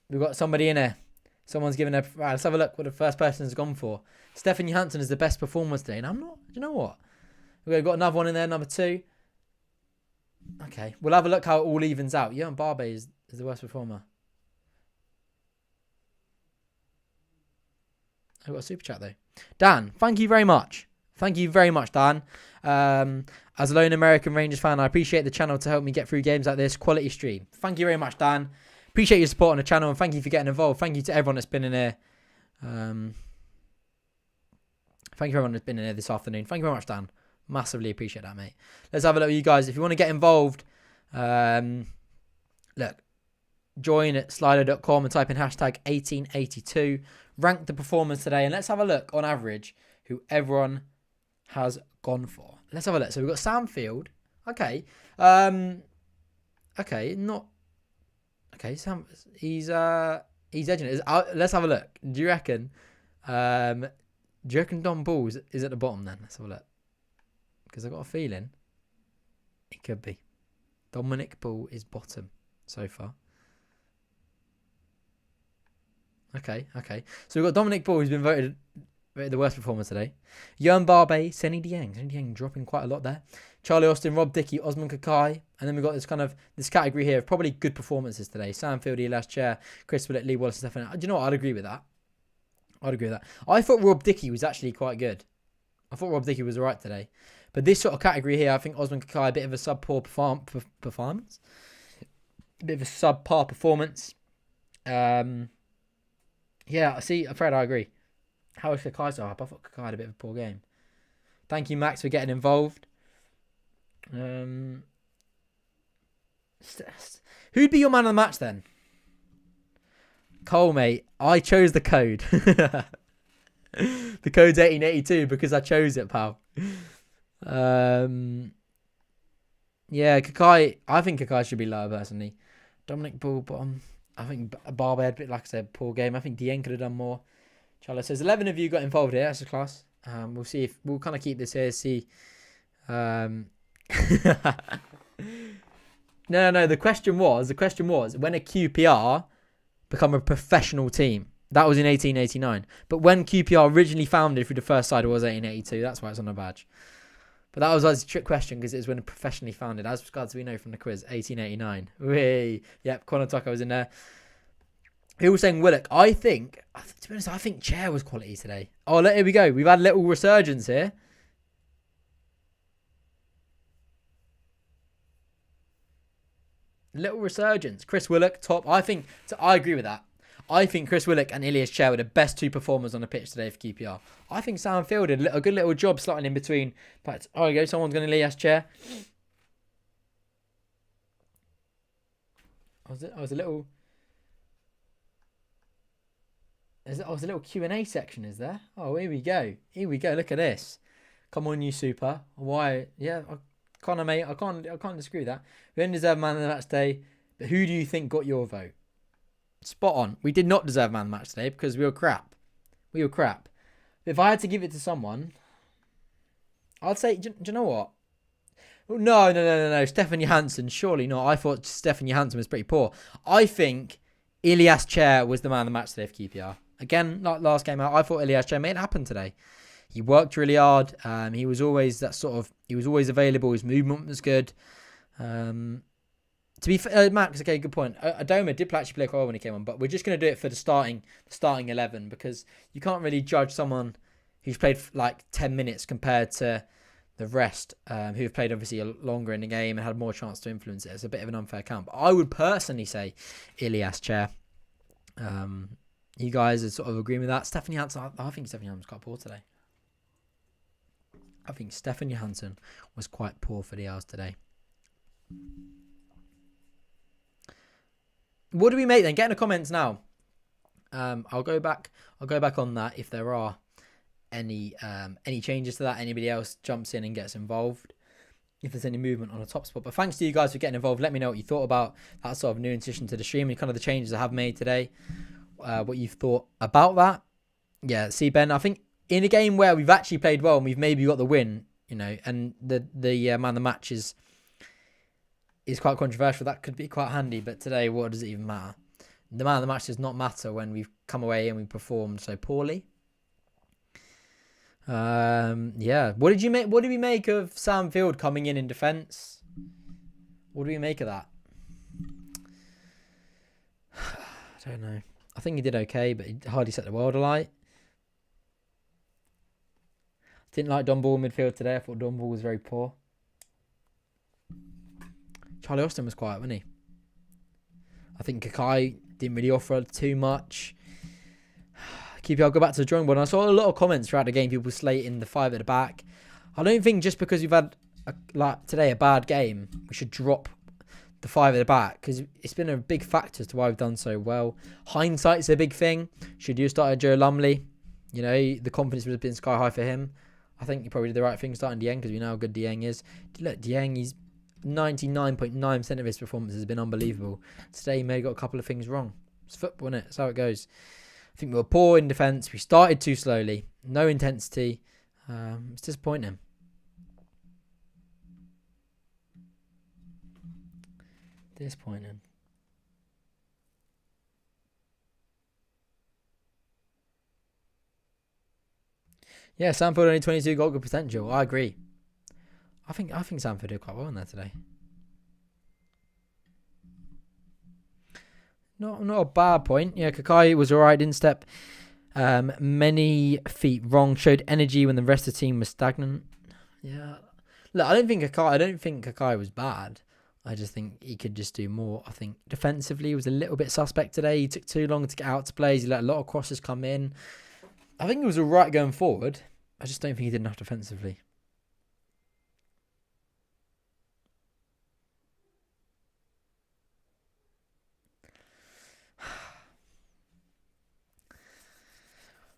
We've got somebody in here. Someone's given a... Right, let's have a look what the first person's gone for. Stefan Johansson is the best performer today. And I'm not... Do you know what? We've got another one in there, number 2. Okay. We'll have a look how it all evens out. Johan Barbe is the worst performer. I've got a super chat, though. Dan, thank you very much. Thank you very much, Dan. As a lone American Rangers fan, I appreciate the channel to help me get through games like this. Quality stream. Thank you very much, Dan. Appreciate your support on the channel, and thank you for getting involved. Thank you to everyone that's been in here. Thank you for everyone that's been in here this afternoon. Thank you very much, Dan. Massively appreciate that, mate. Let's have a look at you guys. If you want to get involved, look, join at slido.com and type in hashtag 1882. Rank the performance today, and let's have a look on average who everyone has gone for. Let's have a look. So we've got Sam Field. Okay. Okay, not... Okay, Sam, he's edging it. Let's have a look. Do you reckon Don Ball is at the bottom then? Let's have a look. Because I've got a feeling it could be. Dominic Ball is bottom so far. Okay. So we've got Dominic Ball, who's been voted the worst performer today. Johan Barbe, Senny Dieng dropping quite a lot there. Charlie Austin, Rob Dickey, Osman Kakai. And then we've got this category here of probably good performances today. Sam Field, Elias Chair, Chris Willett, Lee Wallace and Stefan. Do you know what? I'd agree with that. I thought Rob Dickey was actually quite good. I thought Rob Dickey was alright today. But this sort of category here, I think Osman Kakai, a bit of a subpar performance. A bit of a subpar performance. Yeah, see, Fred, I agree. How is Kakai so up? I thought Kakai had a bit of a poor game. Thank you, Max, for getting involved. Who'd be your man of the match then? Cole, mate. I chose the code. The code's 1882 because I chose it, pal. Yeah, Kakai. I think Kakai should be lower personally. Dominic Ball bottom. I think Barbe had a bit, like I said, poor game. I think Dieng could have done more. Charlie says 11 of you got involved here. That's a class. We'll see if we'll kind of keep this here. See. No. The question was when a QPR become a professional team. That was in 1889. But when QPR originally founded through the first side, it was 1882. That's why it's on the badge. But that was a trick question because it was when it professionally founded. As regards we know from the quiz, 1889. Yep, Counterattack was in there. Who was saying Willock? To be honest, I think Chair was quality today. Oh, here we go. We've had a little resurgence here. Little resurgence. Chris Willock, top. I agree with that. I think Chris Willock and Ilias Chair were the best two performers on the pitch today for QPR. I think Sam Field did a good little job slotting in between. But there you go. Someone's going to Ilias Chair. I was a little Q&A section, is there? Oh, here we go. Look at this. Come on, you super. Why? Yeah, Connor, mate. I can't disagree with that. We didn't deserve man of the match today. But who do you think got your vote? Spot on. We did not deserve man of the match today because we were crap. If I had to give it to someone, I'd say, do you know what? No. Stefan Johansson, surely not. I thought Stefan Johansson was pretty poor. I think Ilias Chair was the man of the match today for QPR. Again, like last game out, I thought Ilias Chair made it happen today. He worked really hard. He was always available. His movement was good. To To be fair, Max, okay, good point. Adoma did actually play quite well when he came on, but we're just going to do it for the starting 11 because you can't really judge someone who's played like 10 minutes compared to the rest who have played obviously longer in the game and had more chance to influence it. It's a bit of an unfair count. But I would personally say Ilias Chair. You guys are sort of agreeing with that. Stefan Johansson, I think Stefan Johansson was quite poor today. I think Stefan Johansson was quite poor for the Owls today. What do we make then? Get in the comments now. I'll go back on that if there are any changes to that. Anybody else jumps in and gets involved. If there's any movement on a top spot. But thanks to you guys for getting involved. Let me know what you thought about that sort of new addition to the stream and kind of the changes I have made today. What you've thought about that. Yeah, see Ben, I think in a game where we've actually played well and we've maybe got the win, you know, and the man of the match is quite controversial. That could be quite handy, but today, what does it even matter? The man of the match does not matter when we've come away and we performed so poorly. Yeah. What did we make of Sam Field coming in defence? What do we make of that? I don't know. I think he did okay, but he hardly set the world alight. Didn't like Don Ball midfield today. I thought Don Ball was very poor. Charlie Austin was quiet, wasn't he? I think Kakai didn't really offer too much. I'll go back to the drawing board. And I saw a lot of comments throughout the game, people slating the 5 at the back. I don't think just because we've had, today, a bad game, we should drop the 5 at the back. Because it's been a big factor as to why we've done so well. Hindsight's a big thing. Should you have started Joe Lumley? You know, the confidence would have been sky high for him. I think you probably did the right thing starting Dieng because we know how good Dieng is. Look, Dieng, he's 99.9% of his performance has been unbelievable. Today he may have got a couple of things wrong. It's football, isn't it? That's how it goes. I think we were poor in defence. We started too slowly. No intensity. It's disappointing. Disappointing. Yeah, Sanford only 22 got good potential. I agree. I think Sanford did quite well in there today. Not a bad point. Yeah, Kakai was alright. Didn't step many feet wrong. Showed energy when the rest of the team was stagnant. Yeah. Look, I don't think Kakai was bad. I just think he could just do more. I think defensively he was a little bit suspect today. He took too long to get out to play. He let a lot of crosses come in. I think he was alright going forward. I just don't think he did enough defensively.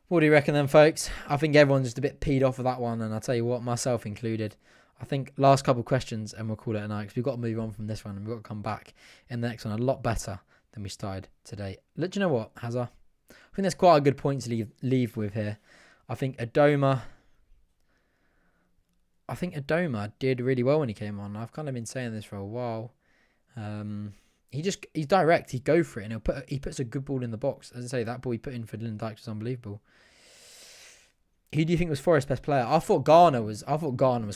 What do you reckon then, folks? I think everyone's just a bit peed off of that one, and I'll tell you what, myself included. I think last couple of questions, and we'll call it a night, because we've got to move on from this one, and we've got to come back in the next one a lot better than we started today. Look, do you know what, Hazard? I think that's quite a good point to leave with here. I think Adoma did really well when he came on. I've kind of been saying this for a while. He's direct. He'd go for it, and he puts a good ball in the box. As I say, that ball he put in for Dylan Dykes was unbelievable. Who do you think was Forest's best player? I thought Garner was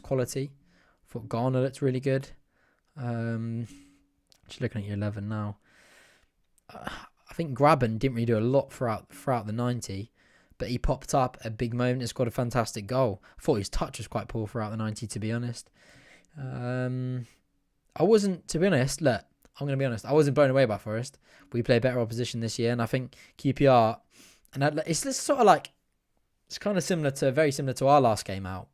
quality. I thought Garner looked really good. Just looking at your 11 now. I think Graben didn't really do a lot throughout the 90, but he popped up at a big moment and scored a fantastic goal. I thought his touch was quite poor throughout the 90, to be honest. I wasn't, to be honest, look, I'm going to be honest, I wasn't blown away by Forest. We play better opposition this year, and I think QPR, and it's just sort of like, it's kind of very similar to our last game out.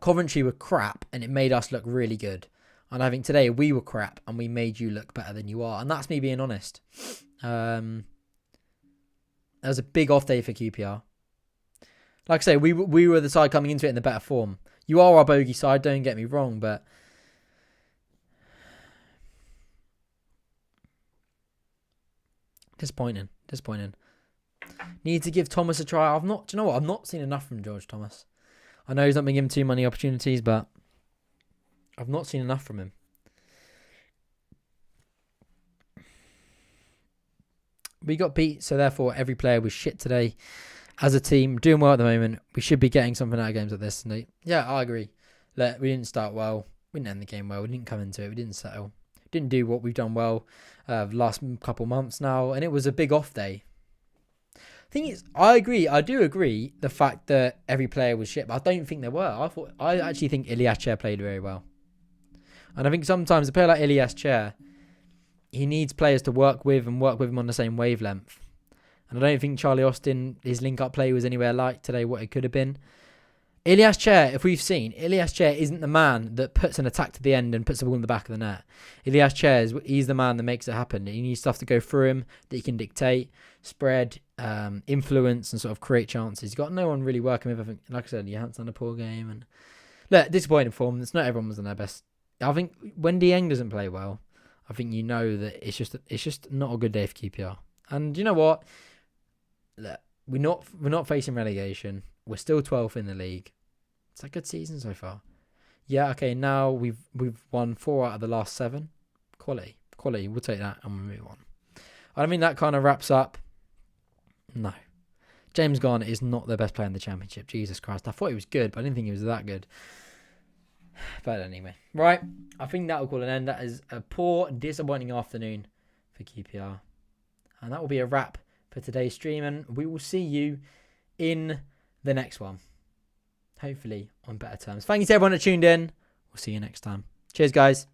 Coventry were crap, and it made us look really good. And I think today we were crap, and we made you look better than you are. And that's me being honest. That was a big off day for QPR. Like I say, we were the side coming into it in the better form. You are our bogey side, don't get me wrong, but disappointing. Need to give Thomas a try. Do you know what? I've not seen enough from George Thomas. I know he's not been given too many opportunities, but I've not seen enough from him. We got beat, so therefore every player was shit today. As a team, doing well at the moment. We should be getting something out of games like this. Yeah, I agree. Look, we didn't start well. We didn't end the game well. We didn't come into it. We didn't settle. Didn't do what we've done well last couple months now, and it was a big off day. I do agree the fact that every player was shit, but I don't think they were. I actually think Ilias Chair played very well. And I think sometimes a player like Ilias Chair, he needs players to work with and work with him on the same wavelength. And I don't think Charlie Austin, his link-up play was anywhere like today what it could have been. Ilias Chair, if we've seen, Ilias Chair isn't the man that puts an attack to the end and puts the ball in the back of the net. Ilias Chair, he's the man that makes it happen. He needs stuff to go through him that he can dictate, spread, influence, and sort of create chances. He's got no one really working with. I think, like I said, Johansson had a poor game. And look, disappointing form. It's not everyone was on their best. I think when Dieng doesn't play well, I think you know that it's just not a good day for QPR. And you know what? Look, we're not facing relegation. We're still 12th in the league. It's a good season so far. Yeah, okay, now we've won 4 out of the last 7. Quality. We'll take that and we'll move on. I mean, that kind of wraps up. No. James Garner is not the best player in the Championship. Jesus Christ. I thought he was good, but I didn't think he was that good. But anyway. Right. I think that will call an end. That is a poor, disappointing afternoon for QPR. And that will be a wrap for today's stream. And we will see you in the next one. Hopefully on better terms. Thank you to everyone that tuned in. We'll see you next time. Cheers, guys.